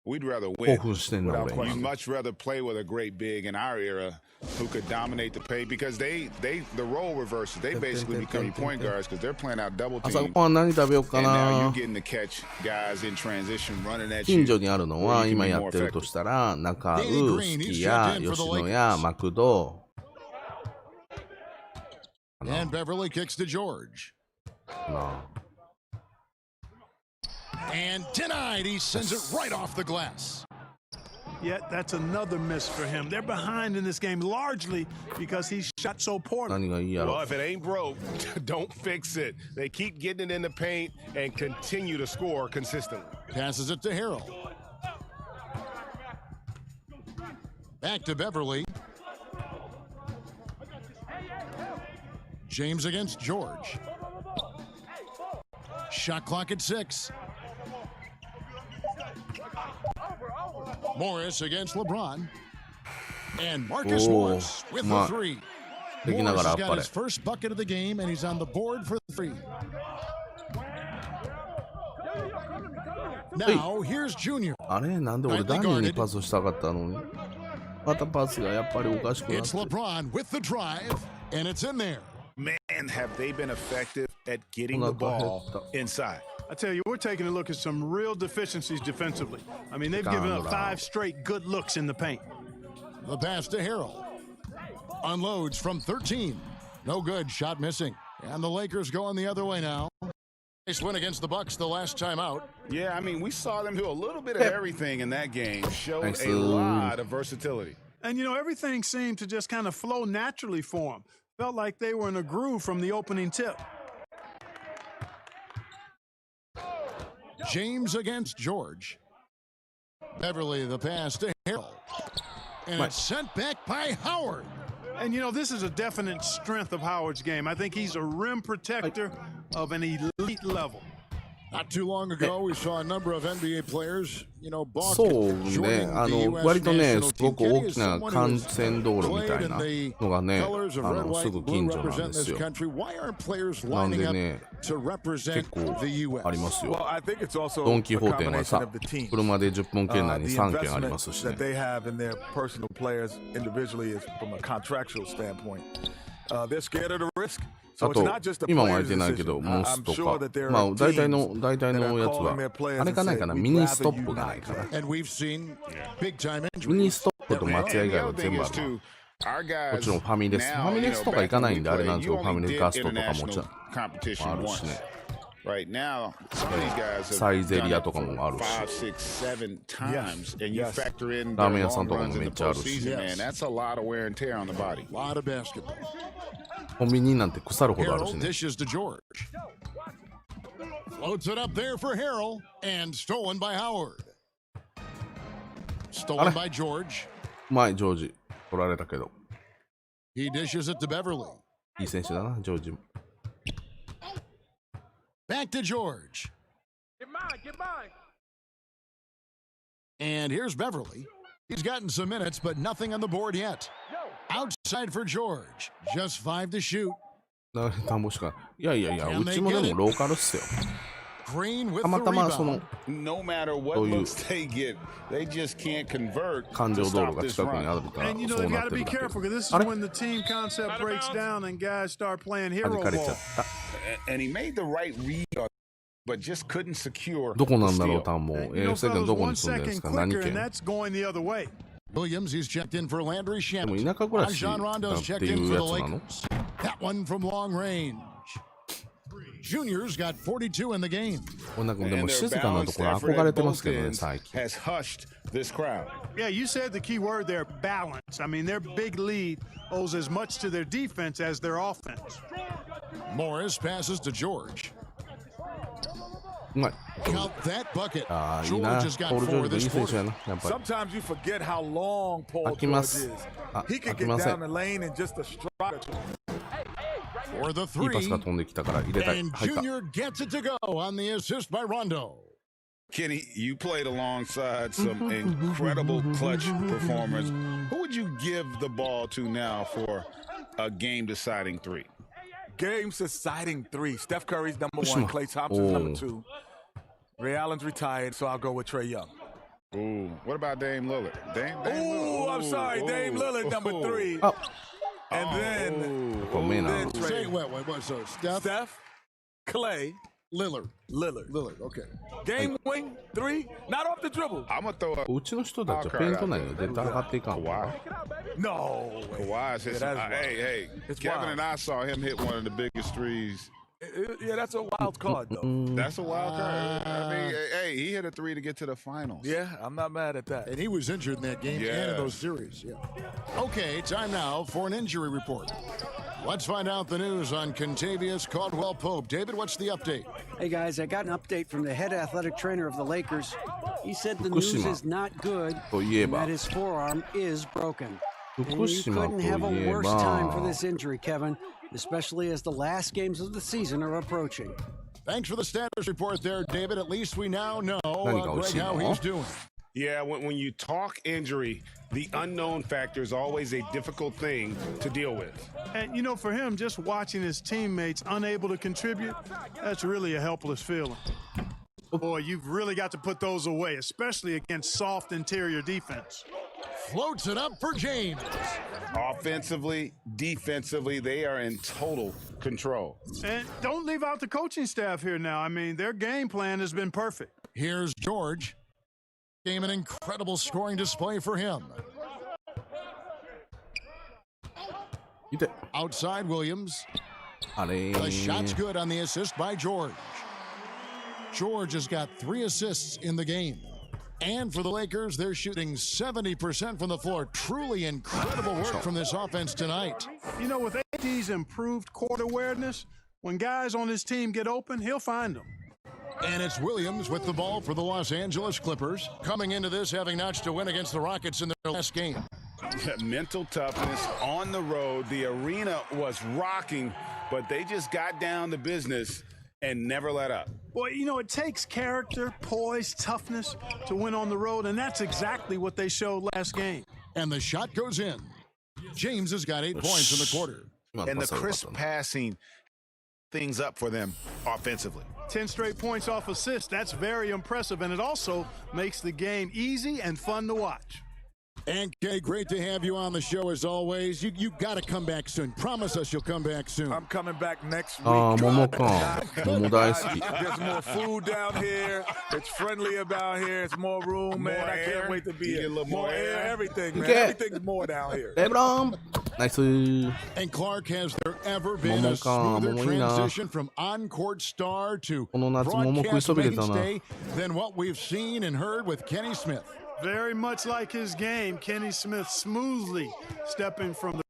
we'd rather win. You'd much rather play with a great big in our era who could dominate the paint because the role reverses. They basically become your point guards because they're playing out double team. And now you're getting to catch guys in transition running at you. 近所にあるのは今やってるとしたら中尾、スキヤ、吉野やマクド。And Beverly kicks to George. And denied. He sends it right off the glass. Yet that's another miss for him. They're behind in this game largely because he shot so poorly. Well, if it ain't broke, don't fix it. They keep getting it in the paint and continue to score consistently. Passes it to Harrell. Back to Beverly. James against George. Shot clock at 6. Morris against LeBron. And Marcus Morris with the 3. Morris has got his first bucket of the game, and he's on the board for 3. Now, here's Junior. あれなんで俺ダニーにパスしたかったのにまたパスがやっぱりおかしくなって It's LeBron with the drive, and it's in there. Man, have they been effective at getting the ball inside. I tell you, we're taking a look at some real deficiencies defensively. I mean, they've given up 5 straight good looks in the paint. The pass to Harrell. Unloads from 13. No good. Shot missing. And the Lakers going the other way now. Nice win against the Bucks the last time out. Yeah, I mean, we saw them do a little bit of everything in that game. Showed a lot of versatility. And, you know, everything seemed to just kind of flow naturally for them. Felt like they were in a groove from the opening tip. James against George. Beverly the pass to Harrell. And it's sent back by Howard. And, you know, this is a definite strength of Howard's game. I think he's a rim protector of an elite level. Not too long ago, we saw a number of NBA players, you know, そうね、割とね、すごく大きな幹線道路みたいなのがね、すぐ近所なんですよ。なんでね、結構ありますよ。ドン・キホーテはさ、車で10分圏内に3軒ありますしね。あと、今は空いてないけど、モスとか、まあ、大体のやつは、あれがないかな、ミニストップがないかな。ミニストップと松屋以外は全部あるわ。もちろんファミレス。ファミレスとか行かないんであれなんですけど、ファミレスガストとかもあるしね。サイゼリアとかもあるし。ラーメン屋さんとかもめっちゃあるし。コンビニなんて腐るほどあるしね。Floats it up there for Harrell and stolen by Howard. あ Stolen れ by George. うまい、ジョージ。取られたけど。He dishes it to Beverly. いい選手だな、ジョージも。Back to George. Get mine. And here's Beverly. He's gotten some minutes, but nothing on the board yet. Outside for George. Just 5 to shoot. 田んぼしか。いや、うちもでもローカルっすよ。Green with たまたまその、No matter what looks they get, they just can't convert. 環状道路が近くにあるから、 And you know, そう you な got っ to てる be だけ。 careful because this is あれ when the team concept breaks down and guys start playing 弾 hero かれちゃ ball. った。 And he made the right read, but just couldn't secure. どこなんだろう、 the steal. 田んぼ。You know, 世間 fellas, どこ one に住んでるんです second か、何 quicker, and 県。 that's going the other way. Williams, he's checked in for Landry でも Shamet. 田舎暮らしだ Rajon っ Rondo's て checked い in う for や the つなの？ Lakers. That one from long range. Junior's got 42 in the game. なんかでも静かなところ憧れてますけどね、最近。 Has hushed this crowd. Yeah, you said the key word there, balance. I mean, their big lead owes as much to their defense as their offense. Morris passes to George. うまい。 Count that bucket. ああ、いいな。 George has ポー got ル・ジョー 4 ジもいい this 選手や quarter. な、やっぱり。 Sometimes you forget how long Paul 飽きま George す is. あ、 He can 飽き get ませ down ん。 the lane in just a stride or two. For the いいパス three. が飛んできたから入れたい。 And 入った。 Junior gets it to go on the assist by Rondo. Kenny, you played alongside some incredible clutch performers. Who would you give the ball to now for a game-deciding three? Game-deciding three. Steph Curry's number one. Klay Thompson's number two. Ray Allen's retired, so I'll go with Trae Young. Ooh, what about Dame Lillard? Dame Ooh, Lillard. I'm sorry, Dame Lillard, number three. Oh. And then, then Say what? So Steph, Clay, Lillard. Okay. Game wing, three, not off the dribble. I'm going to throw a うちの人たちはペイント内に絶対上がっていかんわ。 No. Kawhi says, hey, Kevin and I saw him hit one of the biggest threes. Yeah, that's a wild card, though. That's a wild card. I mean, hey, he hit a three to get to the finals. Yeah, I'm not mad at that. And he was injured in that game and in those series. Yeah. Okay, time now for an injury report. Let's find out the news on Kentavious Caldwell-Pope. David, what's the update? Hey, guys, I got an update from the head athletic trainer of the Lakers. He said the news is not good, and that his forearm is broken. And you couldn't have a worse time for this injury, Kevin, especially as the last games of the season are approaching. Thanks for the status report there, David. At least we now know, Greg, how he's doing. Yeah, when you talk injury, the unknown factor is always a difficult thing to deal with. And, you know, for him, just watching his teammates unable to contribute, that's really a helpless feeling. Boy, you've really got to put those away, especially against soft interior defense. Floats it up for James. Offensively, defensively, they are in total control. And don't leave out the coaching staff here now. I mean, their game plan has been perfect. Here's George. Game an incredible scoring display for him. Outside Williams. The shot's good on the assist by George. George has got 3 assists in the game. And for the Lakers, they're shooting 70% from the floor. Truly incredible work from this offense tonight. You know, with AD's improved court awareness, when guys on his team get open, he'll find them. And it's Williams with the ball for the Los Angeles Clippers, coming into this having notched a win against the Rockets in their last game. Mental toughness on the road. The arena was rocking, but they just got down to business and never let up. Well, you know, it takes character, poise, toughness to win on the road, and that's exactly what they showed last game. And the shot goes in. James has got 8 points in the quarter. And the crisp passing things up for them offensively. 10 straight points off assists. That's very impressive, and it also makes the game easy and fun to watch. And Kay, great to have you on the show as always. You got to come back soon. Promise us you'll come back soon. I'm coming back next week. Momo大好き. There's more food down here. It's friendly about here. It's more room, man. I can't wait to be here. More air, everything, man. Everything's more down here. LeBron. Nice. And Clark, has there ever been a smoother transition from on-court star to broadcast mainstay than what we've seen and heard with Kenny Smith? Very much like his game, Kenny Smith smoothly stepping from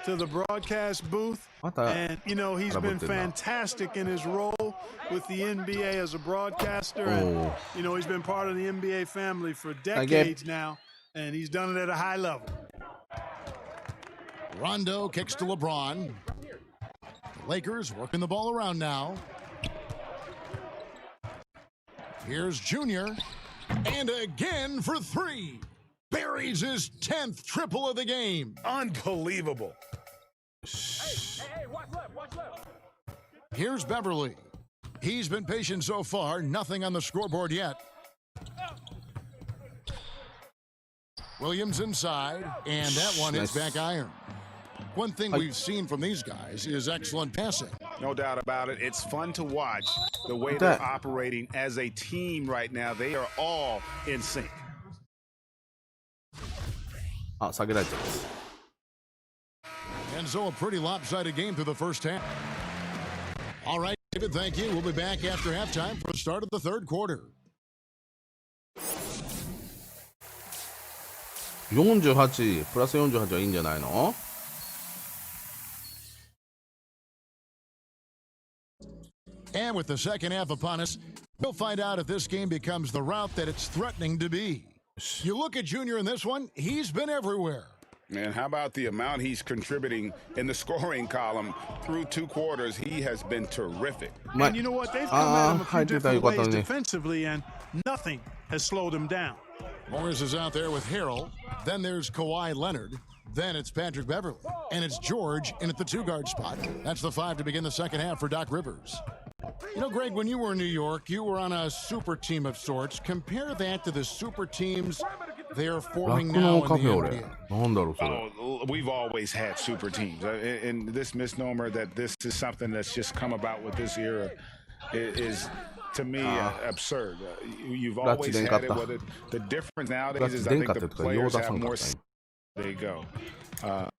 to the broadcast booth. And, you know, he's been fantastic in his role with the NBA as a broadcaster. And, you know, he's been part of the NBA family for decades now, and he's done it at a high level. Rondo kicks to LeBron. The Lakers working the ball around now. Here's Junior. And again for 3. Buries his 10th triple of the game. Unbelievable. Hey, watch left. Here's Beverly. He's been patient so far. Nothing on the scoreboard yet. Williams inside. And that one is back iron. One thing we've seen from these guys is excellent passing. No doubt about it. It's fun to watch the way they're operating as a team right now. They are all in sync. And so a pretty lopsided game through the first half. All right, David, thank you. We'll be back after halftime for the start of the third quarter. 48プラス48はいいんじゃないの? And with the second half upon us, we'll find out if this game becomes the route that it's threatening to be. You look at Junior in this one, he's been everywhere. Man, how about the amount he's contributing in the scoring column through 2 quarters? He has been terrific. And you know what? They've come at him a few different ways defensively, and nothing has slowed him down. Morris is out there with Harrell. Then there's Kawhi Leonard. Then it's Patrick Beverly. And it's George in at the 2-guard spot. That's the 5 to begin the second half for Doc Rivers. You know, Greg, when you were in New York, you were on a super team of sorts. Compare that to the super teams they are forming now in the NBA. Oh, we've always had super teams. And this misnomer that this is something that's just come about with this era is to me absurd. You've always had it. Whether the difference nowadays is I think the players have more. There you go.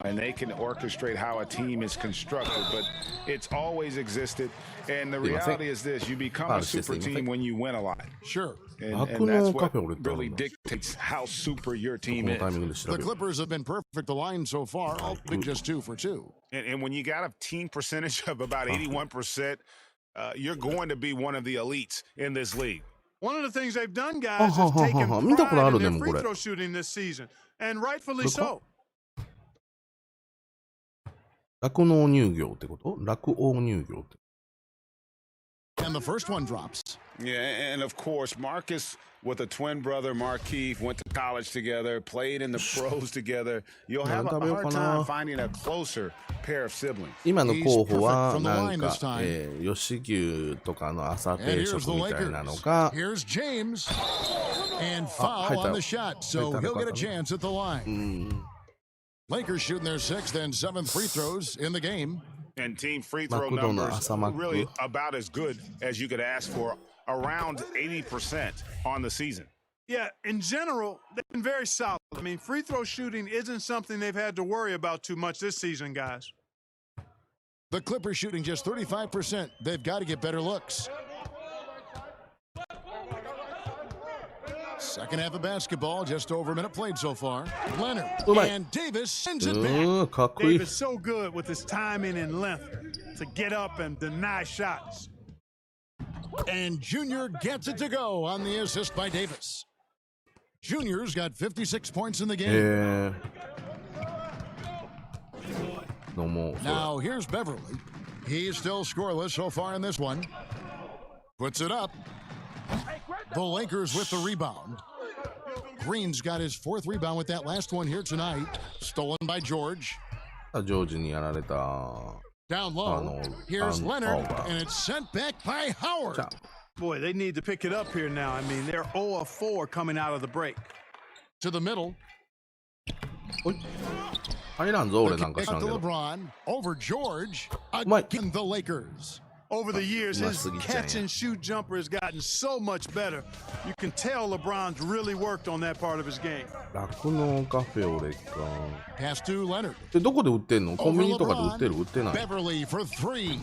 And they can orchestrate how a team is constructed, but it's always existed. And the reality is this: you become a super team when you win a lot. Sure. And that's what really dictates how super your team is. The Clippers have been perfect aligned so far, all just 2 for 2. And when you got a team percentage of about 81%, you're going to be one of the elites in this league. One of the things they've done, guys, is taken pride in their free throw shooting this season, and rightfully so. 酪農乳業ってこと? 酪王乳業って。 And the first one drops. Yeah, and of course, Marcus with a twin brother, Markeith, went to college together, played in the pros together. You'll have a hard time finding a closer pair of siblings. 今の候補はなんか、吉牛とかの朝定食みたいなのか。 Here's James. And foul on the shot, so he'll get a chance at the line. Lakers shooting their 6th and 7th free throws in the game. And team free throw numbers really about as good as you could ask for, around 80% on the season. Yeah, in general, they've been very solid. I mean, free throw shooting isn't something they've had to worry about too much this season, guys. The Clippers shooting just 35%. They've got to get better looks. Second half of basketball, just over a minute played so far. Leonard and Davis sends it back. Davis so good with his timing and length to get up and deny shots. And Junior gets it to go on the assist by Davis. Junior's got 56 points in the game. No more. Now here's Beverly. He's still scoreless so far in this one. Puts it up. The Lakers with the rebound. Green's got his 4th rebound with that last one here tonight. Stolen by George. Down low. Here's Leonard, and it's sent back by Howard. Boy, they need to pick it up here now. I mean, they're 0 of 4 coming out of the break. To the middle. The kick to LeBron over George. Again, the Lakers. Over the years, his catch-and-shoot jumper has gotten so much better. You can tell LeBron's really worked on that part of his game. Pass to Leonard. どこで売ってんの？コンビニとかで売ってる？売ってない。 Beverly for 3.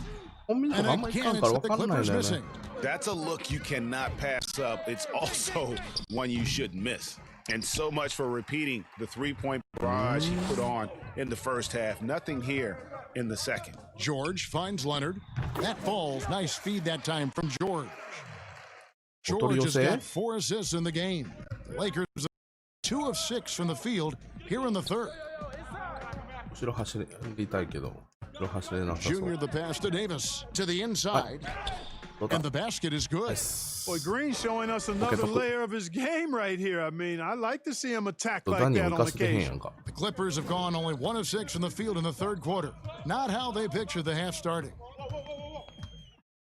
コンビニとかあんまり行かんから分かんないんだよね。 That's a look you cannot pass up. It's also one you shouldn't miss. And so much for repeating the three-point barrage he put on in the first half. Nothing here in the second. George finds Leonard. That falls. Nice feed that time from George. George has got 4 assists in the game. The Lakers are 2 of 6 from the field here in the third. Junior the pass to Davis to the inside. And the basket is good. Boy, Green's showing us another layer of his game right here. I mean, I like to see him attack like that on occasion. The Clippers have gone only 1 of 6 from the field in the third quarter. Not how they pictured the half starting.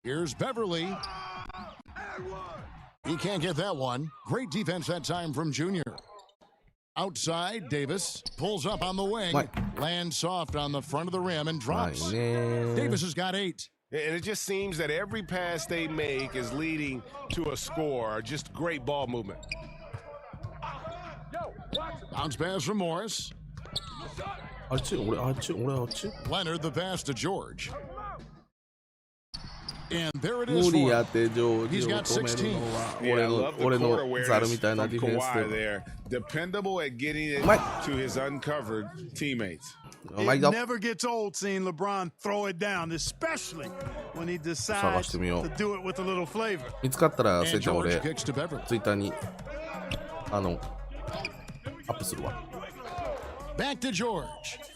Here's Beverly. He can't get that one. Great defense that time from Junior. Outside, Davis pulls up on the wing. Lands soft on the front of the rim and drops. Davis has got 8. And it just seems that every pass they make is leading to a score. Just great ball movement. Bounce pass from Morris. Leonard the pass to George. And there it is for him. He's got 16. Yeah, I love the court awareness from Kawhi there. Dependable at getting it to his uncovered teammates. It never gets old seeing LeBron throw it down, especially when he decides to do it with a little flavor. 見つかったら、せいちゃん俺、ツイッターに、アップするわ。Back to George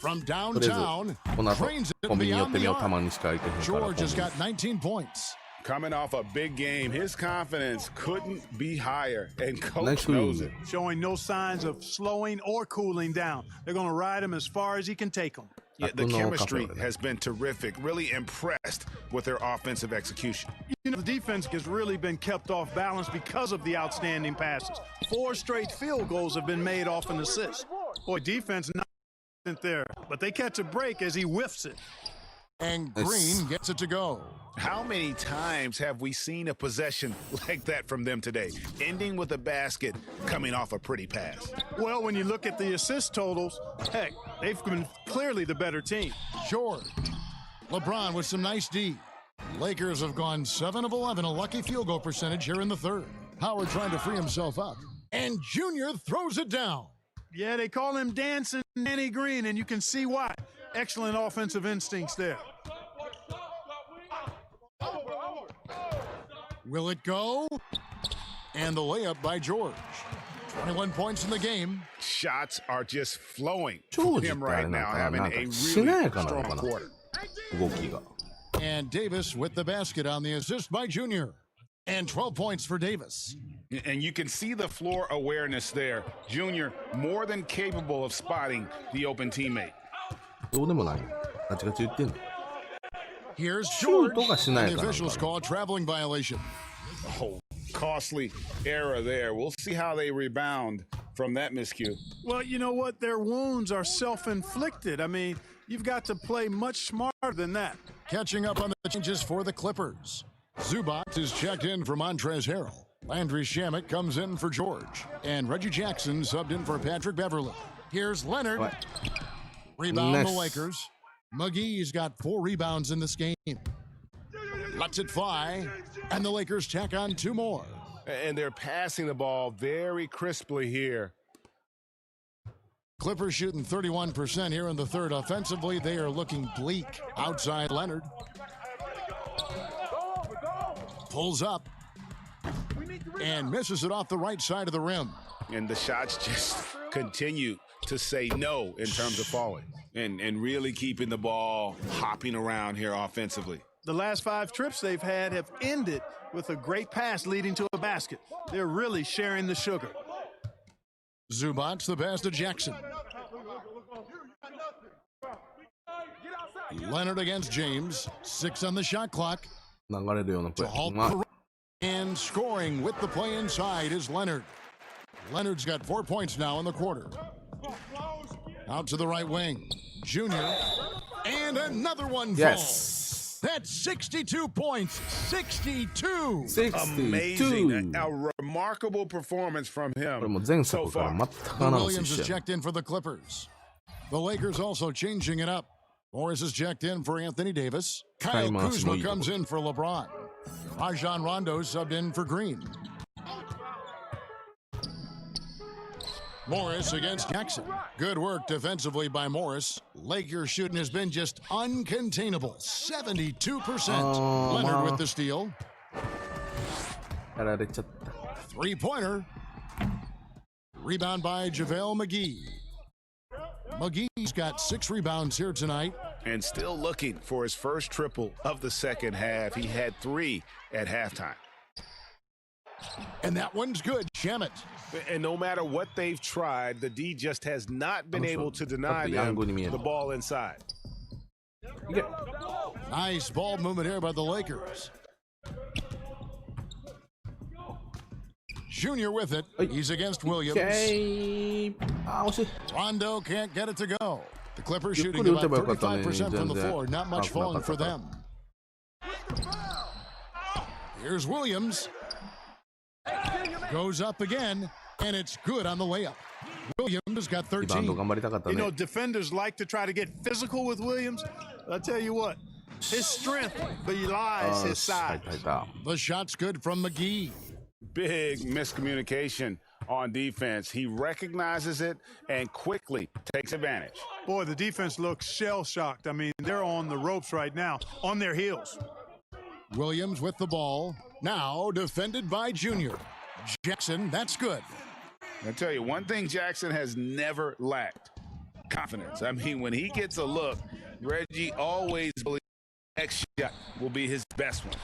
from downtown. この後、コンビニ寄ってみよう。たまにしか行けへんから。 George has got 19 points. Coming off a big game, his confidence couldn't be higher, and coach knows it. Showing no signs of slowing or cooling down. They're going to ride him as far as he can take him. Yeah, the chemistry has been terrific. Really impressed with their offensive execution. You know, the defense has really been kept off balance because of the outstanding passes. 4 straight field goals have been made off an assist. Boy, defense not there, but they catch a break as he whiffs it. And Green gets it to go. How many times have we seen a possession like that from them today, ending with a basket coming off a pretty pass? Well, when you look at the assist totals, heck, they've been clearly the better team. George. LeBron with some nice D. Lakers have gone 7 of 11, a lucky field goal percentage here in the third. Howard trying to free himself up. And Junior throws it down. Yeah, they call him Dancing Danny Green, and you can see why. Excellent offensive instincts there. Will it go? And the layup by George. 21 points in the game. Shots are just flowing for him right now, having a really strong quarter. And Davis with the basket on the assist by Junior. And 12 points for Davis. And you can see the floor awareness there. Junior more than capable of spotting the open teammate. Here's George. And the officials call a traveling violation. Oh, costly error there. We'll see how they rebound from that miscue. Well, you know what? Their wounds are self-inflicted. I mean, you've got to play much smarter than that. Catching up on the changes for the Clippers. Zubac is checked in for Montrezl Harrell. Landry Shamet comes in for George. And Reggie Jackson subbed in for Patrick Beverly. Here's Leonard. Rebound the Lakers. McGee's got 4 rebounds in this game. Lets it fly. And the Lakers tack on 2 more. And they're passing the ball very crisply here. Clippers shooting 31% here in the third. Offensively, they are looking bleak. Outside Leonard. Pulls up. and misses it off the right side of the rim. And the shots just continue to say no in terms of falling and really keeping the ball hopping around here offensively. The last 5 trips they've had have ended with a great pass leading to a basket. They're really sharing the sugar. Zubats the pass to Jackson. Leonard against James. 6 on the shot clock. To halt the and scoring with the play inside is Leonard. Leonard's got 4 points now in the quarter. Out to the right wing. Junior. And another one falls. That's 62 points. 62. Amazing. A remarkable performance from him so far. Williams is checked in for the Clippers. The Lakers also changing it up. Morris is checked in for Anthony Davis. Kyle Kuzma comes in for LeBron. Rajon Rondo subbed in for Green. Morris against Jackson. Good work defensively by Morris. Lakers shooting has been just uncontainable. 72%. Leonard with the steal. 3-pointer. Rebound by JaVale McGee. McGee's got 6 rebounds here tonight. And still looking for his first triple of the second half. He had 3 at halftime. And that one's good, Shamet. And no matter what they've tried, the D just has not been able to deny them the ball inside. Nice ball movement here by the Lakers. Junior with it. He's against Williams. Rondo can't get it to go. The Clippers shooting about 35% from the floor. Not much falling for them. Here's Williams. Goes up again, and it's good on the layup. Williams has got 13. You know, defenders like to try to get physical with Williams. I'll tell you what, his strength belies his size. The shot's good from McGee. Big miscommunication on defense. He recognizes it and quickly takes advantage. Boy, the defense looks shell-shocked. I mean, they're on the ropes right now, on their heels. Williams with the ball. Now defended by Junior. Jackson, that's good. I tell you, one thing Jackson has never lacked: confidence. I mean, when he gets a look, Reggie always believes the next shot will be his best one.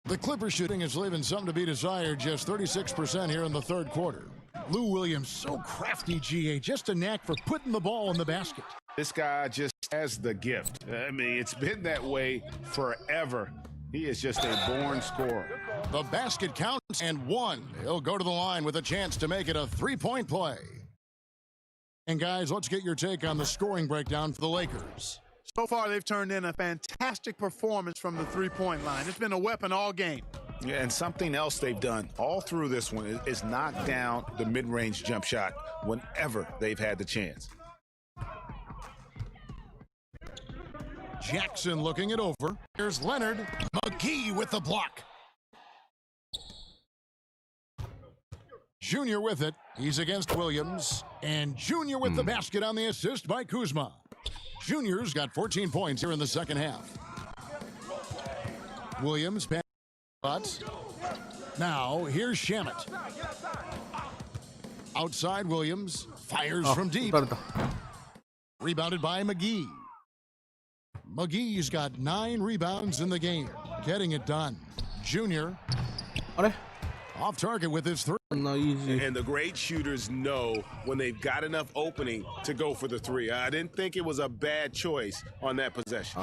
The Clippers shooting is leaving something to be desired, just 36% here in the third quarter. Lou Williams, so crafty, GA, just a knack for putting the ball in the basket. This guy just has the gift. I mean, it's been that way forever. He is just a born scorer. The basket counts and 1. He'll go to the line with a chance to make it a 3-point play. And guys, let's get your take on the scoring breakdown for the Lakers. So far, they've turned in a fantastic performance from the three-point line. It's been a weapon all game. Yeah, and something else they've done all through this one is knock down the mid-range jump shot whenever they've had the chance. Jackson looking it over. Here's Leonard. McGee with the block. Junior with it. He's against Williams. And Junior with the basket on the assist by Kuzma. Junior's got 14 points here in the second half. Williams pass. Now here's Shamet. Outside Williams. Fires from deep. Rebounded by McGee. McGee's got 9 rebounds in the game. Getting it done. Junior. Off target with his 3. And the great shooters know when they've got enough opening to go for the 3. I didn't think it was a bad choice on that possession.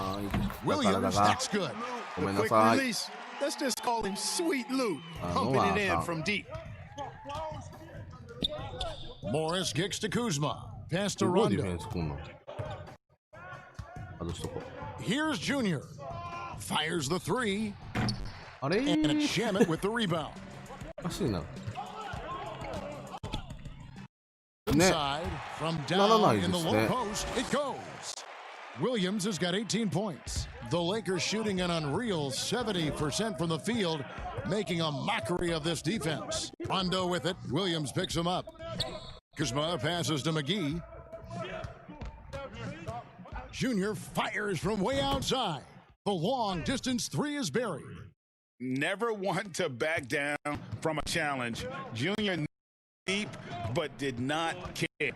Williams, that's good. The quick release. Let's just call him Sweet Lou. Pumping it in from deep. Morris kicks to Kuzma. Pass to Rondo. Here's Junior. Fires the 3. And it's Shamet with the rebound. Inside, from down in the low post, it goes. Williams has got 18 points. The Lakers shooting an unreal 70% from the field, making a mockery of this defense. Rondo with it. Williams picks him up. Kuzma passes to McGee. Junior fires from way outside. The long distance 3 is buried. never want to back down from a challenge. Junior deep, but did not care.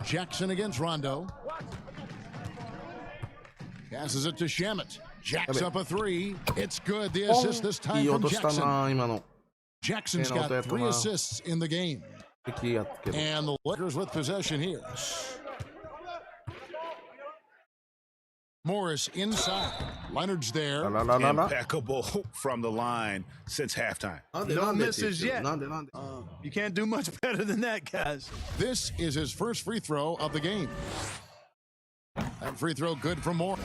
Jackson against Rondo. Passes it to Shamet. Jacks up a three. It's good. The assist this time from Jackson. Jackson's got 3 assists in the game. And the Lakers with possession here. Morris inside. Leonard's there. Impeccable from the line since halftime. No misses yet. You can't do much better than that, guys. This is his first free throw of the game. That free throw good for Morris.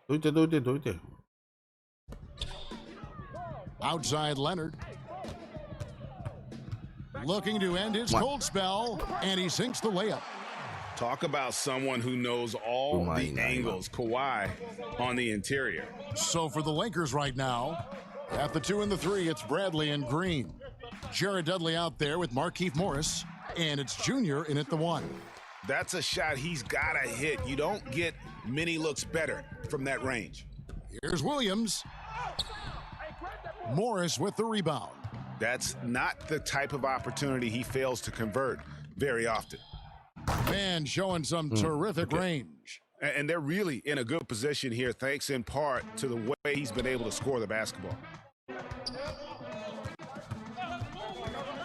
どいて。 Outside Leonard. Looking to end his cold spell, and he sinks the layup. Talk about someone who knows all the angles. Kawhi on the interior. So for the Lakers right now, at the 2 and the 3, it's Bradley and Green. Jared Dudley out there with Markieff Morris, and it's Junior in at the 1. That's a shot he's got to hit. You don't get many looks better from that range. Here's Williams. Morris with the rebound. That's not the type of opportunity he fails to convert very often. Man showing some terrific range. And they're really in a good position here, thanks in part to the way he's been able to score the basketball.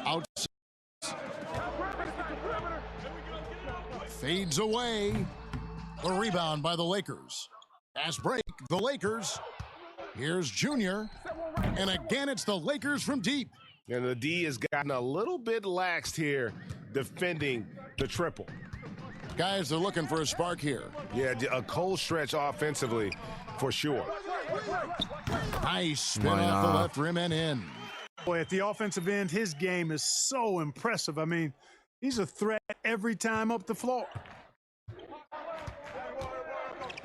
Outside. Fades away. The rebound by the Lakers. Fast break, the Lakers. Here's Junior. And again, it's the Lakers from deep. And the D has gotten a little bit laxed here defending the triple. Guys, they're looking for a spark here. Yeah, a cold stretch offensively for sure. Nice spin off the left rim and in. Boy, at the offensive end, his game is so impressive. I mean, he's a threat every time up the floor.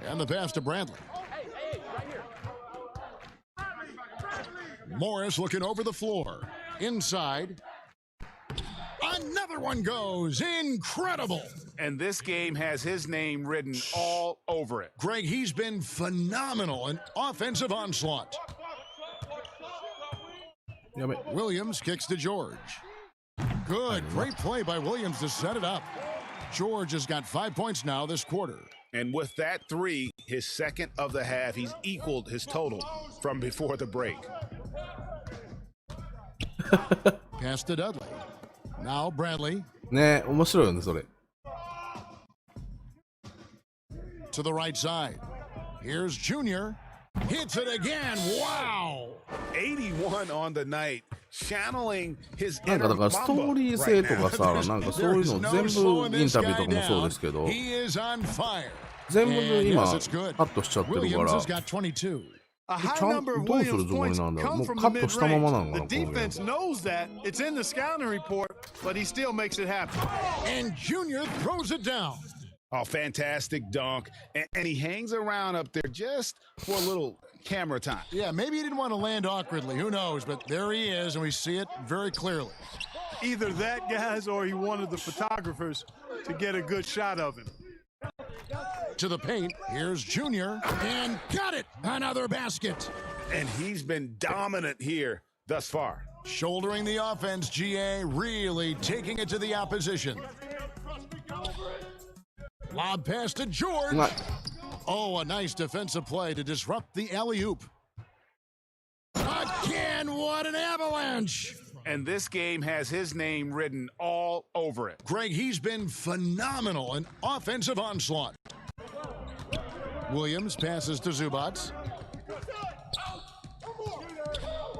And the pass to Bradley. Morris looking over the floor. Inside. Another one goes. Incredible. And this game has his name written all over it. Greg, he's been phenomenal in offensive onslaught. Williams kicks to George. Good. Great play by Williams to set it up. George has got 5 points now this quarter. And with that 3, his second of the half, he's equaled his total from before the break. Pass to Dudley. Now Bradley. ね、面白いよね、それ。 To the right side. Here's Junior. Hits it again. Wow. 81 on the night. Channeling his なんかだからストーリー性とかさ、なんかそういうの全部インタビューとかもそうですけど、全部今カットしちゃってるから、ちゃんとどうするつもりなんだろう。もうカットしたままなのかな、このゲーム。 The defense knows that. It's in the scouting report, but he still makes it happen. And Junior throws it down. Oh, fantastic dunk. And he hangs around up there just for a little camera time. Yeah, maybe he didn't want to land awkwardly. Who knows? But there he is, and we see it very clearly. Either that, guys, or he wanted the photographers to get a good shot of him. To the paint. Here's Junior. And got it. Another basket. And he's been dominant here thus far. Shouldering the offense, GA really taking it to the opposition. Lob pass to George. Oh, a nice defensive play to disrupt the alley-oop. Again, what an avalanche. And this game has his name written all over it. Greg, he's been phenomenal in offensive onslaught. Williams passes to Zubats.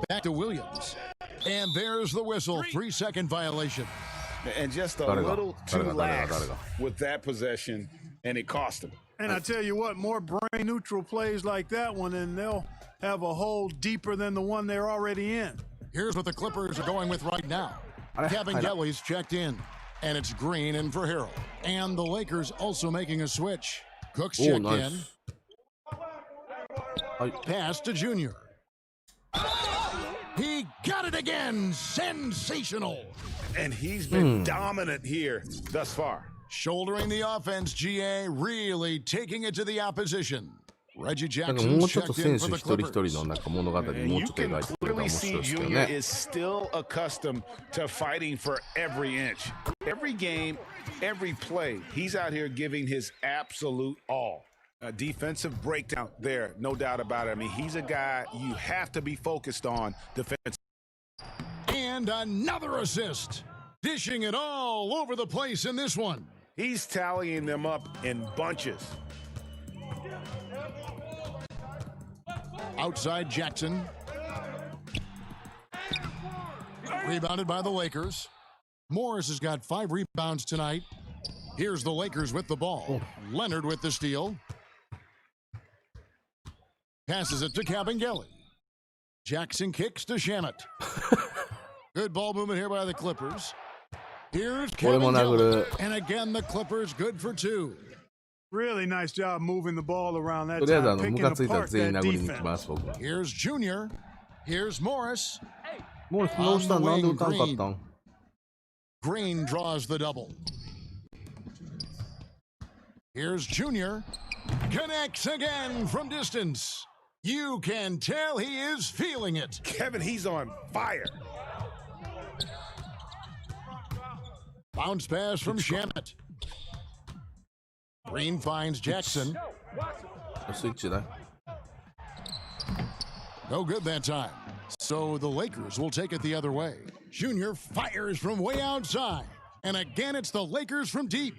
Back to Williams. And there's the whistle. 3-second violation. And just a little too lax with that possession, and it cost him. And I tell you what, more brain-neutral plays like that one, and they'll have a hole deeper than the one they're already in. Here's what the Clippers are going with right now. Kevin Kelly's checked in, and it's Green in for Harrell. And the Lakers also making a switch. Cook's checked in. Pass to Junior. He got it again. Sensational. And he's been dominant here thus far. Shouldering the offense, GA, really taking it to the opposition. Reggie なんか Jackson もうちょっと checked 選 in 手 for 一 the 人一人 Clippers. のなんか物語もうちょ You っと描 can いてくれたら clearly 面 see 白いですけど Junior ね。 is still accustomed to fighting for every inch. Every game, every play, he's out here giving his absolute all. A defensive breakdown there, no doubt about it. I mean, he's a guy you have to be focused on defense. And another assist. Dishing it all over the place in this one. He's tallying them up in bunches. Outside Jackson. Rebounded by the Lakers. Morris has got 5 rebounds tonight. Here's the Lakers with the ball. Leonard with the steal. Passes it to Kabengele. Jackson kicks to Shamet. Good ball movement here by the Clippers. Here's Kabengele. And again, the Clippers good for 2. Really nice job moving the ball around that とりあえず time, ム picking カついたら apart 全員 that 殴りに行きま defense. す、僕。 Here's Junior. Here's Morris. もうどうしたんなんで打たんかったん Green draws the double. Here's Junior. Connects again from distance. You can tell he is feeling it. Kevin, he's on fire. Bounce pass from Shamet. Green finds Jackson. スイッチだ。 No good that time. So the Lakers will take it the other way. Junior fires from way outside. And again, it's the Lakers from deep.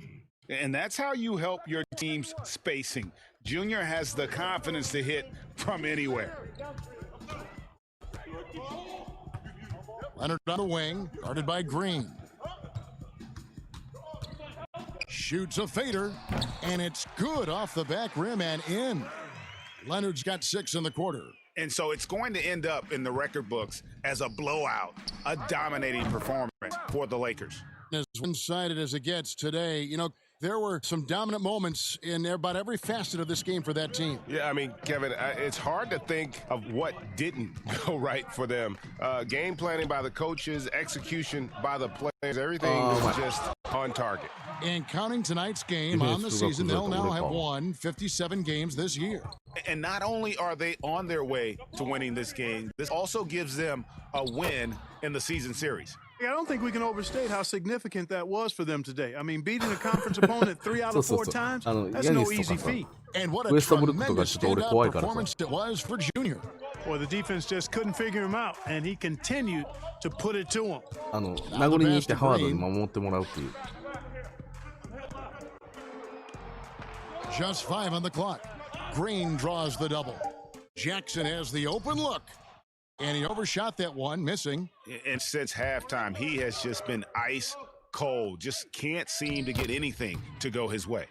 And that's how you help your team's spacing. Junior has the confidence to hit from anywhere. Leonard on the wing, guarded by Green. Shoots a fader, and it's good off the back rim and in. Leonard's got 6 in the quarter. And so it's going to end up in the record books as a blowout, a dominating performance for the Lakers. As one-sided as it gets today, you know, there were some dominant moments in about every facet of this game for that team. Yeah, I mean, Kevin, it's hard to think of what didn't go right for them. Game planning by the coaches, execution by the players, everything was just on target. And counting tonight's game on the season, they'll now have won 57 games this year. And not only are they on their way to winning this game, this also gives them a win in the season series. I don't think we can overstate how significant that was for them today. I mean, beating a conference opponent 3 out of 4 times, that's no easy feat. And what a tremendous standout performance it was for Junior. Well, the defense just couldn't figure him out, and he continued to put it to him. 殴りに行ってハワードに守ってもらうっていう。 Just 5 on the clock. Green draws the double. Jackson has the open look. And he overshot that one, missing. And since halftime, he has just been ice cold. Just can't seem to get anything to go his way.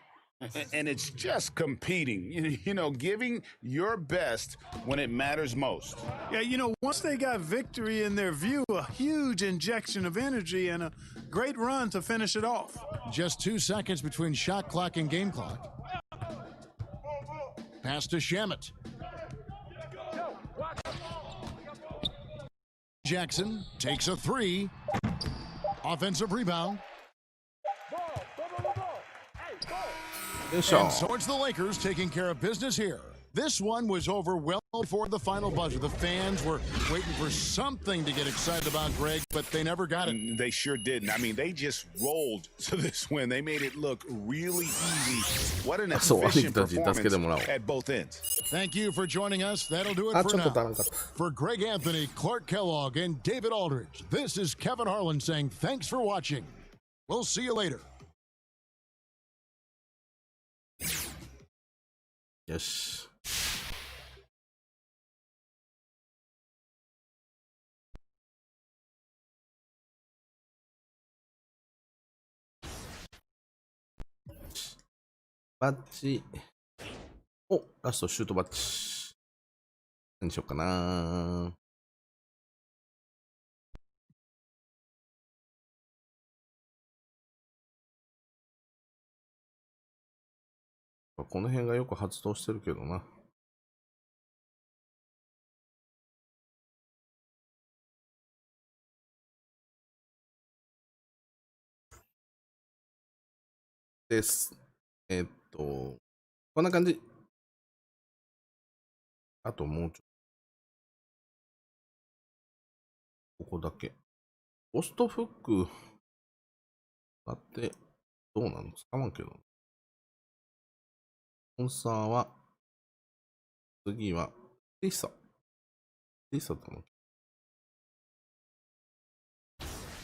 And it's just competing, you know, giving your best when it matters most. Yeah, you know, once they got victory in their view, a huge injection of energy and a great run to finish it off. Just 2 seconds between shot clock and game clock. Pass to Shamet. Jackson takes a 3. Offensive rebound. And so it's the Lakers taking care of business here. This one was over well before the final buzzer. The fans were waiting for something to get excited about, Greg, but they never got it. They sure didn't. I mean, they just rolled to this win. They made it look really easy. What an efficient performance at both ends. Thank you for joining us. That'll do it for now. For Greg Anthony, Clark Kellogg, and David Aldridge, this is Kevin Harlan saying thanks for watching. We'll see you later. Yes.バッジ。お、ラストシュートバッジ。何にしようかな。この辺がよく発動してるけどな。です。こんな感じ。あともうちょっと。ここだけ。ポストフックだって、どうなの？使わんけど。スポンサーは、次は、ティッサだな。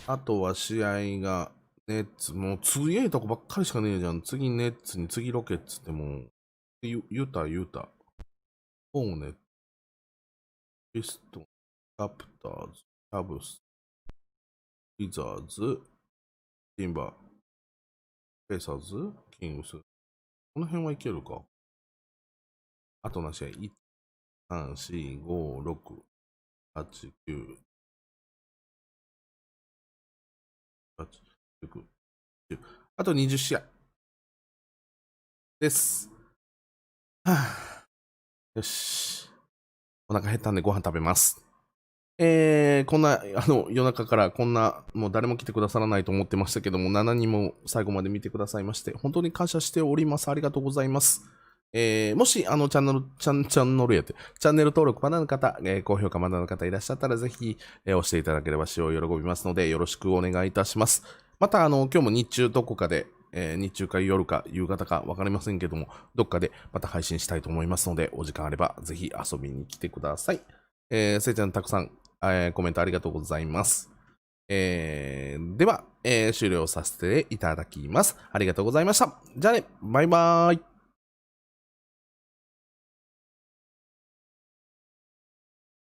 あとは試合が、ネッツ、もう強いとこばっかりしかねえじゃん。次ネッツに、次ロケッツってもう、ユタ。ホーネット、ピストン、ラプターズ、キャブス、ウィザーズ、ティンバー、ペーサーズ、キングス。この辺はいけるか。あとの試合、1、3、4、5、6、8、9、8、9、10。あと20試合。です。はぁ。よし。お腹減ったんでご飯食べます。こんな、夜中からこんな、もう誰も来てくださらないと思ってましたけども、7人も最後まで見てくださいまして、本当に感謝しております。ありがとうございます。もし、チャンネル登録まだの方、高評価まだの方いらっしゃったら、ぜひ、押していただければ喜びますので、よろしくお願いいたします。また、今日も日中どこかで、日中か夜か夕方か分かりませんけども、どっかでまた配信したいと思いますので、お時間あればぜひ遊びに来てください。せいちゃんたくさん、コメントありがとうございます。では、終了させていただきます。ありがとうございました。じゃあね、バイバーイ。